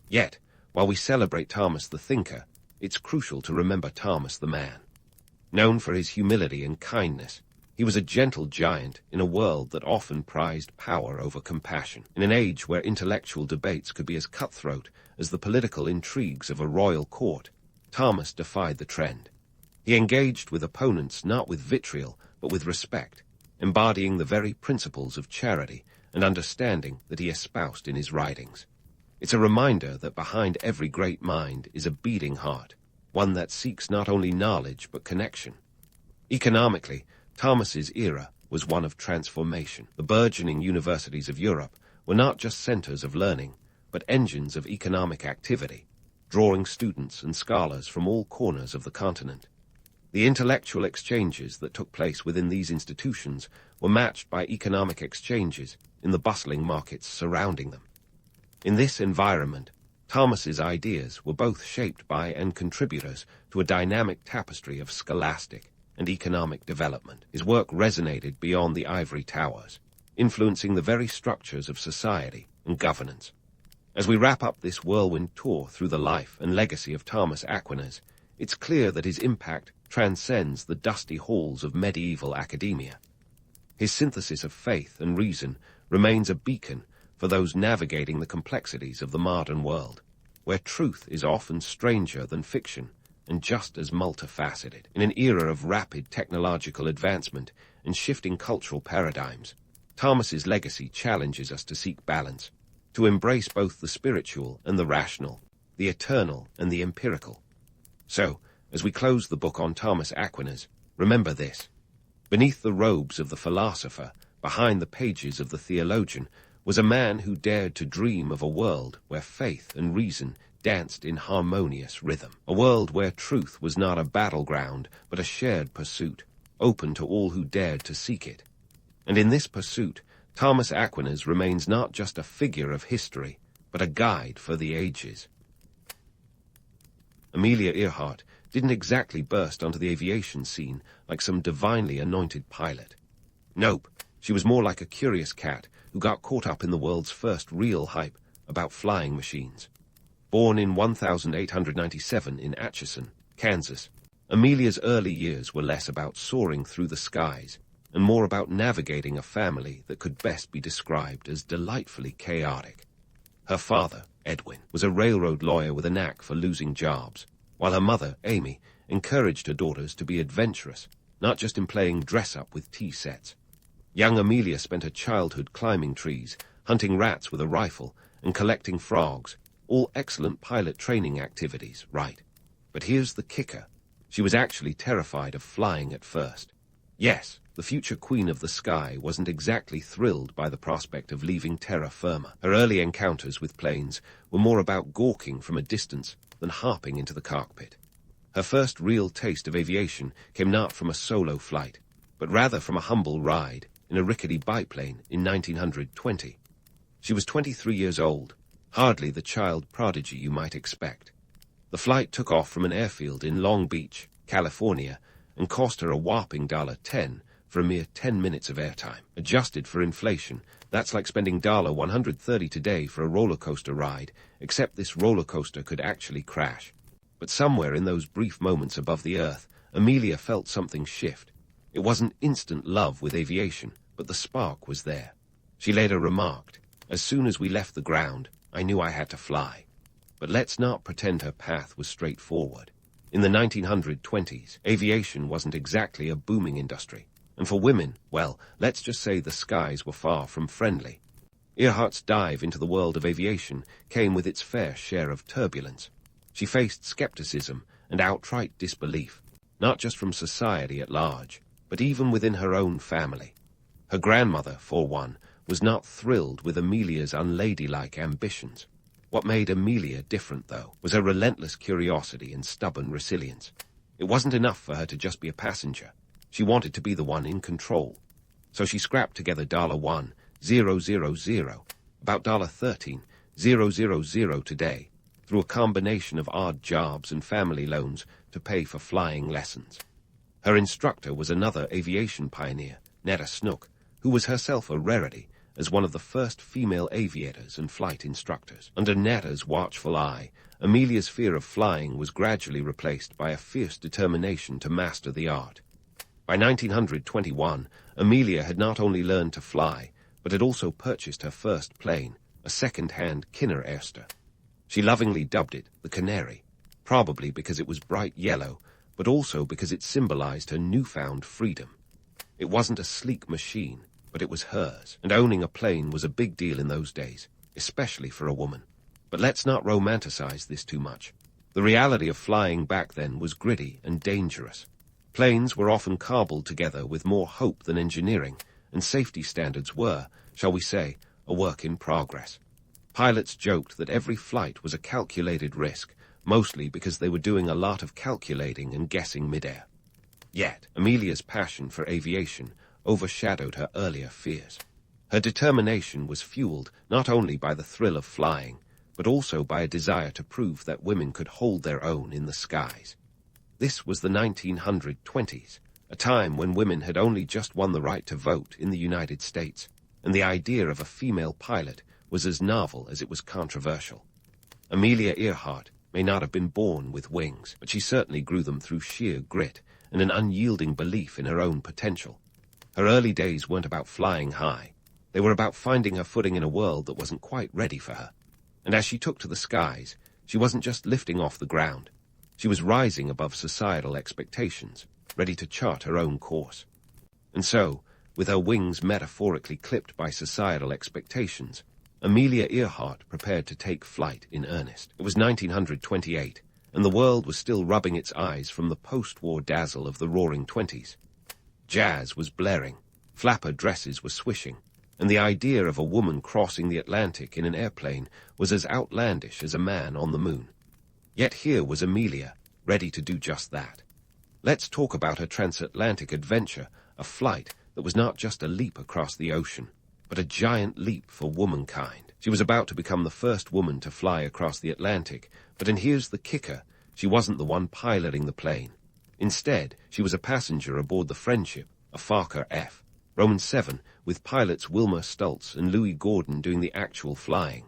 Yet, while we celebrate Thomas the thinker, it's crucial to remember Thomas the man. Known for his humility and kindness, he was a gentle giant in a world that often prized power over compassion. In an age where intellectual debates could be as cutthroat as the political intrigues of a royal court, Thomas defied the trend. He engaged with opponents not with vitriol, but with respect, embodying the very principles of charity and understanding that he espoused in his writings. It's a reminder that behind every great mind is a beating heart, one that seeks not only knowledge but connection. Economically, Thomas's era was one of transformation. The burgeoning universities of Europe were not just centers of learning, but engines of economic activity, drawing students and scholars from all corners of the continent. The intellectual exchanges that took place within these institutions were matched by economic exchanges in the bustling markets surrounding them. In this environment, Thomas's ideas were both shaped by and contributors to a dynamic tapestry of scholastic and economic development. His work resonated beyond the ivory towers, influencing the very structures of society and governance. As we wrap up this whirlwind tour through the life and legacy of Thomas Aquinas, it's clear that his impact transcends the dusty halls of medieval academia. His synthesis of faith and reason remains a beacon for those navigating the complexities of the modern world, where truth is often stranger than fiction and just as multifaceted. In an era of rapid technological advancement and shifting cultural paradigms, Thomas's legacy challenges us to seek balance, to embrace both the spiritual and the rational, the eternal and the empirical. So, as we close the book on Thomas Aquinas, remember this. Beneath the robes of the philosopher, behind the pages of the theologian, was a man who dared to dream of a world where faith and reason danced in harmonious rhythm, a world where truth was not a battleground but a shared pursuit, open to all who dared to seek it. And in this pursuit, Thomas Aquinas remains not just a figure of history, but a guide for the ages. Amelia Earhart didn't exactly burst onto the aviation scene like some divinely anointed pilot. Nope, she was more like a curious cat who got caught up in the world's first real hype about flying machines. Born in 1897 in Atchison, Kansas, Amelia's early years were less about soaring through the skies and more about navigating a family that could best be described as delightfully chaotic. Her father, Edwin, was a railroad lawyer with a knack for losing jobs, while her mother, Amy, encouraged her daughters to be adventurous, not just in playing dress-up with tea sets. Young Amelia spent her childhood climbing trees, hunting rats with a rifle, and collecting frogs, all excellent pilot training activities, right? But here's the kicker. She was actually terrified of flying at first. Yes, the future queen of the sky wasn't exactly thrilled by the prospect of leaving terra firma. Her early encounters with planes were more about gawking from a distance than harping into the cockpit. Her first real taste of aviation came not from a solo flight, but rather from a humble ride in a rickety biplane in 1920. She was 23 years old, hardly the child prodigy you might expect. The flight took off from an airfield in Long Beach, California, and cost her a whopping $10 for a mere 10 minutes of airtime. Adjusted for inflation, that's like spending $130 today for a roller coaster ride, except this roller coaster could actually crash. But somewhere in those brief moments above the earth, Amelia felt something shift. It wasn't instant love with aviation, but the spark was there. She later remarked, "As soon as we left the ground, I knew I had to fly." But let's not pretend her path was straightforward. In the 1920s, aviation wasn't exactly a booming industry. And for women, well, let's just say the skies were far from friendly. Earhart's dive into the world of aviation came with its fair share of turbulence. She faced skepticism and outright disbelief, not just from society at large, but even within her own family. Her grandmother, for one, was not thrilled with Amelia's unladylike ambitions. What made Amelia different, though, was her relentless curiosity and stubborn resilience. It wasn't enough for her to just be a passenger. She wanted to be the one in control. So she scrapped together $1,000, about $13,000 today, through a combination of odd jobs and family loans to pay for flying lessons. Her instructor was another aviation pioneer, Netta Snook, who was herself a rarity as one of the first female aviators and flight instructors. Under Netta's watchful eye, Amelia's fear of flying was gradually replaced by a fierce determination to master the art. By 1921, Amelia had not only learned to fly, but had also purchased her first plane, a second-hand Kinner Airster. She lovingly dubbed it the Canary, probably because it was bright yellow, but also because it symbolized her newfound freedom. It wasn't a sleek machine, but it was hers, and owning a plane was a big deal in those days, especially for a woman. But let's not romanticize this too much. The reality of flying back then was gritty and dangerous. Planes were often cobbled together with more hope than engineering, and safety standards were, shall we say, a work in progress. Pilots joked that every flight was a calculated risk, mostly because they were doing a lot of calculating and guessing midair. Yet, Amelia's passion for aviation overshadowed her earlier fears. Her determination was fueled not only by the thrill of flying, but also by a desire to prove that women could hold their own in the skies. This was the 1920s, a time when women had only just won the right to vote in the United States, and the idea of a female pilot was as novel as it was controversial. Amelia Earhart may not have been born with wings, but she certainly grew them through sheer grit and an unyielding belief in her own potential. Her early days weren't about flying high. They were about finding her footing in a world that wasn't quite ready for her. And as she took to the skies, she wasn't just lifting off the ground. She was rising above societal expectations, ready to chart her own course. And so, with her wings metaphorically clipped by societal expectations, Amelia Earhart prepared to take flight in earnest. It was 1928, and the world was still rubbing its eyes from the post-war dazzle of the Roaring Twenties. Jazz was blaring, flapper dresses were swishing, and the idea of a woman crossing the Atlantic in an airplane was as outlandish as a man on the moon. Yet here was Amelia, ready to do just that. Let's talk about her transatlantic adventure, a flight that was not just a leap across the ocean, but a giant leap for womankind. She was about to become the first woman to fly across the Atlantic, and here's the kicker, she wasn't the one piloting the plane. Instead, she was a passenger aboard the Friendship, a Fokker F, Roman 7, with pilots Wilmer Stultz and Louis Gordon doing the actual flying.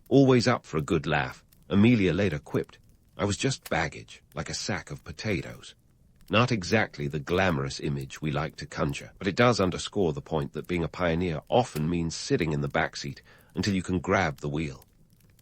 Always up for a good laugh, Amelia later quipped, "I was just baggage, like a sack of potatoes." Not exactly the glamorous image we like to conjure, but it does underscore the point that being a pioneer often means sitting in the backseat until you can grab the wheel.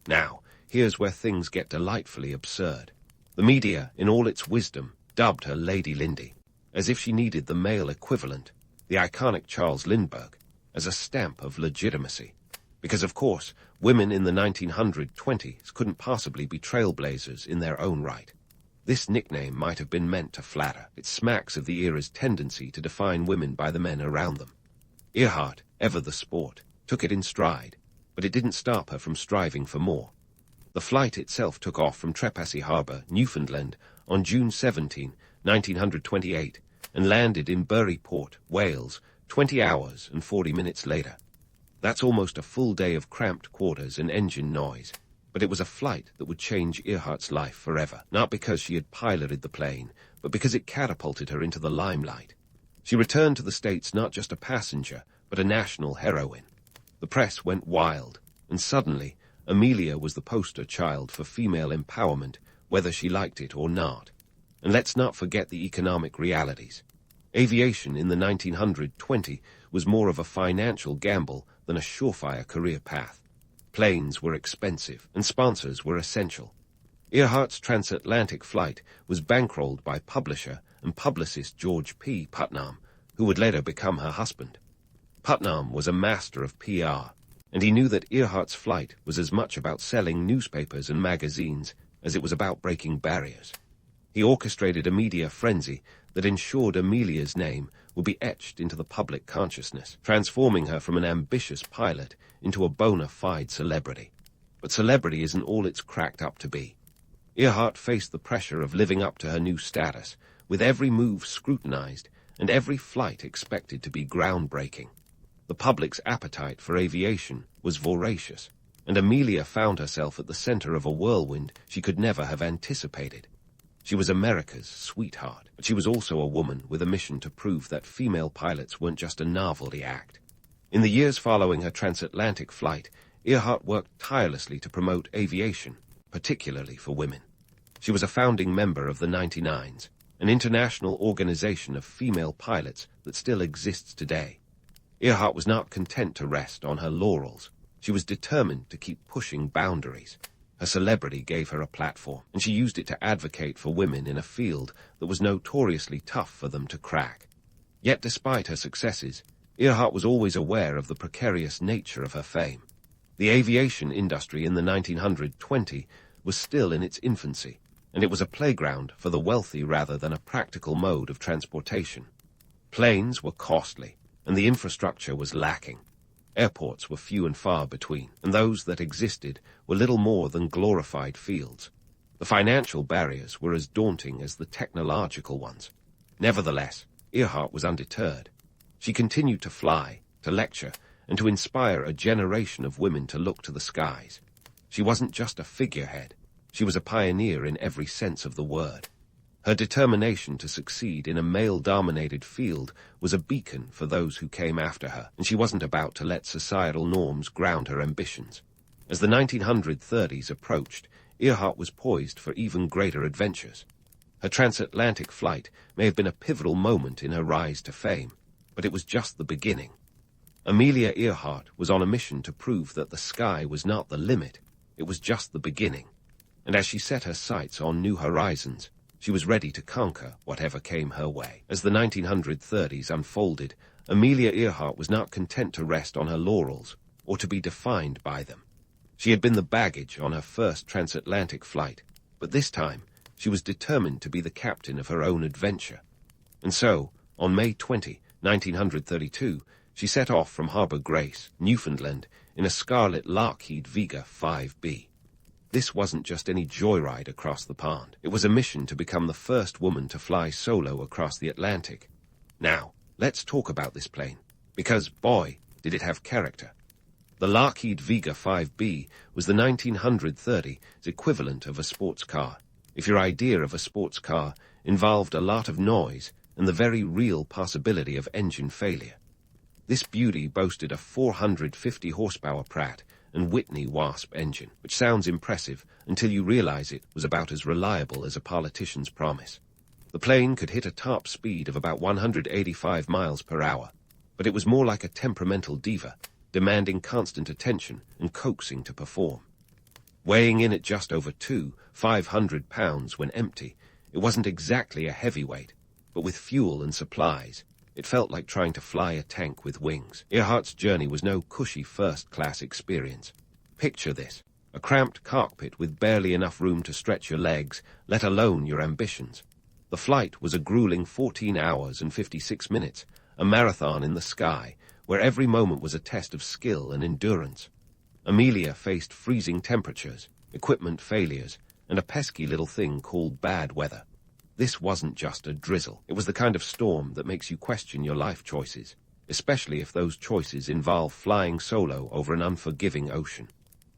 Now, here's where things get delightfully absurd. The media, in all its wisdom, dubbed her Lady Lindy, as if she needed the male equivalent, the iconic Charles Lindbergh, as a stamp of legitimacy. Because, of course, women in the 1920s couldn't possibly be trailblazers in their own right. This nickname might have been meant to flatter. It smacks of the era's tendency to define women by the men around them. Earhart, ever the sport, took it in stride, but it didn't stop her from striving for more. The flight itself took off from Trepassey Harbour, Newfoundland, on June 17, 1928, and landed in Bury Port, Wales, 20 hours and 40 minutes later. That's almost a full day of cramped quarters and engine noise. But it was a flight that would change Earhart's life forever, not because she had piloted the plane, but because it catapulted her into the limelight. She returned to the States not just a passenger, but a national heroine. The press went wild, and suddenly, Amelia was the poster child for female empowerment, whether she liked it or not. And let's not forget the economic realities. Aviation in the 1920s was more of a financial gamble than a surefire career path. Planes were expensive, and sponsors were essential. Earhart's transatlantic flight was bankrolled by publisher and publicist George P. Putnam, who would later become her husband. Putnam was a master of PR, and he knew that Earhart's flight was as much about selling newspapers and magazines as it was about breaking barriers. He orchestrated a media frenzy that ensured Amelia's name would be etched into the public consciousness, transforming her from an ambitious pilot into a bona fide celebrity. But celebrity isn't all it's cracked up to be. Earhart faced the pressure of living up to her new status, with every move scrutinized and every flight expected to be groundbreaking. The public's appetite for aviation was voracious, and Amelia found herself at the center of a whirlwind she could never have anticipated. She was America's sweetheart, but she was also a woman with a mission to prove that female pilots weren't just a novelty act. In the years following her transatlantic flight, Earhart worked tirelessly to promote aviation, particularly for women. She was a founding member of the 99s, an international organization of female pilots that still exists today. Earhart was not content to rest on her laurels. She was determined to keep pushing boundaries. Her celebrity gave her a platform, and she used it to advocate for women in a field that was notoriously tough for them to crack. Yet despite her successes, Earhart was always aware of the precarious nature of her fame. The aviation industry in the 1920s was still in its infancy, and it was a playground for the wealthy rather than a practical mode of transportation. Planes were costly, and the infrastructure was lacking. Airports were few and far between, and those that existed were little more than glorified fields. The financial barriers were as daunting as the technological ones. Nevertheless, Earhart was undeterred. She continued to fly, to lecture, and to inspire a generation of women to look to the skies. She wasn't just a figurehead. She was a pioneer in every sense of the word. Her determination to succeed in a male-dominated field was a beacon for those who came after her, and she wasn't about to let societal norms ground her ambitions. As the 1930s approached, Earhart was poised for even greater adventures. Her transatlantic flight may have been a pivotal moment in her rise to fame, but it was just the beginning. Amelia Earhart was on a mission to prove that the sky was not the limit, it was just the beginning. And as she set her sights on new horizons, she was ready to conquer whatever came her way. As the 1930s unfolded, Amelia Earhart was not content to rest on her laurels or to be defined by them. She had been the baggage on her first transatlantic flight, but this time she was determined to be the captain of her own adventure. And so, on May 20, 1932, she set off from Harbour Grace, Newfoundland, in a scarlet Lockheed Vega 5B. This wasn't just any joyride across the pond. It was a mission to become the first woman to fly solo across the Atlantic. Now, let's talk about this plane, because, boy, did it have character. The Lockheed Vega 5B was the 1930s equivalent of a sports car, if your idea of a sports car involved a lot of noise and the very real possibility of engine failure. This beauty boasted a 450 horsepower Pratt and Whitney Wasp engine, which sounds impressive until you realize it was about as reliable as a politician's promise. The plane could hit a top speed of about 185 miles per hour, but it was more like a temperamental diva, demanding constant attention and coaxing to perform. Weighing in at just over 500 pounds when empty, it wasn't exactly a heavyweight, but with fuel and supplies, it felt like trying to fly a tank with wings. Earhart's journey was no cushy first-class experience. Picture this, a cramped cockpit with barely enough room to stretch your legs, let alone your ambitions. The flight was a grueling 14 hours and 56 minutes, a marathon in the sky, where every moment was a test of skill and endurance. Amelia faced freezing temperatures, equipment failures, and a pesky little thing called bad weather. This wasn't just a drizzle. It was the kind of storm that makes you question your life choices, especially if those choices involve flying solo over an unforgiving ocean.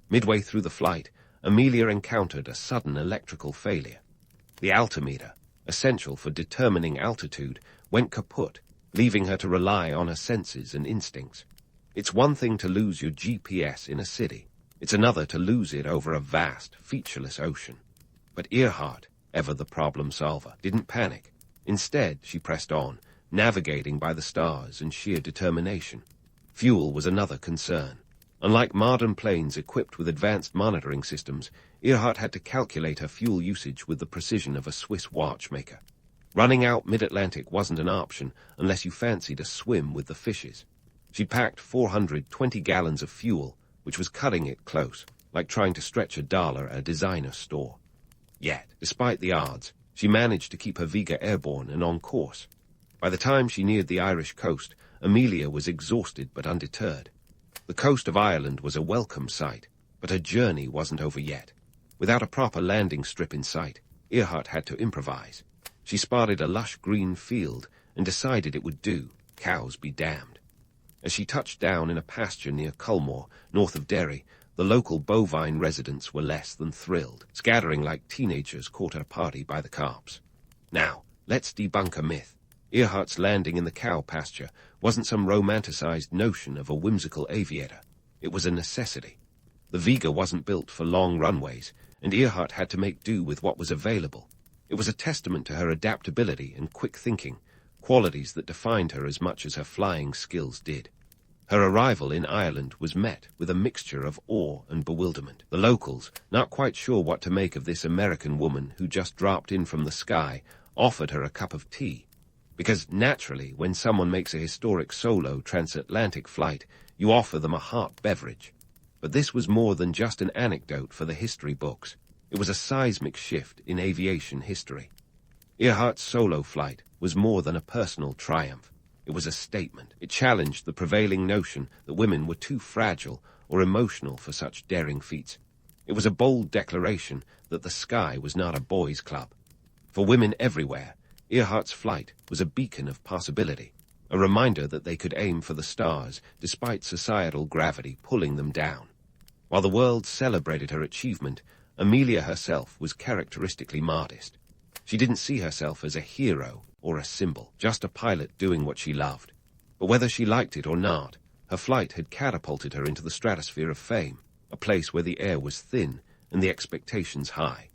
Midway through the flight, Amelia encountered a sudden electrical failure. The altimeter, essential for determining altitude, went kaput, leaving her to rely on her senses and instincts. It's one thing to lose your GPS in a city. It's another to lose it over a vast, featureless ocean. But Earhart, ever the problem solver, didn't panic. Instead, she pressed on, navigating by the stars and sheer determination. Fuel was another concern. Unlike modern planes equipped with advanced monitoring systems, Earhart had to calculate her fuel usage with the precision of a Swiss watchmaker. Running out mid-Atlantic wasn't an option unless you fancied a swim with the fishes. She'd packed 420 gallons of fuel, which was cutting it close, like trying to stretch $1 at a designer store. Yet, despite the odds, she managed to keep her Vega airborne and on course. By the time she neared the Irish coast, Amelia was exhausted but undeterred. The coast of Ireland was a welcome sight, but her journey wasn't over yet. Without a proper landing strip in sight, Earhart had to improvise. She spotted a lush green field and decided it would do, cows be damned. As she touched down in a pasture near Culmore, north of Derry, the local bovine residents were less than thrilled, scattering like teenagers caught at a party by the cops. Now, let's debunk a myth. Earhart's landing in the cow pasture wasn't some romanticized notion of a whimsical aviator. It was a necessity. The Vega wasn't built for long runways, and Earhart had to make do with what was available. It was a testament to her adaptability and quick thinking, qualities that defined her as much as her flying skills did. Her arrival in Ireland was met with a mixture of awe and bewilderment. The locals, not quite sure what to make of this American woman who just dropped in from the sky, offered her a cup of tea. Because naturally, when someone makes a historic solo transatlantic flight, you offer them a hot beverage. But this was more than just an anecdote for the history books. It It was a seismic shift in aviation history. Earhart's solo flight was more than a personal triumph. It was a statement. It challenged the prevailing notion that women were too fragile or emotional for such daring feats. It was a bold declaration that the sky was not a boys' club. For women everywhere, Earhart's flight was a beacon of possibility, a reminder that they could aim for the stars despite societal gravity pulling them down. While the world celebrated her achievement, Amelia herself was characteristically modest. She didn't see herself as a hero or a symbol, just a pilot doing what she loved. But whether she liked it or not, her flight had catapulted her into the stratosphere of fame, a place where the air was thin and the expectations high.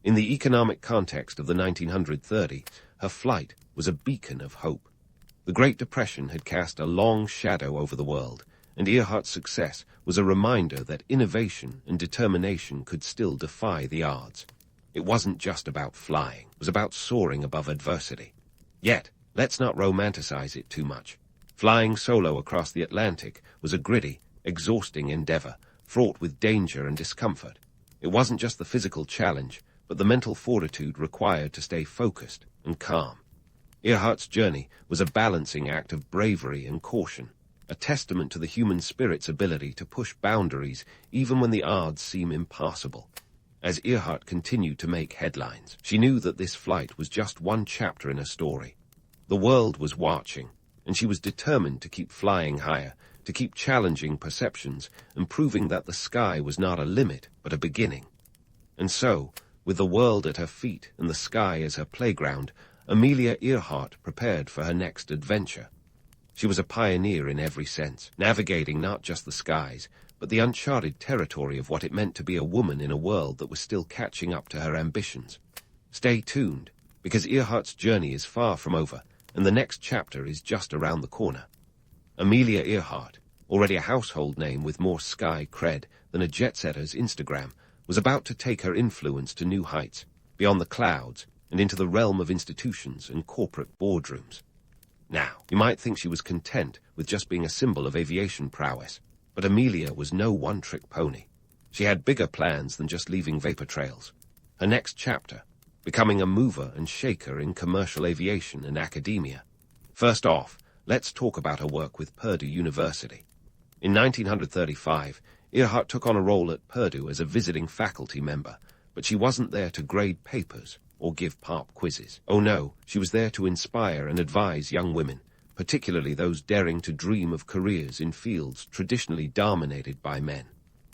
In the economic context of the 1930s, her flight was a beacon of hope. The Great Depression had cast a long shadow over the world, and Earhart's success was a reminder that innovation and determination could still defy the odds. It wasn't just about flying, it was about soaring above adversity. Yet, let's not romanticize it too much. Flying solo across the Atlantic was a gritty, exhausting endeavor, fraught with danger and discomfort. It wasn't just the physical challenge, but the mental fortitude required to stay focused and calm. Earhart's journey was a balancing act of bravery and caution, a testament to the human spirit's ability to push boundaries even when the odds seem impassable. As Earhart continued to make headlines, she knew that this flight was just one chapter in a story. The world was watching, and she was determined to keep flying higher, to keep challenging perceptions and proving that the sky was not a limit, but a beginning. And so, with the world at her feet and the sky as her playground, Amelia Earhart prepared for her next adventure. She was a pioneer in every sense, navigating not just the skies, but the uncharted territory of what it meant to be a woman in a world that was still catching up to her ambitions. Stay tuned, because Earhart's journey is far from over, and the next chapter is just around the corner. Amelia Earhart, already a household name with more sky cred than a jet-setter's Instagram, was about to take her influence to new heights, beyond the clouds and into the realm of institutions and corporate boardrooms. Now, you might think she was content with just being a symbol of aviation prowess, but Amelia was no one-trick pony. She had bigger plans than just leaving vapor trails. Her next chapter, becoming a mover and shaker in commercial aviation and academia. First off, let's talk about her work with Purdue University. In 1935, Earhart took on a role at Purdue as a visiting faculty member, but she wasn't there to grade papers or give pop quizzes. Oh no, she was there to inspire and advise young women, particularly those daring to dream of careers in fields traditionally dominated by men.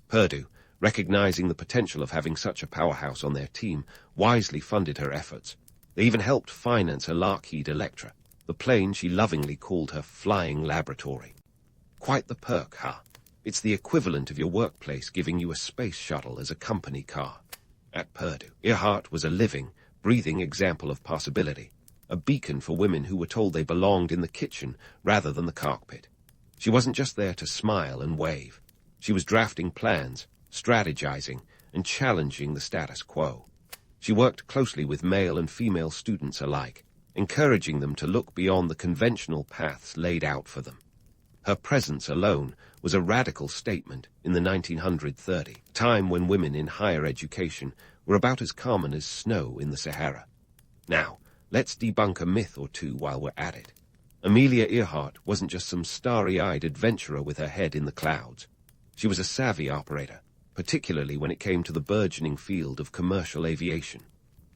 Purdue, recognizing the potential of having such a powerhouse on their team, wisely funded her efforts. They even helped finance a Lockheed Electra, the plane she lovingly called her flying laboratory. Quite the perk, huh? It's the equivalent of your workplace giving you a space shuttle as a company car. At Purdue, Earhart was a living, breathing example of possibility, a beacon for women who were told they belonged in the kitchen rather than the cockpit. She wasn't just there to smile and wave. She was drafting plans, strategizing, and challenging the status quo. She worked closely with male and female students alike, encouraging them to look beyond the conventional paths laid out for them. Her presence alone was a radical statement in the 1930s, a time when women in higher education were about as common as snow in the Sahara. Now, let's debunk a myth or two while we're at it. Amelia Earhart wasn't just some starry-eyed adventurer with her head in the clouds. She was a savvy operator, particularly when it came to the burgeoning field of commercial aviation.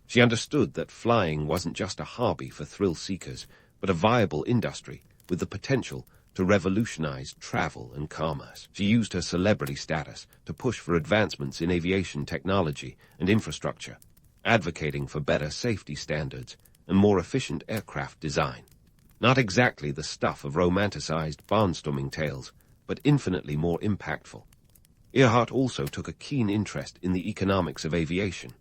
She understood that flying wasn't just a hobby for thrill-seekers, but a viable industry with the potential to revolutionize travel and commerce. She used her celebrity status to push for advancements in aviation technology and infrastructure, advocating for better safety standards and more efficient aircraft design. Not exactly the stuff of romanticized barnstorming tales, but infinitely more impactful. Earhart also took a keen interest in the economics of aviation.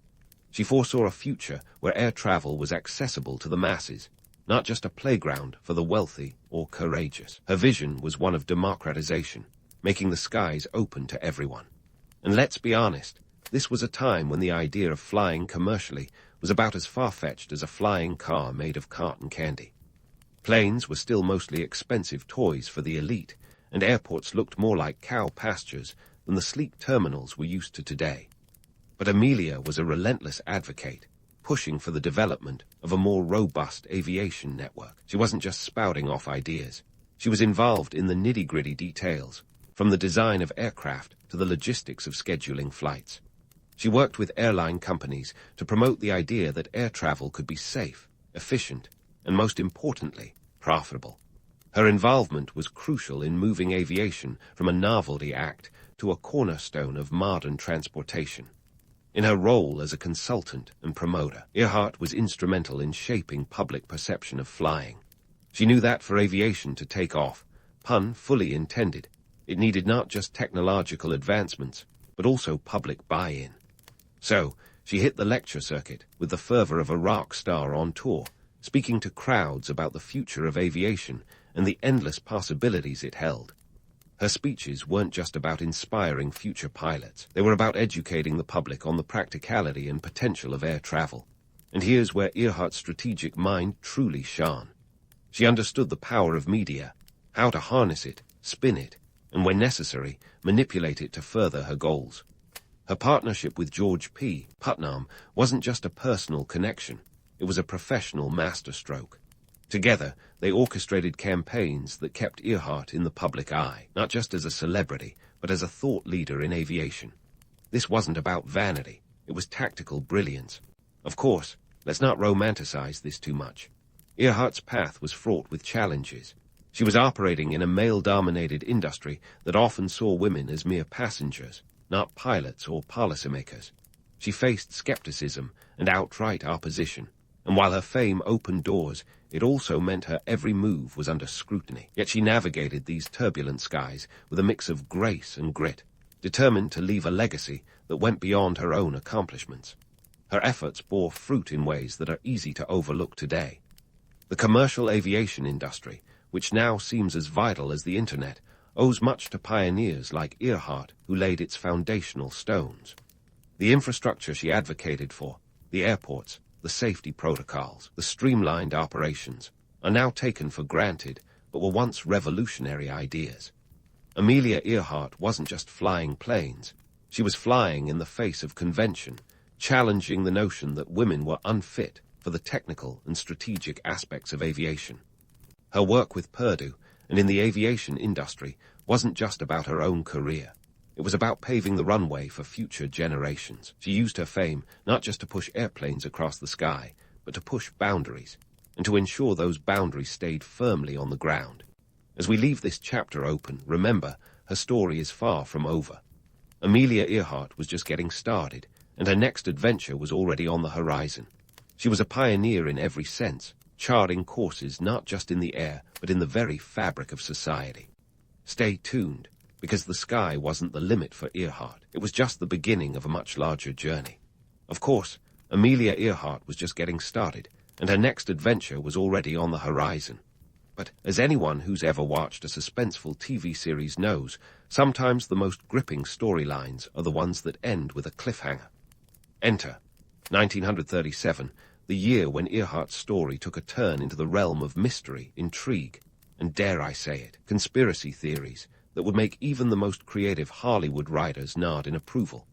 She foresaw a future where air travel was accessible to the masses, not just a playground for the wealthy or courageous. Her vision was one of democratization, making the skies open to everyone. And let's be honest, this was a time when the idea of flying commercially was about as far-fetched as a flying car made of cotton candy. Planes were still mostly expensive toys for the elite, and airports looked more like cow pastures than the sleek terminals we're used to today. But Amelia was a relentless advocate, pushing for the development of a more robust aviation network. She wasn't just spouting off ideas. She was involved in the nitty-gritty details, from the design of aircraft to the logistics of scheduling flights. She worked with airline companies to promote the idea that air travel could be safe, efficient, and most importantly, profitable. Her involvement was crucial in moving aviation from a novelty act to a cornerstone of modern transportation. In her role as a consultant and promoter, Earhart was instrumental in shaping public perception of flying. She knew that for aviation to take off, pun fully intended, it needed not just technological advancements, but also public buy-in. So, she hit the lecture circuit with the fervor of a rock star on tour, speaking to crowds about the future of aviation and the endless possibilities it held. Her speeches weren't just about inspiring future pilots. They were about educating the public on the practicality and potential of air travel. And here's where Earhart's strategic mind truly shone. She understood the power of media, how to harness it, spin it, and when necessary, manipulate it to further her goals. Her partnership with George P. Putnam wasn't just a personal connection, it was a professional masterstroke. Together, they orchestrated campaigns that kept Earhart in the public eye, not just as a celebrity, but as a thought leader in aviation. This wasn't about vanity, it was tactical brilliance. Of course, let's not romanticize this too much. Earhart's path was fraught with challenges. She was operating in a male-dominated industry that often saw women as mere passengers, not pilots or policymakers. She faced skepticism and outright opposition, and while her fame opened doors, it also meant her every move was under scrutiny. Yet she navigated these turbulent skies with a mix of grace and grit, determined to leave a legacy that went beyond her own accomplishments. Her efforts bore fruit in ways that are easy to overlook today. The commercial aviation industry, which now seems as vital as the internet, owes much to pioneers like Earhart who laid its foundational stones. The infrastructure she advocated for, the airports, the safety protocols, the streamlined operations, are now taken for granted but were once revolutionary ideas. Amelia Earhart wasn't just flying planes. She was flying in the face of convention, challenging the notion that women were unfit for the technical and strategic aspects of aviation. Her work with Purdue and in the aviation industry wasn't just about her own career. It was about paving the runway for future generations. She used her fame not just to push airplanes across the sky, but to push boundaries, and to ensure those boundaries stayed firmly on the ground. As we leave this chapter open, remember, her story is far from over. Amelia Earhart was just getting started, and her next adventure was already on the horizon. She was a pioneer in every sense, charting courses not just in the air, but in the very fabric of society. Stay tuned, because the sky wasn't the limit for Earhart. It was just the beginning of a much larger journey. Of course, Amelia Earhart was just getting started, and her next adventure was already on the horizon. But as anyone who's ever watched a suspenseful TV series knows, sometimes the most gripping storylines are the ones that end with a cliffhanger. Enter 1937, the year when Earhart's story took a turn into the realm of mystery, intrigue, and dare I say it, conspiracy theories that would make even the most creative Hollywood writers nod in approval.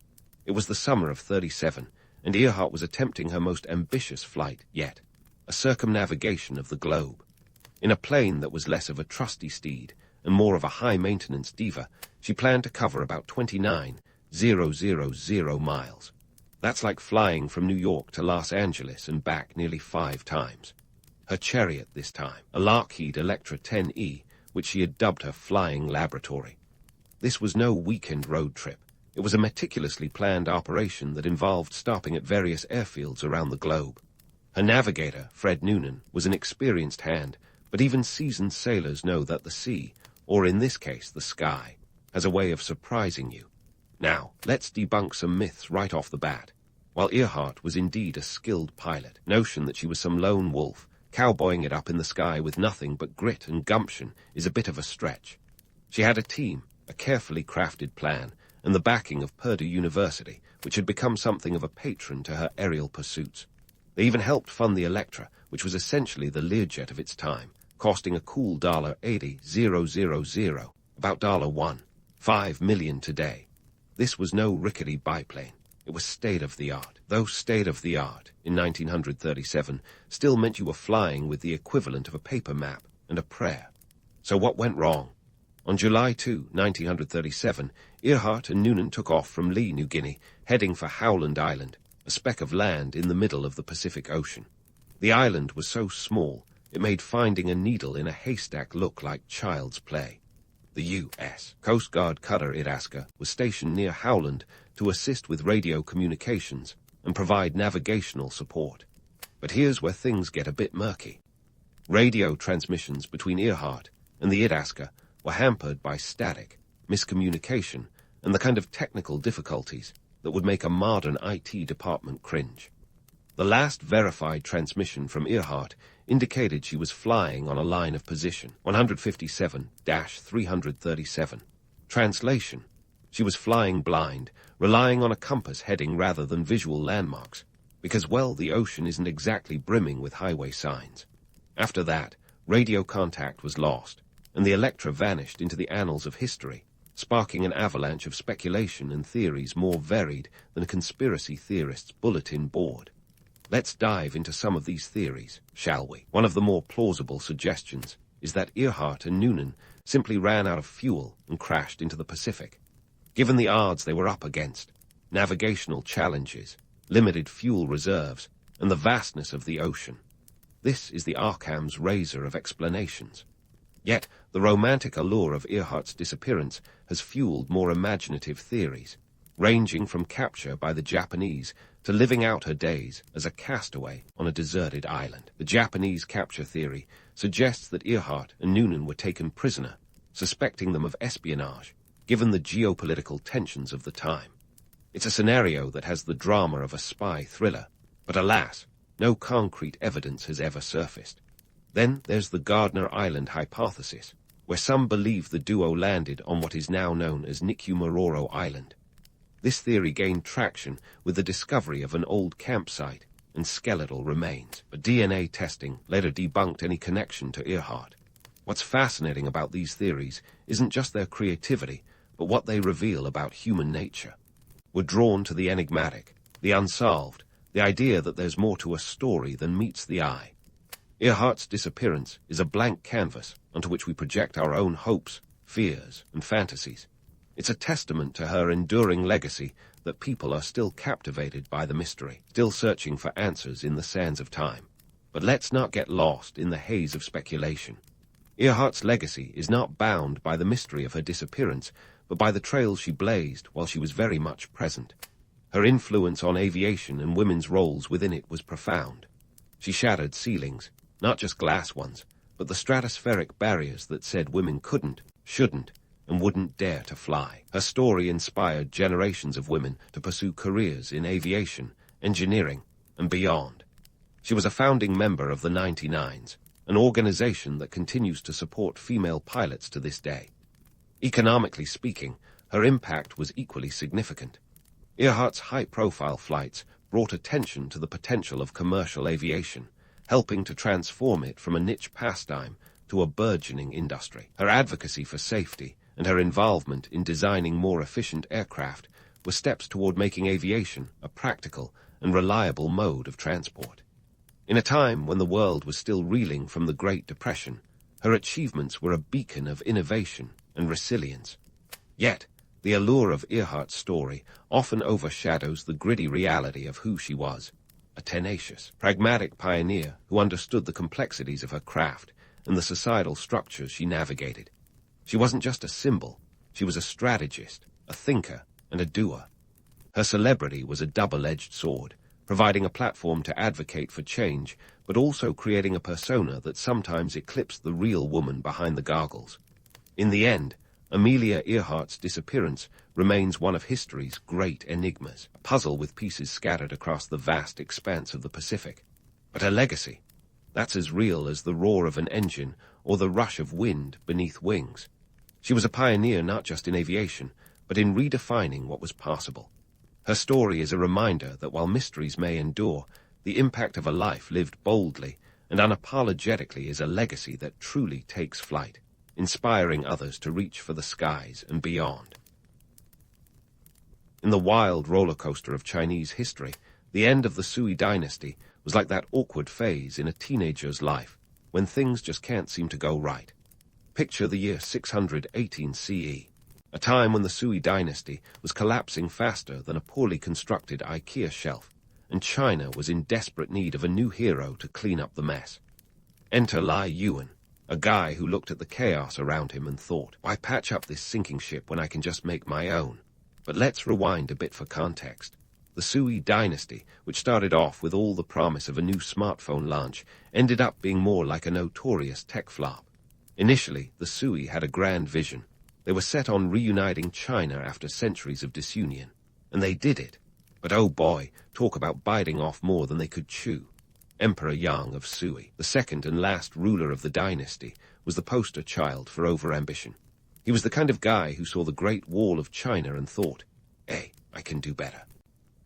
It was the summer of 37, and Earhart was attempting her most ambitious flight yet, a circumnavigation of the globe. In a plane that was less of a trusty steed and more of a high-maintenance diva, she planned to cover about 29,000 miles. That's like flying from New York to Los Angeles and back nearly 5 times. Her chariot this time, a Lockheed Electra 10E, which she had dubbed her flying laboratory. This was no weekend road trip. It was a meticulously planned operation that involved stopping at various airfields around the globe. Her navigator, Fred Noonan, was an experienced hand, but even seasoned sailors know that the sea, or in this case the sky, has a way of surprising you. Now, let's debunk some myths right off the bat. While Earhart was indeed a skilled pilot, notion that she was some lone wolf, cowboying it up in the sky with nothing but grit and gumption is a bit of a stretch. She had a team, a carefully crafted plan, and the backing of Purdue University, which had become something of a patron to her aerial pursuits. They even helped fund the Electra, which was essentially the Learjet of its time, costing a cool $80,000, about $1.5 million today. This was no rickety biplane. It was state-of-the-art. Though state-of-the-art in 1937 still meant you were flying with the equivalent of a paper map and a prayer. So what went wrong? On July 2, 1937, Earhart and Noonan took off from Lee, New Guinea, heading for Howland Island, a speck of land in the middle of the Pacific Ocean. The island was so small, it made finding a needle in a haystack look like child's play. The U.S. Coast Guard cutter Itasca was stationed near Howland to assist with radio communications and provide navigational support. But here's where things get a bit murky. Radio transmissions between Earhart and the Itasca were hampered by static, miscommunication, and the kind of technical difficulties that would make a modern IT department cringe. The last verified transmission from Earhart indicated she was flying on a line of position 157-337. Translation: she was flying blind, relying on a compass heading rather than visual landmarks, because, well, the ocean isn't exactly brimming with highway signs. After that, radio contact was lost, and the Electra vanished into the annals of history, sparking an avalanche of speculation and theories more varied than a conspiracy theorist's bulletin board. Let's dive into some of these theories, shall we? One of the more plausible suggestions is that Earhart and Noonan simply ran out of fuel and crashed into the Pacific. Given the odds they were up against, navigational challenges, limited fuel reserves, and the vastness of the ocean, this is the Occam's razor of explanations. Yet, the romantic allure of Earhart's disappearance has fueled more imaginative theories, ranging from capture by the Japanese to living out her days as a castaway on a deserted island. The Japanese capture theory suggests that Earhart and Noonan were taken prisoner, suspecting them of espionage, given the geopolitical tensions of the time. It's a scenario that has the drama of a spy thriller, but alas, no concrete evidence has ever surfaced. Then there's the Gardner Island hypothesis, where some believe the duo landed on what is now known as Nicumaroro Island. This theory gained traction with the discovery of an old campsite and skeletal remains, but DNA testing later debunked any connection to Earhart. What's fascinating about these theories isn't just their creativity, but what they reveal about human nature. We're drawn to the enigmatic, the unsolved, the idea that there's more to a story than meets the eye. Earhart's disappearance is a blank canvas onto which we project our own hopes, fears, and fantasies. It's a testament to her enduring legacy that people are still captivated by the mystery, still searching for answers in the sands of time. But let's not get lost in the haze of speculation. Earhart's legacy is not bound by the mystery of her disappearance, but by the trails she blazed while she was very much present. Her influence on aviation and women's roles within it was profound. She shattered ceilings, not just glass ones, but the stratospheric barriers that said women couldn't, shouldn't, and wouldn't dare to fly. Her story inspired generations of women to pursue careers in aviation, engineering, and beyond. She was a founding member of the 99s, an organization that continues to support female pilots to this day. Economically speaking, her impact was equally significant. Earhart's high-profile flights brought attention to the potential of commercial aviation, helping to transform it from a niche pastime to a burgeoning industry. Her advocacy for safety and her involvement in designing more efficient aircraft were steps toward making aviation a practical and reliable mode of transport. In a time when the world was still reeling from the Great Depression, her achievements were a beacon of innovation and resilience. Yet, the allure of Earhart's story often overshadows the gritty reality of who she was, a tenacious, pragmatic pioneer who understood the complexities of her craft and the societal structures she navigated. She wasn't just a symbol, she was a strategist, a thinker, and a doer. Her celebrity was a double-edged sword, providing a platform to advocate for change, but also creating a persona that sometimes eclipsed the real woman behind the goggles. In the end, Amelia Earhart's disappearance remains one of history's great enigmas, a puzzle with pieces scattered across the vast expanse of the Pacific. But her legacy, that's as real as the roar of an engine or the rush of wind beneath wings. She was a pioneer not just in aviation, but in redefining what was possible. Her story is a reminder that while mysteries may endure, the impact of a life lived boldly and unapologetically is a legacy that truly takes flight, inspiring others to reach for the skies and beyond. In the wild roller coaster of Chinese history, the end of the Sui dynasty was like that awkward phase in a teenager's life when things just can't seem to go right. Picture the year 618 CE, a time when the Sui dynasty was collapsing faster than a poorly constructed IKEA shelf, and China was in desperate need of a new hero to clean up the mess. Enter Lai Yuan, a guy who looked at the chaos around him and thought, why patch up this sinking ship when I can just make my own? But let's rewind a bit for context. The Sui dynasty, which started off with all the promise of a new smartphone launch, ended up being more like a notorious tech flop. Initially, the Sui had a grand vision. They were set on reuniting China after centuries of disunion. And they did it. But oh boy, talk about biting off more than they could chew. Emperor Yang of Sui, the second and last ruler of the dynasty, was the poster child for overambition. He was the kind of guy who saw the Great Wall of China and thought, hey, I can do better.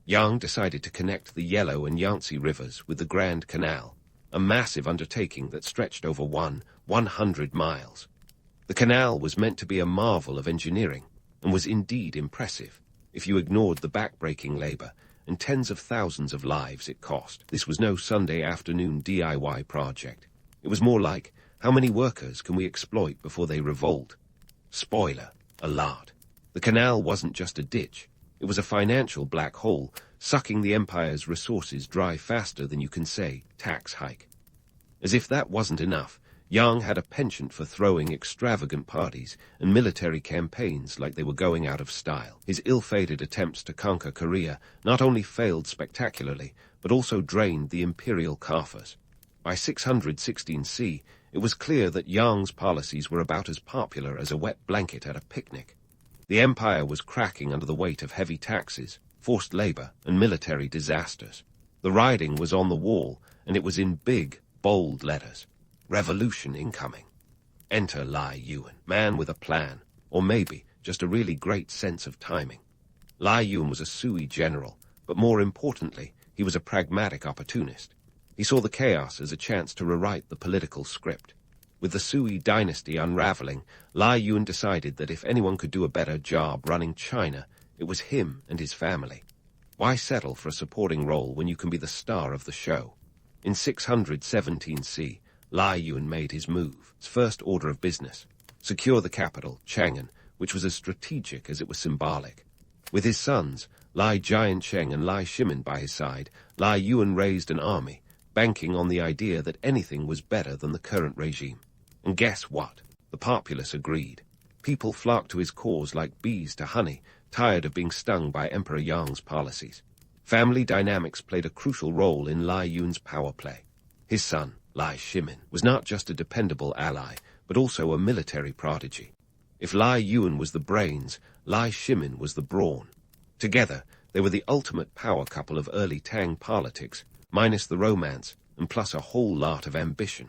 Yang decided to connect the Yellow and Yangtze rivers with the Grand Canal, a massive undertaking that stretched over 100 miles. The canal was meant to be a marvel of engineering, and was indeed impressive, if you ignored the back-breaking labor and tens of thousands of lives it cost. This was no Sunday afternoon DIY project. It was more like, how many workers can we exploit before they revolt? Spoiler, a lot. The canal wasn't just a ditch. It was a financial black hole, sucking the empire's resources dry faster than you can say, tax hike. As if that wasn't enough, Yang had a penchant for throwing extravagant parties and military campaigns like they were going out of style. His ill-fated attempts to conquer Korea not only failed spectacularly, but also drained the imperial coffers. By 616 C, it was clear that Yang's policies were about as popular as a wet blanket at a picnic. The empire was cracking under the weight of heavy taxes, forced labor, and military disasters. The writing was on the wall, and it was in big, bold letters. Revolution incoming. Enter Lai Yuan, man with a plan, or maybe just a really great sense of timing. Lai Yuan was a Sui general, but more importantly, he was a pragmatic opportunist. He saw the chaos as a chance to rewrite the political script. With the Sui dynasty unraveling, Lai Yuan decided that if anyone could do a better job running China, it was him and his family. Why settle for a supporting role when you can be the star of the show? In 617 C, Lai Yuan made his move, his first order of business: secure the capital, Chang'an, which was as strategic as it was symbolic. With his sons, Lai Jiancheng and Lai Shimin by his side, Lai Yuan raised an army, banking on the idea that anything was better than the current regime. And guess what? The populace agreed. People flocked to his cause like bees to honey, tired of being stung by Emperor Yang's policies. Family dynamics played a crucial role in Lai Yuan's power play. His son, Lai Shimin, was not just a dependable ally, but also a military prodigy. If Lai Yuan was the brains, Lai Shimin was the brawn. Together, they were the ultimate power couple of early Tang politics, minus the romance, and plus a whole lot of ambition.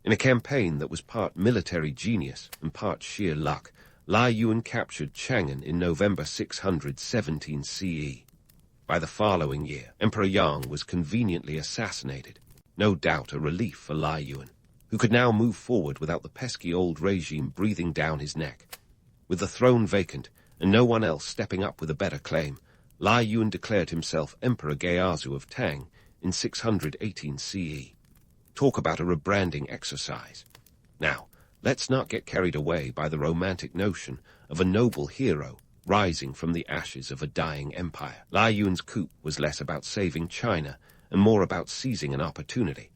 In a campaign that was part military genius and part sheer luck, Lai Yuan captured Chang'an in November 617 CE. By the following year, Emperor Yang was conveniently assassinated, no doubt a relief for Lai Yuan, who could now move forward without the pesky old regime breathing down his neck. With the throne vacant and no one else stepping up with a better claim, Lai Yuan declared himself Emperor Geazu of Tang in 618 CE. Talk about a rebranding exercise. Now, let's not get carried away by the romantic notion of a noble hero rising from the ashes of a dying empire. Lai Yuan's coup was less about saving China and more about seizing an opportunity.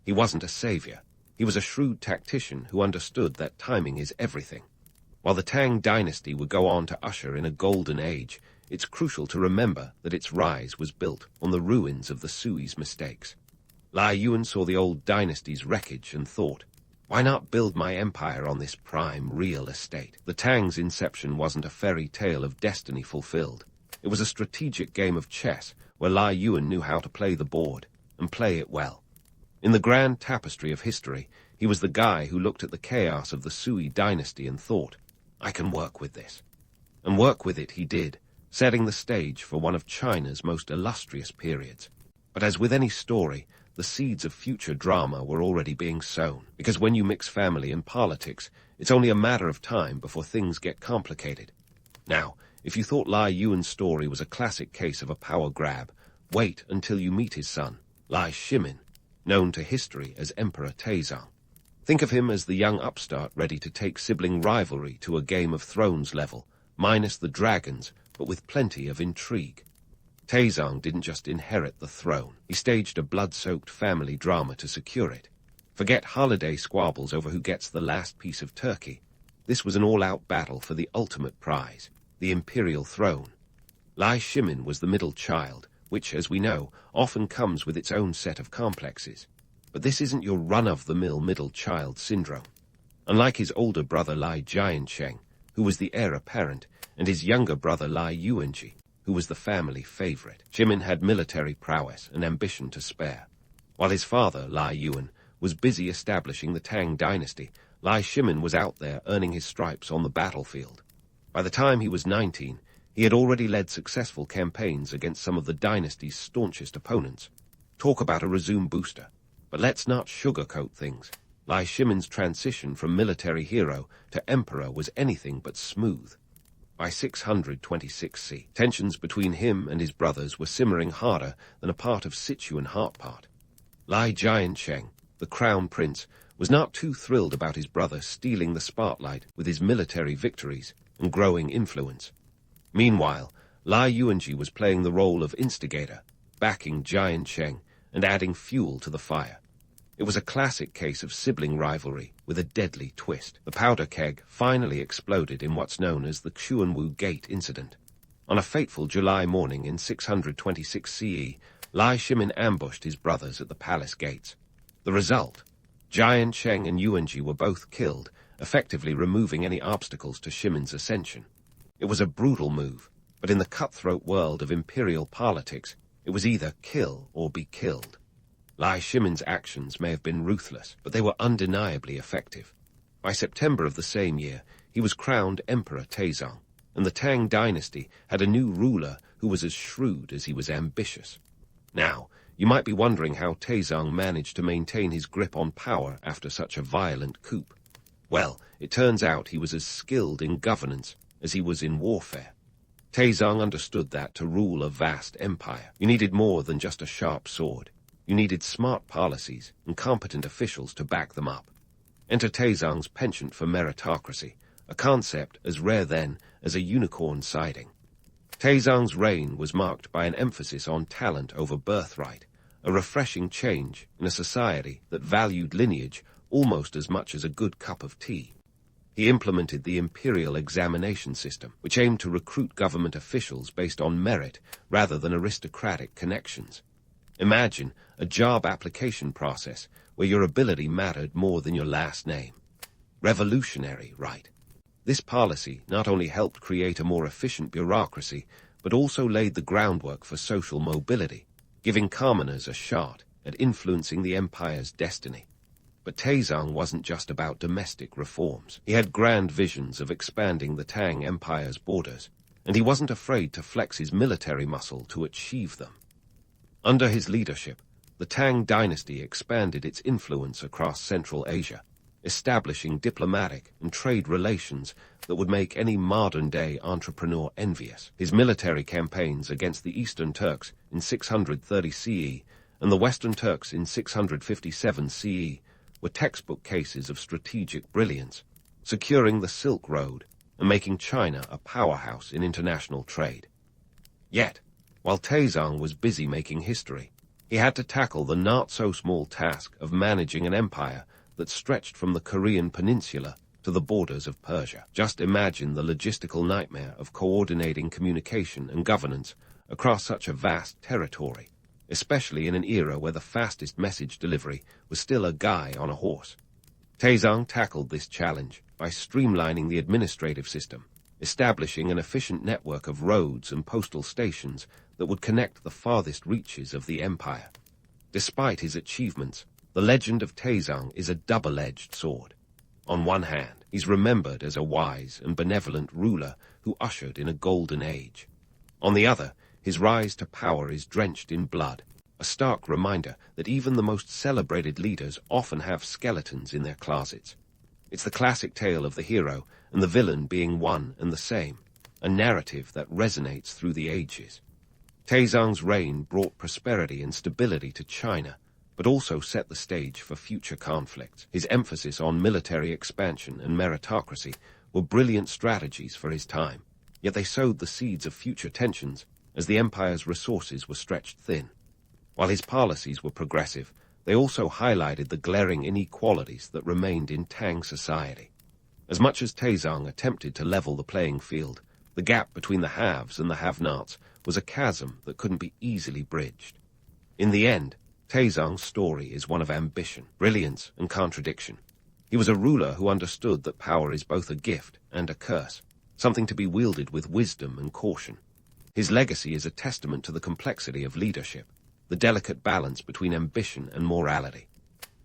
He wasn't a savior. He was a shrewd tactician who understood that timing is everything. While the Tang dynasty would go on to usher in a golden age, it's crucial to remember that its rise was built on the ruins of the Sui's mistakes. Lai Yuan saw the old dynasty's wreckage and thought, why not build my empire on this prime, real estate? The Tang's inception wasn't a fairy tale of destiny fulfilled. It was a strategic game of chess where Lai Yuan knew how to play the board, and play it well. In the grand tapestry of history, he was the guy who looked at the chaos of the Sui dynasty and thought, I can work with this. And work with it he did, setting the stage for one of China's most illustrious periods. But as with any story, the seeds of future drama were already being sown, because when you mix family and politics, it's only a matter of time before things get complicated. Now, If you thought Lai Yuan's story was a classic case of a power grab, wait until you meet his son, Lai Shimin, known to history as Emperor Taizong. Think of him as the young upstart ready to take sibling rivalry to a Game of Thrones level, minus the dragons, but with plenty of intrigue. Taizong didn't just inherit the throne, he staged a blood-soaked family drama to secure it. Forget holiday squabbles over who gets the last piece of turkey. This was an all-out battle for the ultimate prize, the imperial throne. Lai Shimin was the middle child, which, as we know, often comes with its own set of complexes. But this isn't your run-of-the-mill middle child syndrome. Unlike his older brother Lai Jiansheng, who was the heir apparent, and his younger brother Lai Yuanji, who was the family favorite, Shimin had military prowess and ambition to spare. While his father, Lai Yuan, was busy establishing the Tang Dynasty, Lai Shimin was out there earning his stripes on the battlefield. By the time he was 19, he had already led successful campaigns against some of the dynasty's staunchest opponents. Talk about a resume booster. But let's not sugarcoat things. Lai Shimin's transition from military hero to emperor was anything but smooth. By 626 C, tensions between him and his brothers were simmering harder than a part of Sichuan heart part. Lai Jiansheng, the crown prince, was not too thrilled about his brother stealing the spotlight with his military victories and growing influence. Meanwhile, Lai Yuanji was playing the role of instigator, backing Jiansheng and adding fuel to the fire. It was a classic case of sibling rivalry with a deadly twist. The powder keg finally exploded in what's known as the Xuanwu Gate incident. On a fateful July morning in 626 CE, Lai Shimin ambushed his brothers at the palace gates. The result? Jiansheng and Yuanji were both killed, effectively removing any obstacles to Shimin's ascension. It was a brutal move, but in the cutthroat world of imperial politics, it was either kill or be killed. Lai Shimin's actions may have been ruthless, but they were undeniably effective. By September of the same year, he was crowned Emperor Taizong, and the Tang dynasty had a new ruler who was as shrewd as he was ambitious. Now, you might be wondering how Taizong managed to maintain his grip on power after such a violent coup. Well, it turns out he was as skilled in governance as he was in warfare. Taizong understood that to rule a vast empire, you needed more than just a sharp sword. You needed smart policies and competent officials to back them up. Enter Taizong's penchant for meritocracy, a concept as rare then as a unicorn sighting. Taizong's reign was marked by an emphasis on talent over birthright, a refreshing change in a society that valued lineage almost as much as a good cup of tea. He implemented the imperial examination system, which aimed to recruit government officials based on merit rather than aristocratic connections. Imagine a job application process where your ability mattered more than your last name. Revolutionary, right? This policy not only helped create a more efficient bureaucracy, but also laid the groundwork for social mobility, giving commoners a shot at influencing the empire's destiny. But Taizong wasn't just about domestic reforms. He had grand visions of expanding the Tang Empire's borders, and he wasn't afraid to flex his military muscle to achieve them. Under his leadership, the Tang dynasty expanded its influence across Central Asia, establishing diplomatic and trade relations that would make any modern-day entrepreneur envious. His military campaigns against the Eastern Turks in 630 CE and the Western Turks in 657 CE were textbook cases of strategic brilliance, securing the Silk Road and making China a powerhouse in international trade. Yet, while Taizong was busy making history, he had to tackle the not-so-small task of managing an empire that stretched from the Korean peninsula to the borders of Persia. Just imagine the logistical nightmare of coordinating communication and governance across such a vast territory, especially in an era where the fastest message delivery was still a guy on a horse. Taizong tackled this challenge by streamlining the administrative system, establishing an efficient network of roads and postal stations that would connect the farthest reaches of the empire. Despite his achievements, the legend of Taizong is a double-edged sword. On one hand, he's remembered as a wise and benevolent ruler who ushered in a golden age. On the other, his rise to power is drenched in blood, a stark reminder that even the most celebrated leaders often have skeletons in their closets. It's the classic tale of the hero and the villain being one and the same. a narrative that resonates through the ages. Taizong's reign brought prosperity and stability to China, but also set the stage for future conflicts. His emphasis on military expansion and meritocracy were brilliant strategies for his time, yet they sowed the seeds of future tensions as the empire's resources were stretched thin. While his policies were progressive, they also highlighted the glaring inequalities that remained in Tang society. As much as Taizong attempted to level the playing field, the gap between the haves and the have-nots was a chasm that couldn't be easily bridged. In the end, Taizong's story is one of ambition, brilliance, and contradiction. He was a ruler who understood that power is both a gift and a curse, something to be wielded with wisdom and caution. His legacy is a testament to the complexity of leadership, the delicate balance between ambition and morality.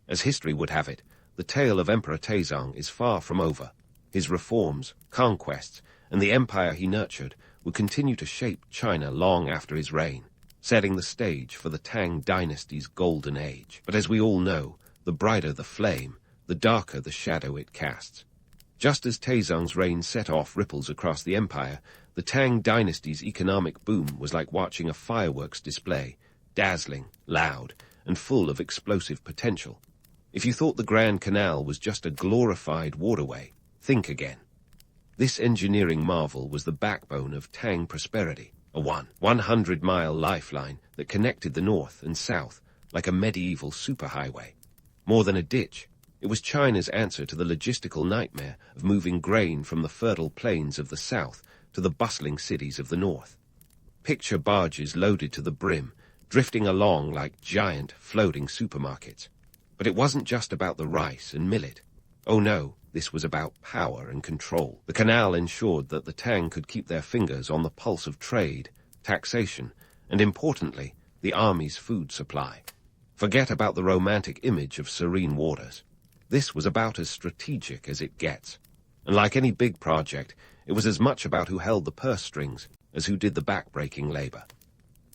As history would have it, the tale of Emperor Taizong is far from over. His reforms, conquests, and the empire he nurtured would continue to shape China long after his reign, setting the stage for the Tang Dynasty's golden age. But as we all know, the brighter the flame, the darker the shadow it casts. Just as Taizong's reign set off ripples across the empire, the Tang Dynasty's economic boom was like watching a fireworks display, dazzling, loud, and full of explosive potential. If you thought the Grand Canal was just a glorified waterway, think again. This engineering marvel was the backbone of Tang prosperity, a 100-mile lifeline that connected the north and south like a medieval superhighway. More than a ditch, it was China's answer to the logistical nightmare of moving grain from the fertile plains of the south to the bustling cities of the north. Picture barges loaded to the brim, drifting along like giant, floating supermarkets. But it wasn't just about the rice and millet. Oh no, this was about power and control. The canal ensured that the Tang could keep their fingers on the pulse of trade, taxation, and importantly, the army's food supply. Forget about the romantic image of serene waters. This was about as strategic as it gets. And like any big project, it was as much about who held the purse strings as who did the back-breaking labor.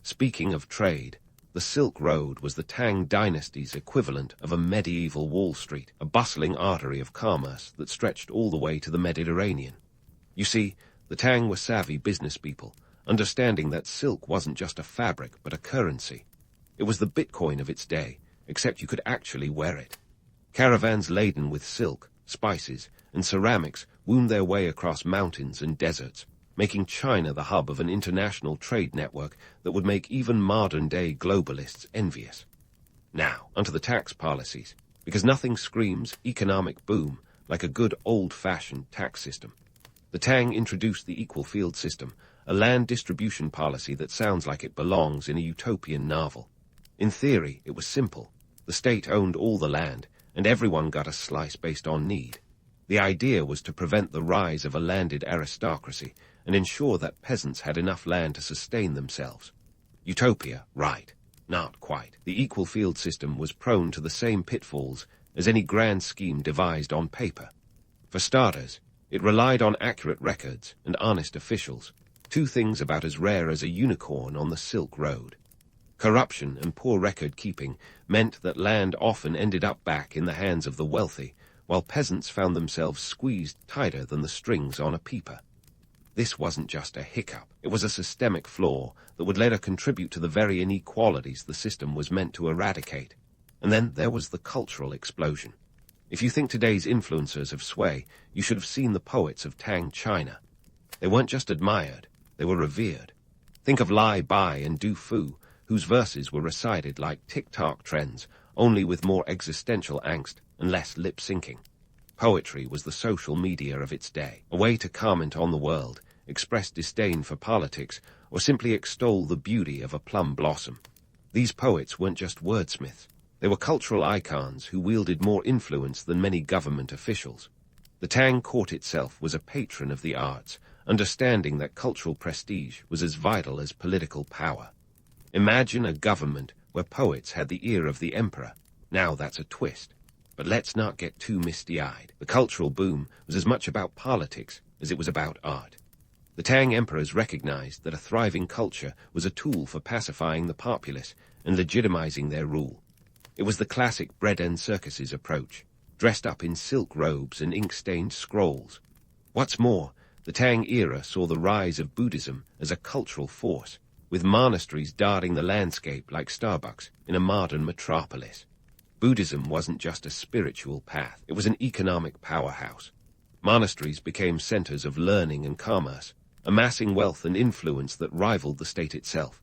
Speaking of trade, the Silk Road was the Tang Dynasty's equivalent of a medieval Wall Street, a bustling artery of commerce that stretched all the way to the Mediterranean. You see, the Tang were savvy business people, understanding that silk wasn't just a fabric but a currency. It was the Bitcoin of its day, except you could actually wear it. Caravans laden with silk, spices, and ceramics wound their way across mountains and deserts, making China the hub of an international trade network that would make even modern-day globalists envious. Now, onto the tax policies, because nothing screams economic boom like a good old-fashioned tax system. The Tang introduced the equal field system, a land distribution policy that sounds like it belongs in a utopian novel. In theory, it was simple. The state owned all the land, and everyone got a slice based on need. The idea was to prevent the rise of a landed aristocracy and ensure that peasants had enough land to sustain themselves. Utopia, right, not quite. The equal field system was prone to the same pitfalls as any grand scheme devised on paper. For starters, it relied on accurate records and honest officials, two things about as rare as a unicorn on the Silk Road. Corruption and poor record-keeping meant that land often ended up back in the hands of the wealthy, while peasants found themselves squeezed tighter than the strings on a peeper. This wasn't just a hiccup. It was a systemic flaw that would later contribute to the very inequalities the system was meant to eradicate. And then there was the cultural explosion. If you think today's influencers have sway, you should have seen the poets of Tang China. They weren't just admired, they were revered. Think of Lai Bai and Du Fu, whose verses were recited like TikTok trends, only with more existential angst and less lip-syncing. Poetry was the social media of its day, a way to comment on the world, express disdain for politics, or simply extol the beauty of a plum blossom. These poets weren't just wordsmiths. They were cultural icons who wielded more influence than many government officials. The Tang court itself was a patron of the arts, understanding that cultural prestige was as vital as political power. Imagine a government where poets had the ear of the emperor. Now that's a twist. But let's not get too misty-eyed. The cultural boom was as much about politics as it was about art. The Tang emperors recognized that a thriving culture was a tool for pacifying the populace and legitimizing their rule. It was the classic bread and circuses approach, dressed up in silk robes and ink-stained scrolls. What's more, The Tang era saw the rise of Buddhism as a cultural force, with monasteries dotting the landscape like Starbucks in a modern metropolis. Buddhism wasn't just a spiritual path, it was an economic powerhouse. Monasteries became centers of learning and commerce, amassing wealth and influence that rivaled the state itself.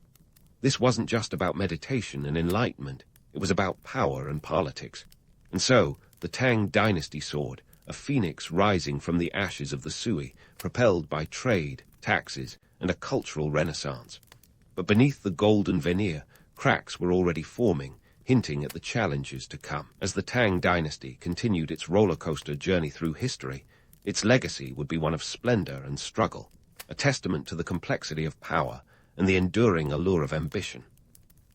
This wasn't just about meditation and enlightenment, it was about power and politics. And so, the Tang Dynasty soared, a phoenix rising from the ashes of the Sui, propelled by trade, taxes, and a cultural renaissance. But beneath the golden veneer, cracks were already forming, hinting at the challenges to come. As the Tang Dynasty continued its roller coaster journey through history, its legacy would be one of splendor and struggle, a testament to the complexity of power and the enduring allure of ambition.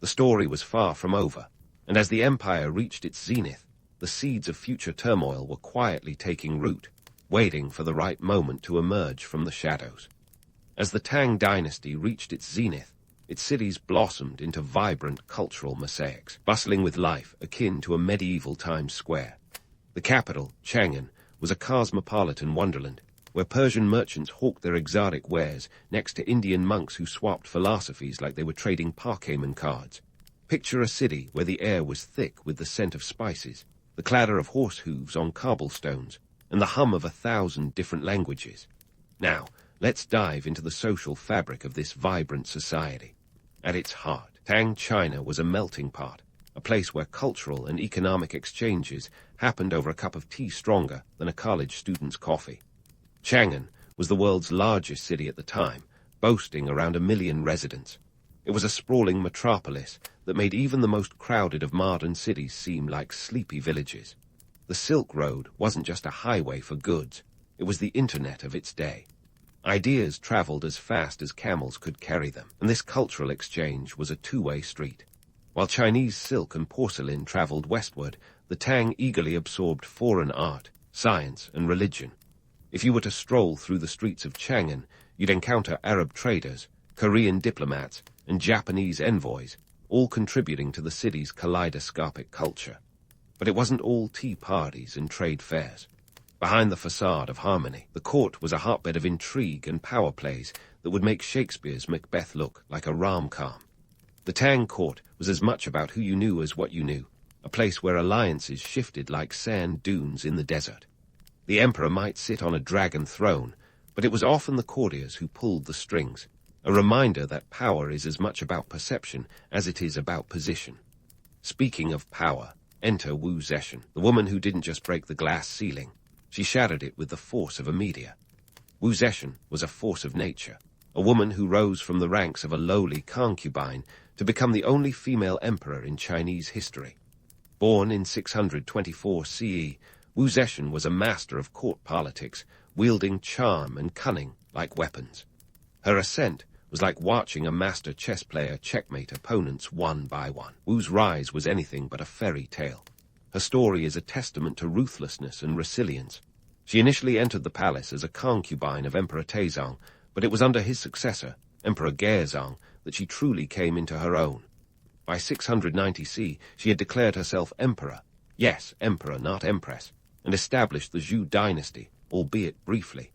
The story was far from over, and as the empire reached its zenith, the seeds of future turmoil were quietly taking root, waiting for the right moment to emerge from the shadows. As the Tang Dynasty reached its zenith, its cities blossomed into vibrant cultural mosaics, bustling with life akin to a medieval Times Square. The capital, Chang'an, was a cosmopolitan wonderland, where Persian merchants hawked their exotic wares next to Indian monks who swapped philosophies like they were trading Pokemon cards. Picture a city where the air was thick with the scent of spices, the clatter of horse hooves on cobblestones, and the hum of 1,000 different languages. Now, let's dive into the social fabric of this vibrant society. At its heart, Tang China was a melting pot, a place where cultural and economic exchanges happened over a cup of tea stronger than a college student's coffee. Chang'an was the world's largest city at the time, boasting around 1 million residents. It was a sprawling metropolis that made even the most crowded of modern cities seem like sleepy villages. The Silk Road wasn't just a highway for goods, it was the internet of its day. Ideas traveled as fast as camels could carry them, and this cultural exchange was a two-way street. While Chinese silk and porcelain traveled westward, the Tang eagerly absorbed foreign art, science, and religion. If you were to stroll through the streets of Chang'an, you'd encounter Arab traders, Korean diplomats, and Japanese envoys, all contributing to the city's kaleidoscopic culture. But it wasn't all tea parties and trade fairs. Behind the facade of harmony, the court was a hotbed of intrigue and power plays that would make Shakespeare's Macbeth look like a rom-com. The Tang court was as much about who you knew as what you knew, a place where alliances shifted like sand dunes in the desert. The emperor might sit on a dragon throne, but it was often the courtiers who pulled the strings, a reminder that power is as much about perception as it is about position. Speaking of power, enter Wu Zetian, the woman who didn't just break the glass ceiling. She shattered it with the force of a meteor. Wu Zetian was a force of nature, a woman who rose from the ranks of a lowly concubine to become the only female emperor in Chinese history. Born in 624 CE, Wu Zetian was a master of court politics, wielding charm and cunning like weapons. Her ascent was like watching a master chess player checkmate opponents one by one. Wu's rise was anything but a fairy tale. Her story is a testament to ruthlessness and resilience. She initially entered the palace as a concubine of Emperor Taizong, but it was under his successor, Emperor Gaozong, that she truly came into her own. By 690 CE, she had declared herself emperor. Yes, emperor, not empress, and established the Zhou dynasty, albeit briefly.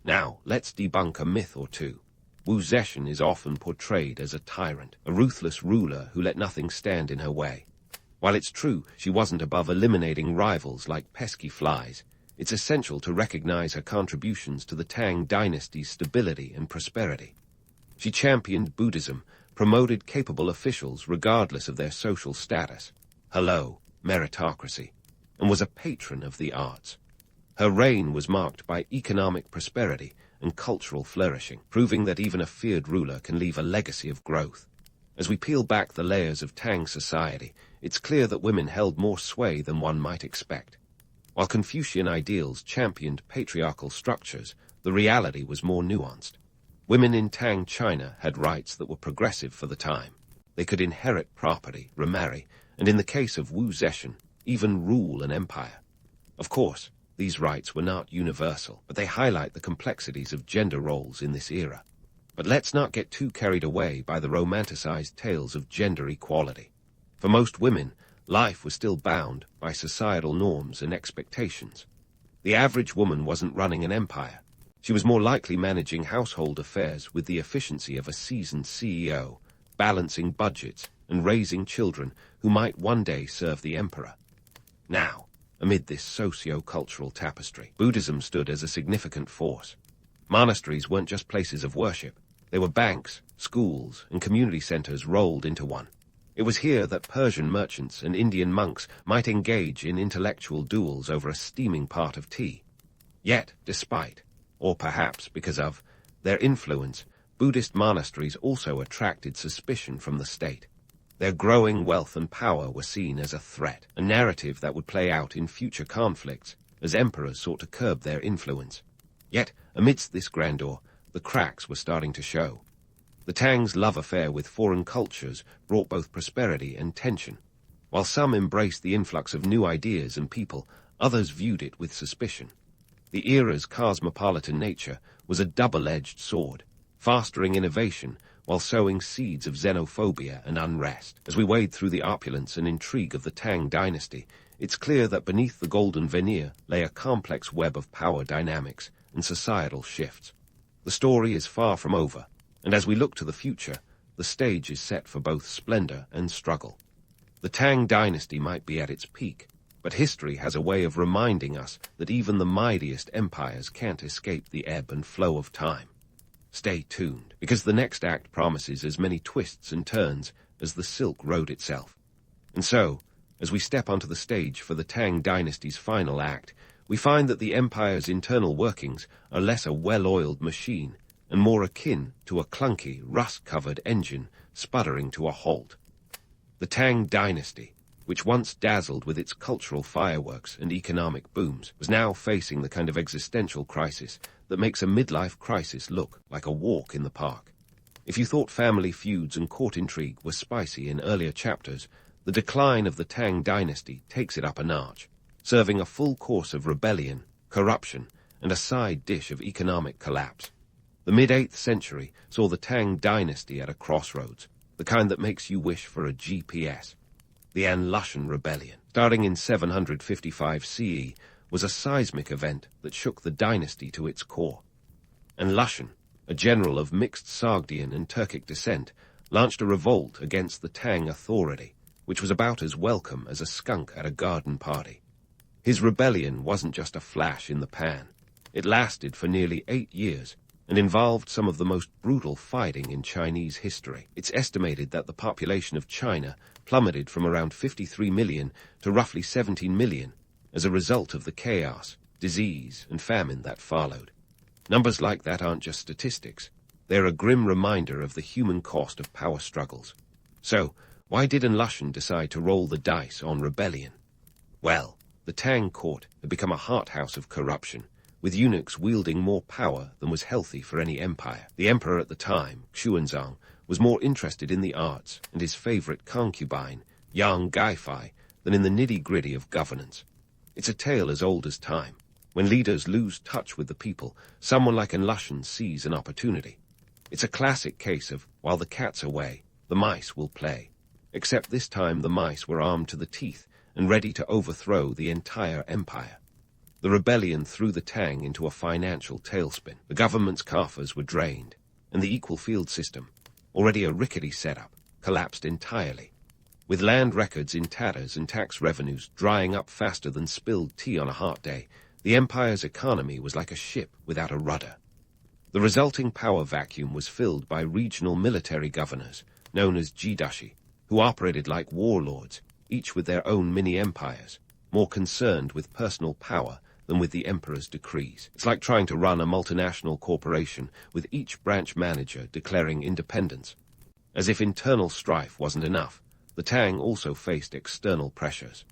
Now, let's debunk a myth or two. Wu Zetian is often portrayed as a tyrant, a ruthless ruler who let nothing stand in her way. While it's true she wasn't above eliminating rivals like pesky flies, it's essential to recognize her contributions to the Tang dynasty's stability and prosperity. She championed Buddhism, promoted capable officials regardless of their social status, hello, meritocracy, and was a patron of the arts. Her reign was marked by economic prosperity and cultural flourishing, proving that even a feared ruler can leave a legacy of growth. As we peel back the layers of Tang society, it's clear that women held more sway than one might expect. While Confucian ideals championed patriarchal structures, the reality was more nuanced. Women in Tang China had rights that were progressive for the time. They could inherit property, remarry, and in the case of Wu Zetian, even rule an empire. Of course, these rights were not universal, but they highlight the complexities of gender roles in this era. But let's not get too carried away by the romanticized tales of gender equality. For most women, life was still bound by societal norms and expectations. The average woman wasn't running an empire. She was more likely managing household affairs with the efficiency of a seasoned CEO, balancing budgets and raising children who might one day serve the emperor. Now, amid this socio-cultural tapestry, Buddhism stood as a significant force. Monasteries weren't just places of worship. They were banks, schools, and community centers rolled into one. It was here that Persian merchants and Indian monks might engage in intellectual duels over a steaming pot of tea. Yet, despite, or perhaps because of, their influence, Buddhist monasteries also attracted suspicion from the state. Their growing wealth and power were seen as a threat, a narrative that would play out in future conflicts as emperors sought to curb their influence. Yet, amidst this grandeur, the cracks were starting to show. The Tang's love affair with foreign cultures brought both prosperity and tension. While some embraced the influx of new ideas and people, others viewed it with suspicion. The era's cosmopolitan nature was a double-edged sword, fostering innovation while sowing seeds of xenophobia and unrest. As we wade through the opulence and intrigue of the Tang dynasty, it's clear that beneath the golden veneer lay a complex web of power dynamics and societal shifts. The story is far from over, and as we look to the future, the stage is set for both splendor and struggle. The Tang dynasty might be at its peak, but history has a way of reminding us that even the mightiest empires can't escape the ebb and flow of time. Stay tuned, because the next act promises as many twists and turns as the Silk Road itself. And so, as we step onto the stage for the Tang dynasty's final act, we find that the empire's internal workings are less a well-oiled machine and more akin to a clunky, rust-covered engine sputtering to a halt. The Tang dynasty, which once dazzled with its cultural fireworks and economic booms, was now facing the kind of existential crisis that makes a midlife crisis look like a walk in the park. If you thought family feuds and court intrigue were spicy in earlier chapters, the decline of the Tang dynasty takes it up a notch, serving a full course of rebellion, corruption, and a side dish of economic collapse. The mid-8th century saw the Tang dynasty at a crossroads, the kind that makes you wish for a GPS. The An-Lushan Rebellion, starting in 755 CE, was a seismic event that shook the dynasty to its core. An-Lushan, a general of mixed Sogdian and Turkic descent, launched a revolt against the Tang authority, which was about as welcome as a skunk at a garden party. His rebellion wasn't just a flash in the pan. It lasted for nearly 8 years, and involved some of the most brutal fighting in Chinese history. It's estimated that the population of China plummeted from around 53 million to roughly 17 million as a result of the chaos, disease, and famine that followed. Numbers like that aren't just statistics. They're a grim reminder of the human cost of power struggles. So, why did An-Lushan decide to roll the dice on rebellion? Well, the Tang court had become a hothouse of corruption, with eunuchs wielding more power than was healthy for any empire. The emperor at the time, Xuanzang, was more interested in the arts and his favorite concubine, Yang Gaifai, than in the nitty-gritty of governance. It's a tale as old as time. When leaders lose touch with the people, someone like An-Lushan sees an opportunity. It's a classic case of, while the cat's away, the mice will play. Except this time the mice were armed to the teeth and ready to overthrow the entire empire. The rebellion threw the Tang into a financial tailspin. The government's coffers were drained, and the equal field system, already a rickety setup, collapsed entirely. With land records in tatters and tax revenues drying up faster than spilled tea on a hot day, the empire's economy was like a ship without a rudder. The resulting power vacuum was filled by regional military governors, known as jidashi, who operated like warlords, each with their own mini-empires, more concerned with personal power than with the emperor's decrees. It's like trying to run a multinational corporation with each branch manager declaring independence. As if internal strife wasn't enough, the Tang also faced external pressures.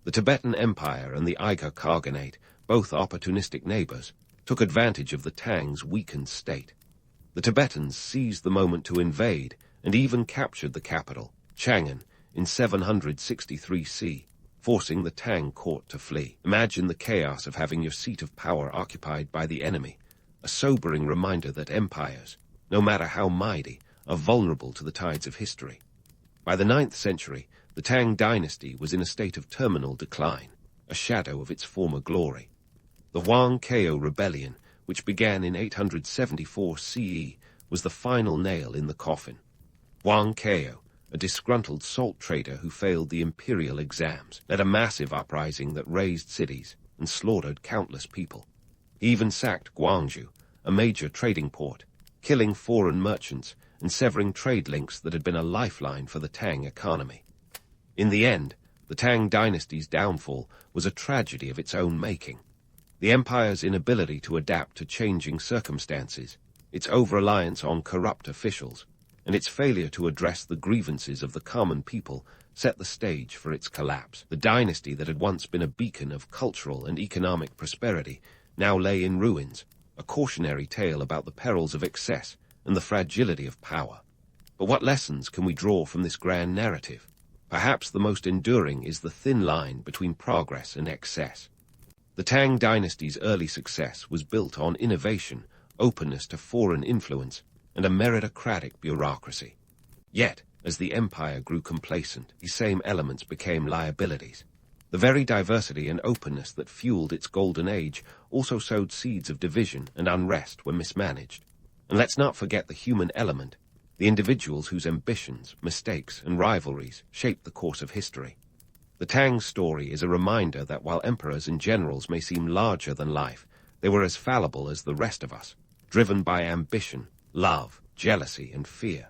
The Tibetan Empire and the Inca Khaganate, both opportunistic neighbors, took advantage of the Tang's weakened state. The Tibetans seized the moment to invade and even captured the capital, Chang'an, in 763 C, forcing the Tang court to flee. Imagine the chaos of having your seat of power occupied by the enemy, a sobering reminder that empires, no matter how mighty, are vulnerable to the tides of history. By the 9th century, the Tang dynasty was in a state of terminal decline, a shadow of its former glory. The Huang Kao rebellion, which began in 874 CE, was the final nail in the coffin. Wang Kao, a disgruntled salt trader who failed the imperial exams, led a massive uprising that razed cities and slaughtered countless people. He even sacked Guangzhou, a major trading port, killing foreign merchants and severing trade links that had been a lifeline for the Tang economy. In the end, the Tang dynasty's downfall was a tragedy of its own making. The empire's inability to adapt to changing circumstances, its over-reliance on corrupt officials, and its failure to address the grievances of the common people set the stage for its collapse. The dynasty that had once been a beacon of cultural and economic prosperity now lay in ruins, a cautionary tale about the perils of excess and the fragility of power. But what lessons can we draw from this grand narrative? Perhaps the most enduring is the thin line between progress and excess. The Tang dynasty's early success was built on innovation, openness to foreign influence, and a meritocratic bureaucracy. Yet, as the empire grew complacent, these same elements became liabilities. The very diversity and openness that fueled its golden age also sowed seeds of division and unrest when mismanaged. And let's not forget the human element, the individuals whose ambitions, mistakes, and rivalries shaped the course of history. The Tang story is a reminder that while emperors and generals may seem larger than life, they were as fallible as the rest of us, driven by ambition, love, jealousy, and fear.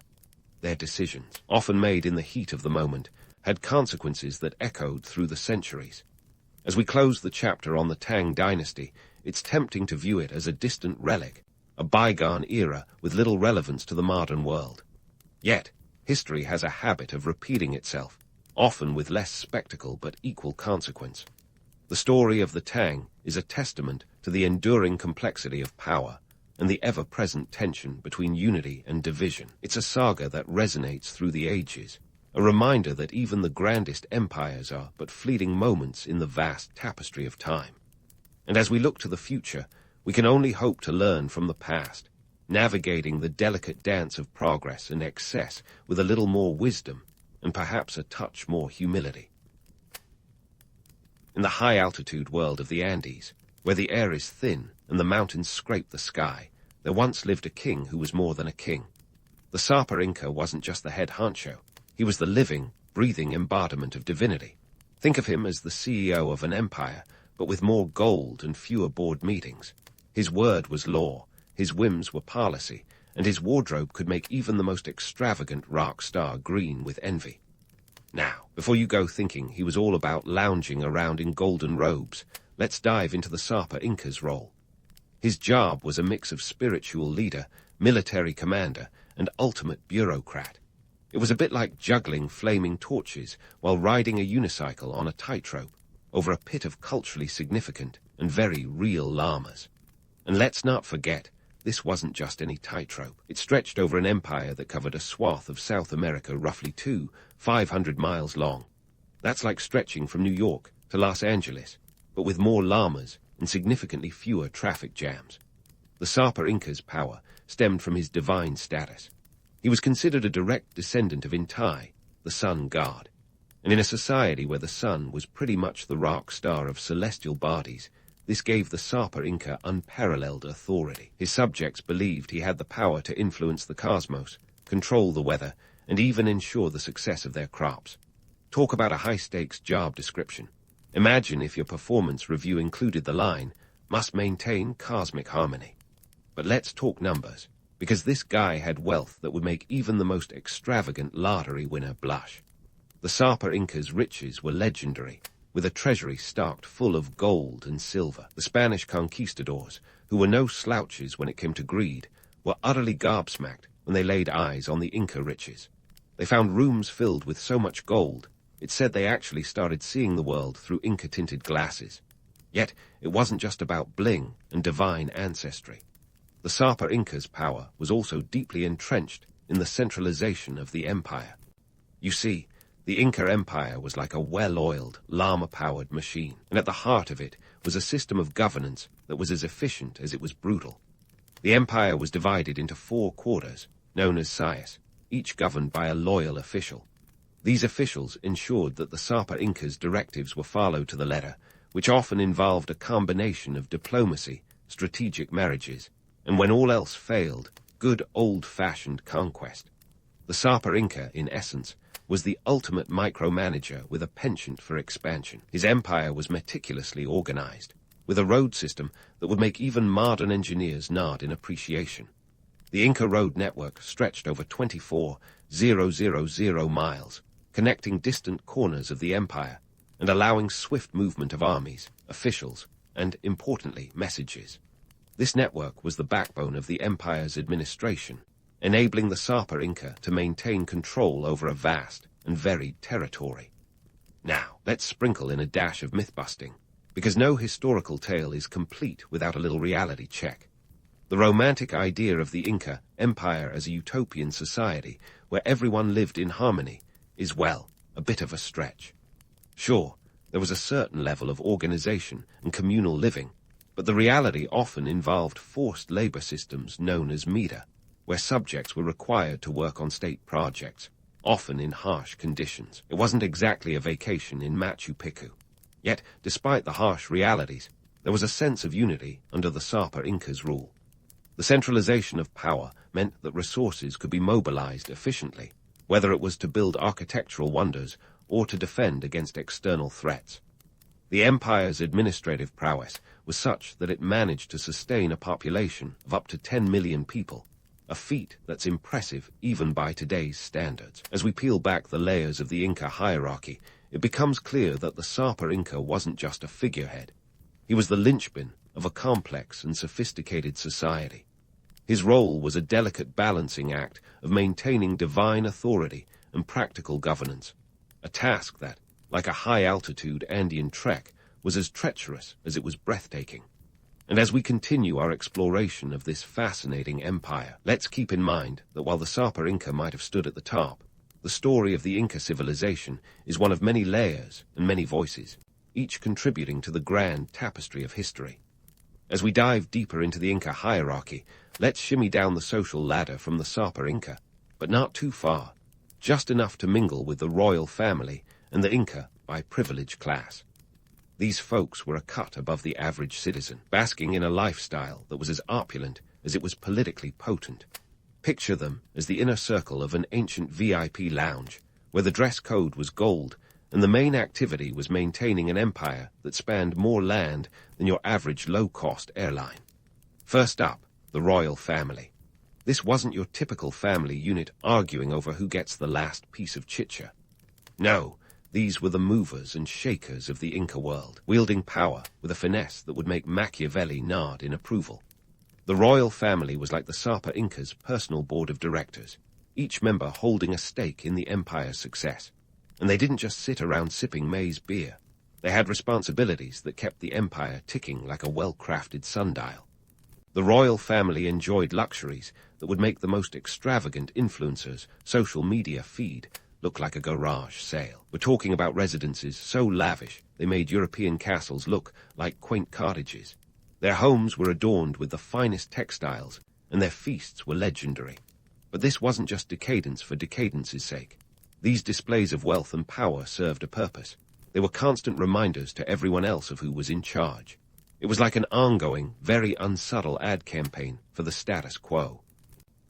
Their decisions, often made in the heat of the moment, had consequences that echoed through the centuries. As we close the chapter on the Tang dynasty, it's tempting to view it as a distant relic, a bygone era with little relevance to the modern world. Yet, history has a habit of repeating itself, often with less spectacle but equal consequence. The story of the Tang is a testament to the enduring complexity of power and the ever-present tension between unity and division. It's a saga that resonates through the ages, a reminder that even the grandest empires are but fleeting moments in the vast tapestry of time. And as we look to the future, we can only hope to learn from the past, navigating the delicate dance of progress and excess with a little more wisdom and perhaps a touch more humility. In the high-altitude world of the Andes, where the air is thin and the mountains scrape the sky, there once lived a king who was more than a king. The Sapa Inca wasn't just the head honcho. He was the living, breathing embodiment of divinity. Think of him as the CEO of an empire, but with more gold and fewer board meetings. His word was law, his whims were policy, and his wardrobe could make even the most extravagant rock star green with envy. Now, before you go thinking he was all about lounging around in golden robes, let's dive into the Sapa Inca's role. His job was a mix of spiritual leader, military commander, and ultimate bureaucrat. It was a bit like juggling flaming torches while riding a unicycle on a tightrope over a pit of culturally significant and very real llamas. And let's not forget, this wasn't just any tightrope. It stretched over an empire that covered a swath of South America roughly 500 miles long. That's like stretching from New York to Los Angeles, but with more llamas and significantly fewer traffic jams. The Sapa Inca's power stemmed from his divine status. He was considered a direct descendant of Intai, the sun god. And in a society where the sun was pretty much the rock star of celestial bodies, this gave the Sapa Inca unparalleled authority. His subjects believed he had the power to influence the cosmos, control the weather, and even ensure the success of their crops. Talk about a high-stakes job description. Imagine if your performance review included the line, "Must maintain cosmic harmony." But let's talk numbers, because this guy had wealth that would make even the most extravagant lottery winner blush. The Sapa Inca's riches were legendary, with a treasury stocked full of gold and silver. The Spanish conquistadors, who were no slouches when it came to greed, were utterly gobsmacked when they laid eyes on the Inca riches. They found rooms filled with so much gold, it said they actually started seeing the world through Inca-tinted glasses. Yet, it wasn't just about bling and divine ancestry. The Sapa Inca's power was also deeply entrenched in the centralization of the empire. You see, the Inca Empire was like a well-oiled, llama-powered machine, and at the heart of it was a system of governance that was as efficient as it was brutal. The empire was divided into 4 quarters, known as sayas, each governed by a loyal official. These officials ensured that the Sapa Inca's directives were followed to the letter, which often involved a combination of diplomacy strategic marriages, and when all else failed, good old-fashioned conquest. The Sapa Inca, in essence, was the ultimate micromanager with a penchant for expansion. His empire was meticulously organized, with a road system that would make even modern engineers nod in appreciation. The Inca road network stretched over 24,000 miles, connecting distant corners of the empire and allowing swift movement of armies, officials, and, importantly, messages. This network was the backbone of the empire's administration, enabling the Sapa Inca to maintain control over a vast and varied territory. Now, let's sprinkle in a dash of myth-busting, because no historical tale is complete without a little reality check. The romantic idea of the Inca Empire as a utopian society where everyone lived in harmony is, well, a bit of a stretch. Sure, there was a certain level of organization and communal living, but the reality often involved forced labor systems known as mida, where subjects were required to work on state projects, often in harsh conditions. It wasn't exactly a vacation in Machu Picchu. Yet, despite the harsh realities, there was a sense of unity under the Sapa Inca's rule. The centralization of power meant that resources could be mobilized efficiently, whether it was to build architectural wonders or to defend against external threats. The empire's administrative prowess was such that it managed to sustain a population of up to 10 million people, a feat that's impressive even by today's standards. As we peel back the layers of the Inca hierarchy, it becomes clear that the Sapa Inca wasn't just a figurehead. He was the linchpin of a complex and sophisticated society. His role was a delicate balancing act of maintaining divine authority and practical governance, a task that, like a high-altitude Andean trek, was as treacherous as it was breathtaking. And as we continue our exploration of this fascinating empire, let's keep in mind that while the Sapa Inca might have stood at the top, the story of the Inca civilization is one of many layers and many voices, each contributing to the grand tapestry of history. As we dive deeper into the Inca hierarchy, let's shimmy down the social ladder from the Sapa Inca, but not too far, just enough to mingle with the royal family and the Inca by privilege class. These folks were a cut above the average citizen, basking in a lifestyle that was as opulent as it was politically potent. Picture them as the inner circle of an ancient VIP lounge, where the dress code was gold, and the main activity was maintaining an empire that spanned more land than your average low-cost airline. First up, the royal family. This wasn't your typical family unit arguing over who gets the last piece of chicha. No, these were the movers and shakers of the Inca world, wielding power with a finesse that would make Machiavelli nod in approval. The royal family was like the Sapa Inca's personal board of directors, each member holding a stake in the empire's success. And they didn't just sit around sipping maize beer. They had responsibilities that kept the empire ticking like a well-crafted sundial. The royal family enjoyed luxuries that would make the most extravagant influencers' social media feed look like a garage sale. We're talking about residences so lavish they made European castles look like quaint cottages. Their homes were adorned with the finest textiles, and their feasts were legendary. But this wasn't just decadence for decadence's sake. These displays of wealth and power served a purpose. They were constant reminders to everyone else of who was in charge. It was like an ongoing, very unsubtle ad campaign for the status quo.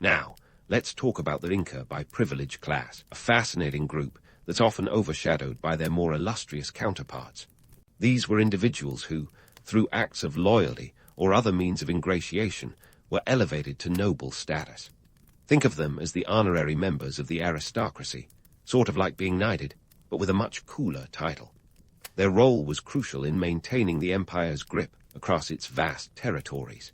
Now, let's talk about the Inca by privilege class, a fascinating group that's often overshadowed by their more illustrious counterparts. These were individuals who, through acts of loyalty or other means of ingratiation, were elevated to noble status. Think of them as the honorary members of the aristocracy, sort of like being knighted, but with a much cooler title. Their role was crucial in maintaining the empire's grip across its vast territories.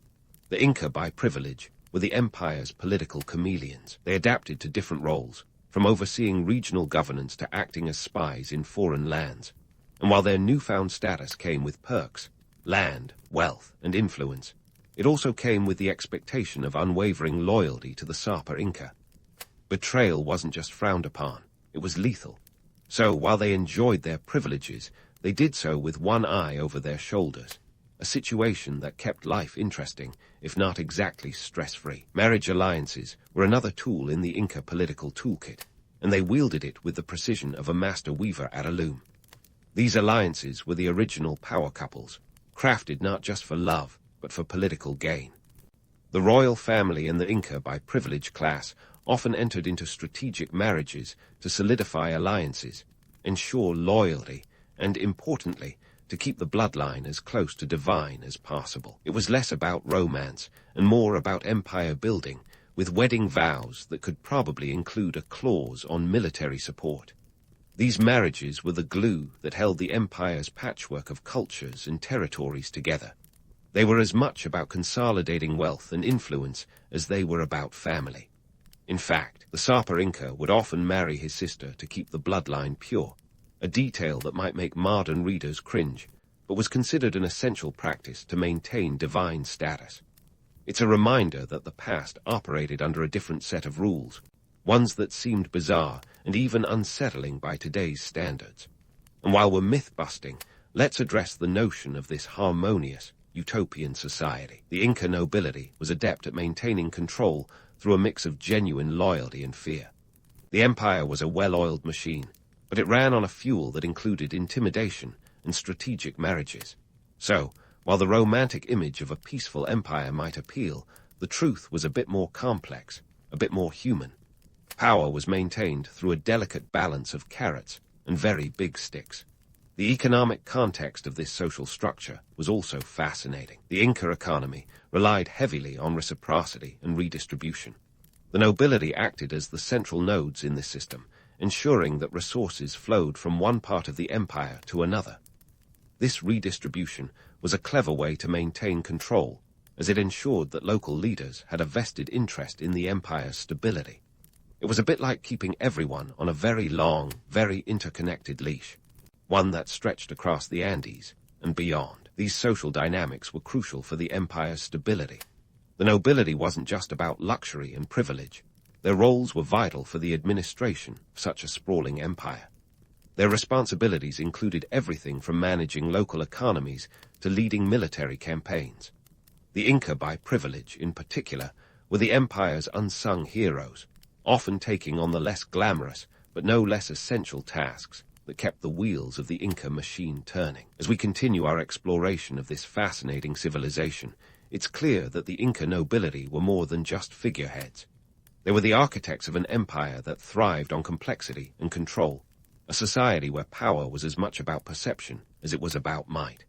The Inca, by privilege, were the empire's political chameleons. They adapted to different roles, from overseeing regional governance to acting as spies in foreign lands. And while their newfound status came with perks, land, wealth, and influence, it also came with the expectation of unwavering loyalty to the Sapa Inca. Betrayal wasn't just frowned upon, it was lethal. So, while they enjoyed their privileges, they did so with one eye over their shoulders, a situation that kept life interesting, if not exactly stress-free. Marriage alliances were another tool in the Inca political toolkit, and they wielded it with the precision of a master weaver at a loom. These alliances were the original power couples, crafted not just for love, but for political gain. The royal family and the Inca by privilege class often entered into strategic marriages to solidify alliances, ensure loyalty, and, importantly, to keep the bloodline as close to divine as possible. It was less about romance and more about empire building, with wedding vows that could probably include a clause on military support. These marriages were the glue that held the empire's patchwork of cultures and territories together. They were as much about consolidating wealth and influence as they were about family. In fact, the Sapa Inca would often marry his sister to keep the bloodline pure, a detail that might make modern readers cringe, but was considered an essential practice to maintain divine status. It's a reminder that the past operated under a different set of rules, ones that seemed bizarre and even unsettling by today's standards. And while we're myth-busting, let's address the notion of this harmonious, utopian society. The Inca nobility was adept at maintaining control through a mix of genuine loyalty and fear. The empire was a well-oiled machine, but it ran on a fuel that included intimidation and strategic marriages. So, while the romantic image of a peaceful empire might appeal, the truth was a bit more complex, a bit more human. Power was maintained through a delicate balance of carrots and very big sticks. The economic context of this social structure was also fascinating. The Inca economy relied heavily on reciprocity and redistribution. The nobility acted as the central nodes in this system, ensuring that resources flowed from one part of the empire to another. This redistribution was a clever way to maintain control, as it ensured that local leaders had a vested interest in the empire's stability. It was a bit like keeping everyone on a very long, very interconnected leash, one that stretched across the Andes and beyond. These social dynamics were crucial for the empire's stability. The nobility wasn't just about luxury and privilege. Their roles were vital for the administration of such a sprawling empire. Their responsibilities included everything from managing local economies to leading military campaigns. The Inca, by privilege in particular, were the empire's unsung heroes, often taking on the less glamorous but no less essential tasks that kept the wheels of the Inca machine turning. As we continue our exploration of this fascinating civilization, it's clear that the Inca nobility were more than just figureheads. They were the architects of an empire that thrived on complexity and control, a society where power was as much about perception as it was about might.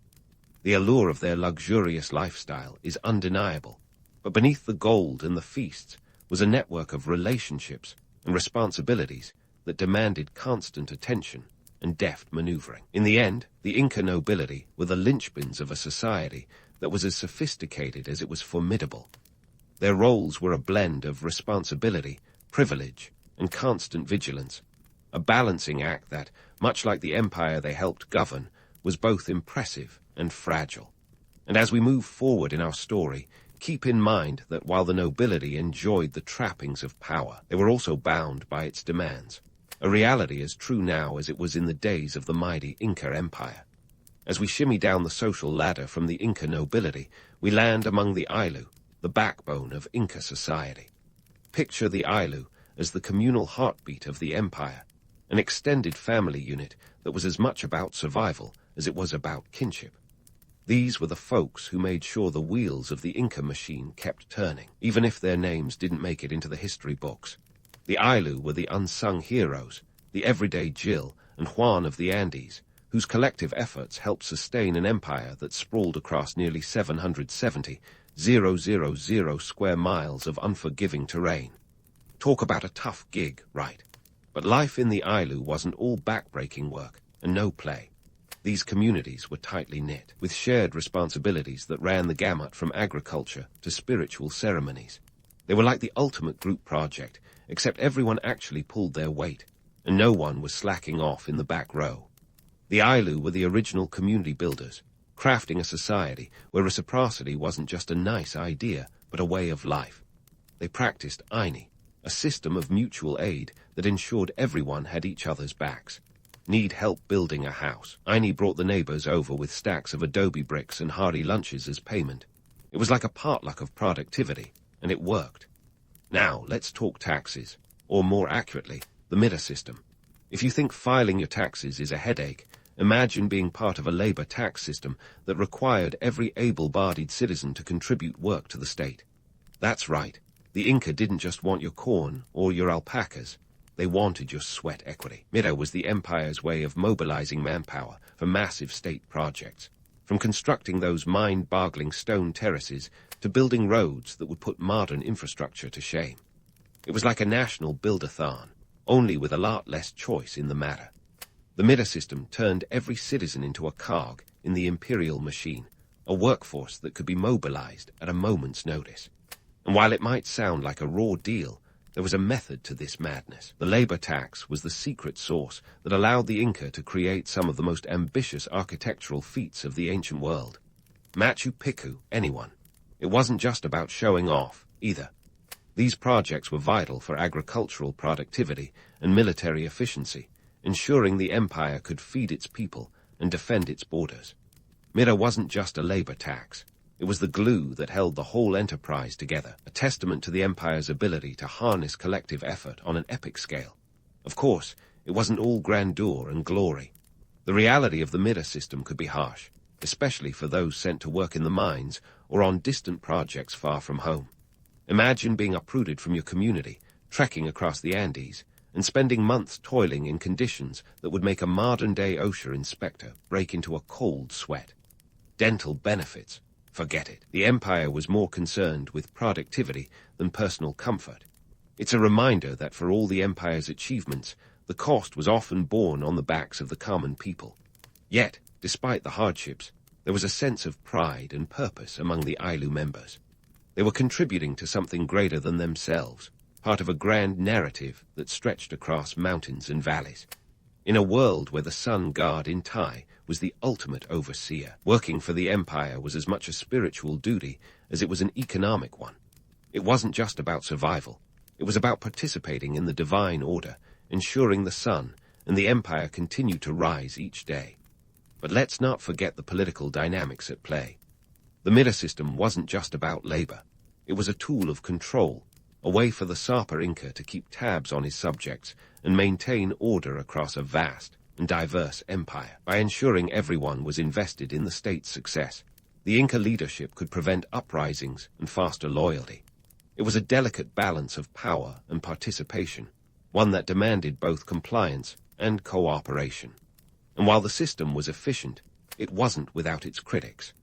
The allure of their luxurious lifestyle is undeniable, but beneath the gold and the feasts was a network of relationships and responsibilities that demanded constant attention and deft maneuvering. In the end, the Inca nobility were the linchpins of a society that was as sophisticated as it was formidable. Their roles were a blend of responsibility, privilege, and constant vigilance, a balancing act that, much like the empire they helped govern, was both impressive and fragile. And as we move forward in our story, keep in mind that while the nobility enjoyed the trappings of power, they were also bound by its demands, a reality as true now as it was in the days of the mighty Inca Empire. As we shimmy down the social ladder from the Inca nobility, we land among the Ailu, the backbone of Inca society. Picture the Ailu as the communal heartbeat of the empire, an extended family unit that was as much about survival as it was about kinship. These were the folks who made sure the wheels of the Inca machine kept turning, even if their names didn't make it into the history books. The Ailu were the unsung heroes, the everyday Jill and Juan of the Andes, whose collective efforts helped sustain an empire that sprawled across nearly 770,000 square miles of unforgiving terrain. Talk about a tough gig, right? But life in the Ailu wasn't all backbreaking work and no play. These communities were tightly knit, with shared responsibilities that ran the gamut from agriculture to spiritual ceremonies. They were like the ultimate group project, except everyone actually pulled their weight, and no one was slacking off in the back row. The Ailu were the original community builders, crafting a society where reciprocity wasn't just a nice idea, but a way of life. They practiced Aini, a system of mutual aid that ensured everyone had each other's backs. Need help building a house? Aini brought the neighbors over with stacks of adobe bricks and hearty lunches as payment. It was like a potluck of productivity, and it worked. Now, let's talk taxes, or more accurately, the Mida system. If you think filing your taxes is a headache, Imagine being part of a labor tax system that required every able-bodied citizen to contribute work to the state. That's right. The Inca didn't just want your corn or your alpacas. They wanted your sweat equity. Mida was the empire's way of mobilizing manpower for massive state projects, from constructing those mind-boggling stone terraces to building roads that would put modern infrastructure to shame. It was like a national build-a-thon, only with a lot less choice in the matter. The Mida system turned every citizen into a cog in the imperial machine, a workforce that could be mobilized at a moment's notice. And while it might sound like a raw deal, there was a method to this madness. The labor tax was the secret sauce that allowed the Inca to create some of the most ambitious architectural feats of the ancient world. Machu Picchu, anyone. It wasn't just about showing off, either. These projects were vital for agricultural productivity and military efficiency, ensuring the empire could feed its people and defend its borders. Mida wasn't just a labor tax. It was the glue that held the whole enterprise together, a testament to the empire's ability to harness collective effort on an epic scale. Of course, it wasn't all grandeur and glory. The reality of the Mida system could be harsh, especially for those sent to work in the mines or on distant projects far from home. Imagine being uprooted from your community, trekking across the Andes, and spending months toiling in conditions that would make a modern-day OSHA inspector break into a cold sweat. Dental benefits. Forget it. The empire was more concerned with productivity than personal comfort. It's a reminder that for all the empire's achievements, the cost was often borne on the backs of the common people. Yet, despite the hardships, there was a sense of pride and purpose among the Ailu members. They were contributing to something greater than themselves, part of a grand narrative that stretched across mountains and valleys. In a world where the sun god in Tai was the ultimate overseer, working for the empire was as much a spiritual duty as it was an economic one. It wasn't just about survival. It was about participating in the divine order, ensuring the sun and the empire continued to rise each day. But let's not forget the political dynamics at play. The Mida system wasn't just about labor. It was a tool of control, a way for the Sapa Inca to keep tabs on his subjects and maintain order across a vast and diverse empire. By ensuring everyone was invested in the state's success, the Inca leadership could prevent uprisings and foster loyalty. It was a delicate balance of power and participation, one that demanded both compliance and cooperation. And while the system was efficient, it wasn't without its critics.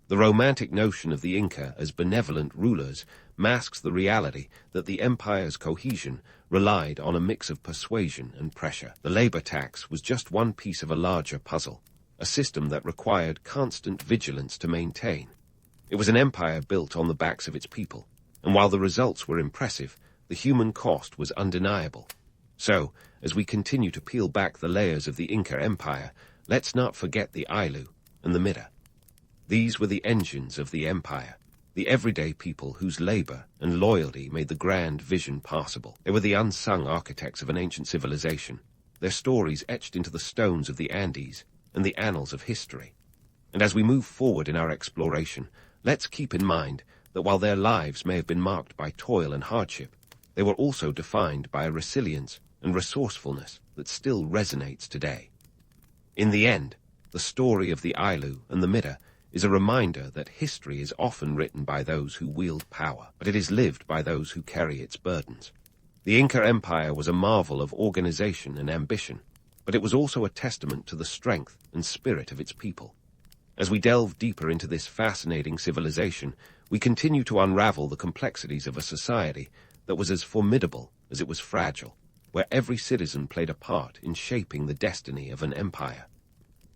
The romantic notion of the Inca as benevolent rulers masks the reality that the empire's cohesion relied on a mix of persuasion and pressure. The labor tax was just one piece of a larger puzzle, a system that required constant vigilance to maintain. It was an empire built on the backs of its people, and while the results were impressive, the human cost was undeniable. So, as we continue to peel back the layers of the Inca Empire, let's not forget the Ailu and the Mida. These were the engines of the empire, the everyday people whose labor and loyalty made the grand vision possible. They were the unsung architects of an ancient civilization, their stories etched into the stones of the Andes and the annals of history. And as we move forward in our exploration, let's keep in mind that while their lives may have been marked by toil and hardship, they were also defined by a resilience and resourcefulness that still resonates today. In the end, the story of the Ailu and the Mida is a reminder that history is often written by those who wield power, but it is lived by those who carry its burdens. The Inca Empire was a marvel of organization and ambition, but it was also a testament to the strength and spirit of its people. As we delve deeper into this fascinating civilization, we continue to unravel the complexities of a society that was as formidable as it was fragile, where every citizen played a part in shaping the destiny of an empire.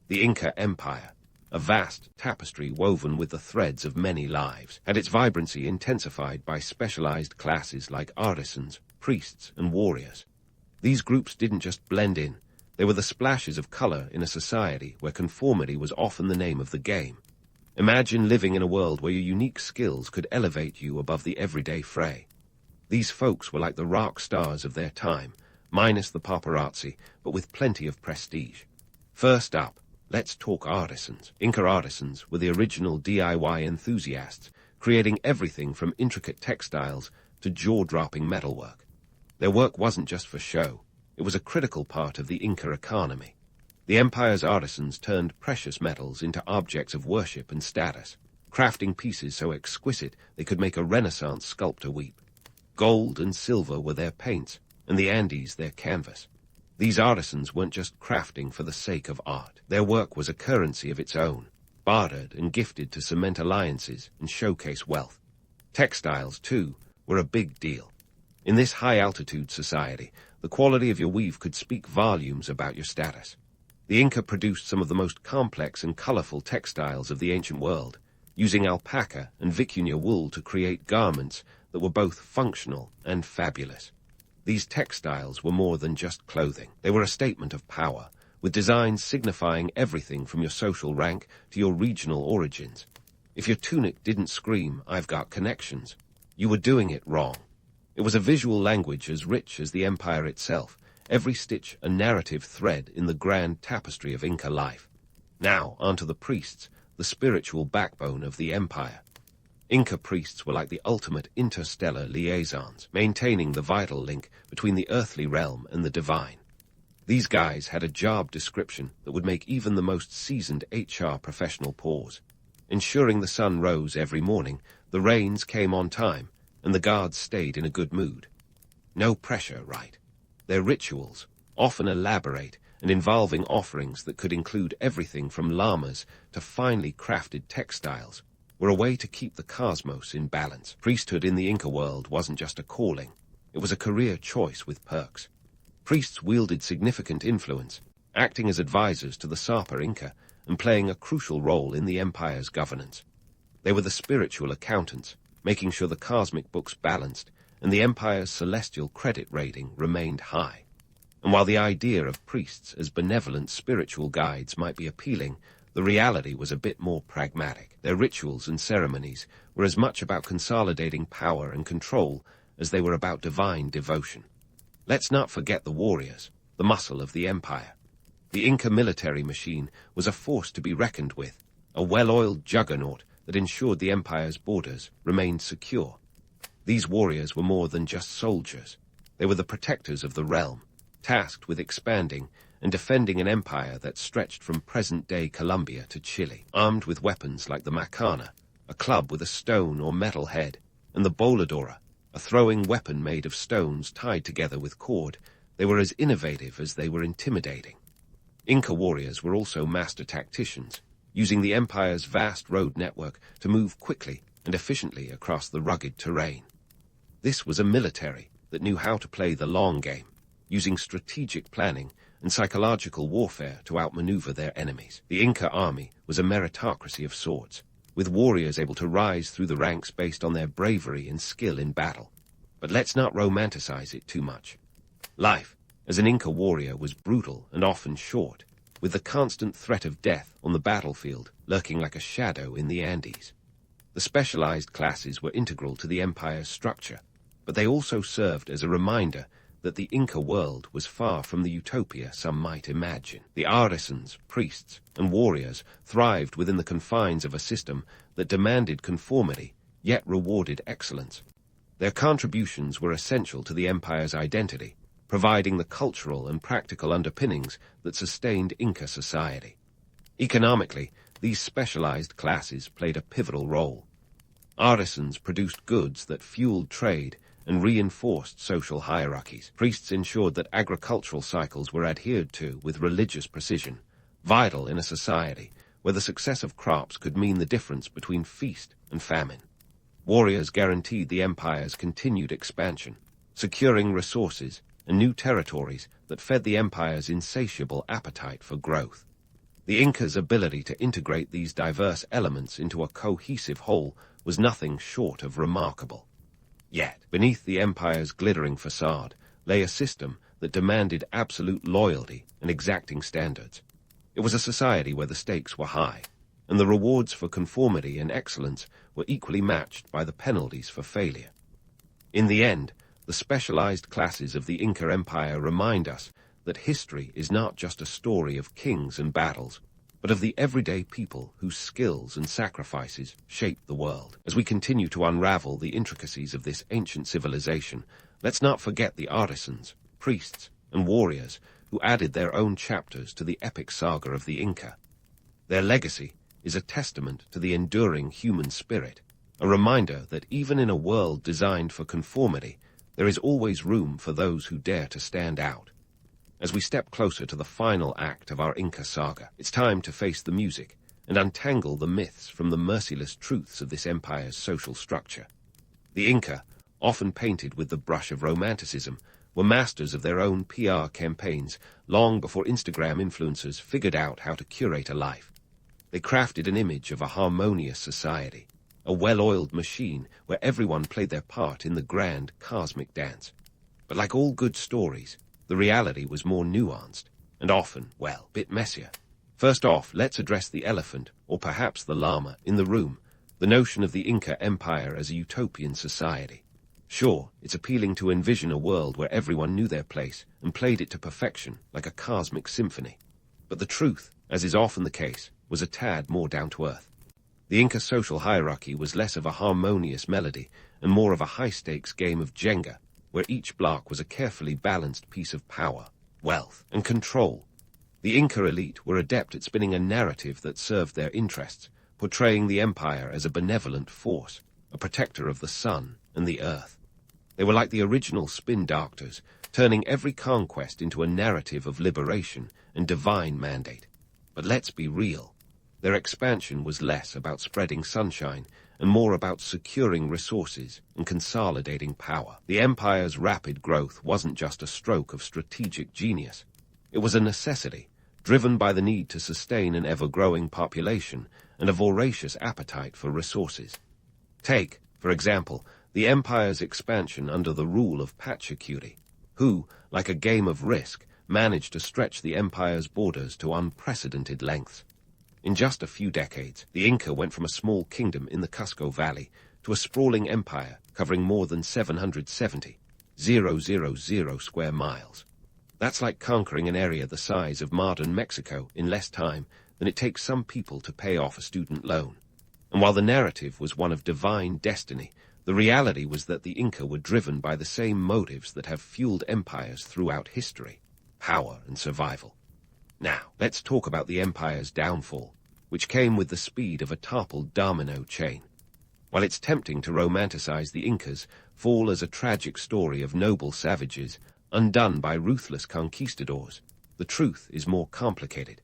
The Inca Empire, a vast tapestry woven with the threads of many lives, had its vibrancy intensified by specialized classes like artisans, priests, and warriors. These groups didn't just blend in, they were the splashes of color in a society where conformity was often the name of the game. Imagine living in a world where your unique skills could elevate you above the everyday fray. These folks were like the rock stars of their time, minus the paparazzi, but with plenty of prestige. First up, let's talk artisans. Inca artisans were the original DIY enthusiasts, creating everything from intricate textiles to jaw-dropping metalwork. Their work wasn't just for show, it was a critical part of the Inca economy. The empire's artisans turned precious metals into objects of worship and status, crafting pieces so exquisite they could make a Renaissance sculptor weep. Gold and silver were their paints, and the Andes their canvas. These artisans weren't just crafting for the sake of art. Their work was a currency of its own, bartered and gifted to cement alliances and showcase wealth. Textiles, too, were a big deal. In this high-altitude society, the quality of your weave could speak volumes about your status. The Inca produced some of the most complex and colorful textiles of the ancient world, using alpaca and vicuña wool to create garments that were both functional and fabulous. These textiles were more than just clothing. They were a statement of power, with designs signifying everything from your social rank to your regional origins. If your tunic didn't scream, "I've got connections," you were doing it wrong. It was a visual language as rich as the empire itself, every stitch a narrative thread in the grand tapestry of Inca life. Now, onto the priests, the spiritual backbone of the empire. Inca priests were like the ultimate interstellar liaisons, maintaining the vital link between the earthly realm and the divine. These guys had a job description that would make even the most seasoned HR professional pause. Ensuring the sun rose every morning, the rains came on time, and the guards stayed in a good mood. No pressure, right? Their rituals, often elaborate and involving offerings that could include everything from llamas to finely crafted textiles, were a way to keep the cosmos in balance. Priesthood in the Inca world wasn't just a calling. It was a career choice with perks. Priests wielded significant influence, acting as advisors to the Sapa Inca and playing a crucial role in the empire's governance. They were the spiritual accountants, making sure the cosmic books balanced and the empire's celestial credit rating remained high. And while the idea of priests as benevolent spiritual guides might be appealing, the reality was a bit more pragmatic. Their rituals and ceremonies were as much about consolidating power and control as they were about divine devotion. Let's not forget the warriors, the muscle of the empire. The Inca military machine was a force to be reckoned with, a well-oiled juggernaut that ensured the empire's borders remained secure. These warriors were more than just soldiers. They were the protectors of the realm, tasked with expanding and defending an empire that stretched from present-day Colombia to Chile. Armed with weapons like the macana, a club with a stone or metal head, and the boladora, a throwing weapon made of stones tied together with cord, they were as innovative as they were intimidating. Inca warriors were also master tacticians, using the empire's vast road network to move quickly and efficiently across the rugged terrain. This was a military that knew how to play the long game, using strategic planning and psychological warfare to outmaneuver their enemies. The Inca army was a meritocracy of sorts, with warriors able to rise through the ranks based on their bravery and skill in battle. But let's not romanticize it too much. Life as an Inca warrior was brutal and often short, with the constant threat of death on the battlefield lurking like a shadow in the Andes. The specialized classes were integral to the empire's structure, but they also served as a reminder that the Inca world was far from the utopia some might imagine. The artisans, priests, and warriors thrived within the confines of a system that demanded conformity, yet rewarded excellence. Their contributions were essential to the empire's identity, providing the cultural and practical underpinnings that sustained Inca society. Economically, these specialized classes played a pivotal role. Artisans produced goods that fueled trade and reinforced social hierarchies. Priests ensured that agricultural cycles were adhered to with religious precision, vital in a society where the success of crops could mean the difference between feast and famine. Warriors guaranteed the empire's continued expansion, securing resources and new territories that fed the empire's insatiable appetite for growth. The Inca's ability to integrate these diverse elements into a cohesive whole was nothing short of remarkable. Yet, beneath the empire's glittering facade lay a system that demanded absolute loyalty and exacting standards. It was a society where the stakes were high, and the rewards for conformity and excellence were equally matched by the penalties for failure. In the end, the specialized classes of the Inca Empire remind us that history is not just a story of kings and battles, but of the everyday people whose skills and sacrifices shape the world. As we continue to unravel the intricacies of this ancient civilization, let's not forget the artisans, priests, and warriors who added their own chapters to the epic saga of the Inca. Their legacy is a testament to the enduring human spirit, a reminder that even in a world designed for conformity, there is always room for those who dare to stand out. As we step closer to the final act of our Inca saga, it's time to face the music and untangle the myths from the merciless truths of this empire's social structure. The Inca, often painted with the brush of romanticism, were masters of their own PR campaigns long before Instagram influencers figured out how to curate a life. They crafted an image of a harmonious society, a well-oiled machine where everyone played their part in the grand cosmic dance. But like all good stories, the reality was more nuanced, and often, well, a bit messier. First off, let's address the elephant, or perhaps the llama, in the room, the notion of the Inca Empire as a utopian society. Sure, it's appealing to envision a world where everyone knew their place and played it to perfection, like a cosmic symphony. But the truth, as is often the case, was a tad more down to earth. The Inca social hierarchy was less of a harmonious melody and more of a high-stakes game of Jenga, where each block was a carefully balanced piece of power, wealth, and control. The Inca elite were adept at spinning a narrative that served their interests, portraying the empire as a benevolent force, a protector of the sun and the earth. They were like the original spin doctors, turning every conquest into a narrative of liberation and divine mandate. But let's be real. Their expansion was less about spreading sunshine and more about securing resources and consolidating power. The empire's rapid growth wasn't just a stroke of strategic genius. It was a necessity, driven by the need to sustain an ever-growing population and a voracious appetite for resources. Take, for example, the empire's expansion under the rule of Pachacuti, who, like a game of Risk, managed to stretch the empire's borders to unprecedented lengths. In just a few decades, the Inca went from a small kingdom in the Cusco Valley to a sprawling empire covering more than 770,000 square miles. That's like conquering an area the size of modern Mexico in less time than it takes some people to pay off a student loan. And while the narrative was one of divine destiny, the reality was that the Inca were driven by the same motives that have fueled empires throughout history: power and survival. Now, let's talk about the empire's downfall, which came with the speed of a toppled domino chain. While it's tempting to romanticize the Incas' fall as a tragic story of noble savages undone by ruthless conquistadors, the truth is more complicated.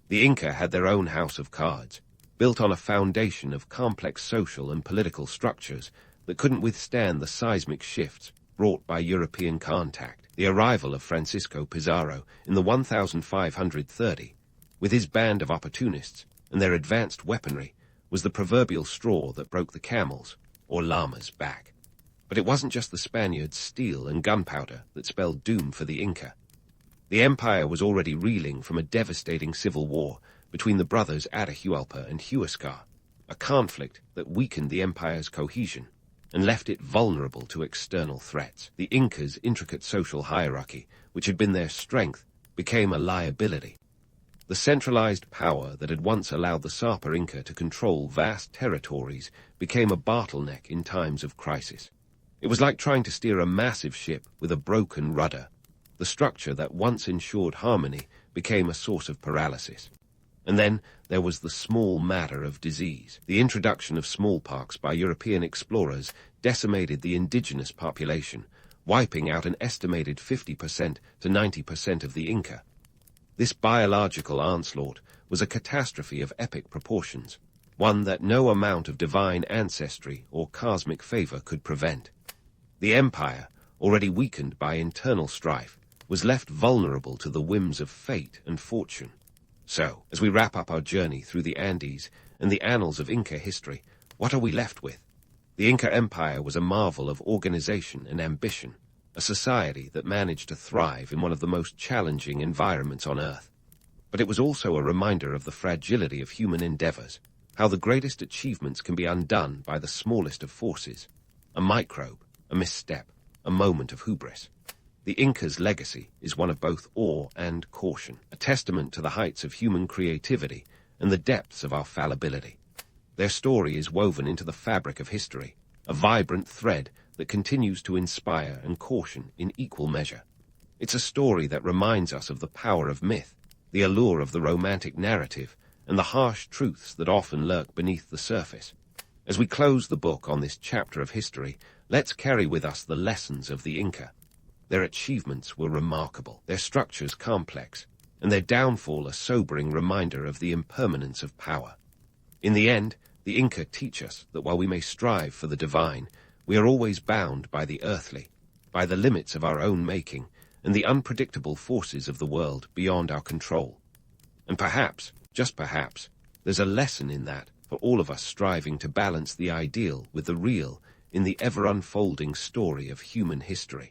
The Inca had their own house of cards, built on a foundation of complex social and political structures that couldn't withstand the seismic shifts brought by European contact. The arrival of Francisco Pizarro in the 1530, with his band of opportunists and their advanced weaponry, was the proverbial straw that broke the camel's, or llama's, back. But it wasn't just the Spaniards' steel and gunpowder that spelled doom for the Inca. The empire was already reeling from a devastating civil war between the brothers Atahualpa and Huascar, a conflict that weakened the empire's cohesion and left it vulnerable to external threats. The Incas' intricate social hierarchy, which had been their strength, became a liability. The centralized power that had once allowed the Sapa Inca to control vast territories became a bottleneck in times of crisis. It was like trying to steer a massive ship with a broken rudder. The structure that once ensured harmony became a source of paralysis. And then there was the small matter of disease. The introduction of smallpox by European explorers decimated the indigenous population, wiping out an estimated 50% to 90% of the Inca. This biological onslaught was a catastrophe of epic proportions, one that no amount of divine ancestry or cosmic favor could prevent. The empire, already weakened by internal strife, was left vulnerable to the whims of fate and fortune. So, as we wrap up our journey through the Andes and the annals of Inca history, what are we left with? The Inca Empire was a marvel of organization and ambition, a society that managed to thrive in one of the most challenging environments on Earth. But it was also a reminder of the fragility of human endeavors, how the greatest achievements can be undone by the smallest of forces: a microbe, a misstep, a moment of hubris. The Inca's legacy is one of both awe and caution, a testament to the heights of human creativity and the depths of our fallibility. Their story is woven into the fabric of history, a vibrant thread that continues to inspire and caution in equal measure. It's a story that reminds us of the power of myth, the allure of the romantic narrative, and the harsh truths that often lurk beneath the surface. As we close the book on this chapter of history, let's carry with us the lessons of the Inca. Their achievements were remarkable, their structures complex, and their downfall a sobering reminder of the impermanence of power. In the end, the Inca teach us that while we may strive for the divine, we are always bound by the earthly, by the limits of our own making, and the unpredictable forces of the world beyond our control. And perhaps, just perhaps, there's a lesson in that for all of us striving to balance the ideal with the real in the ever-unfolding story of human history.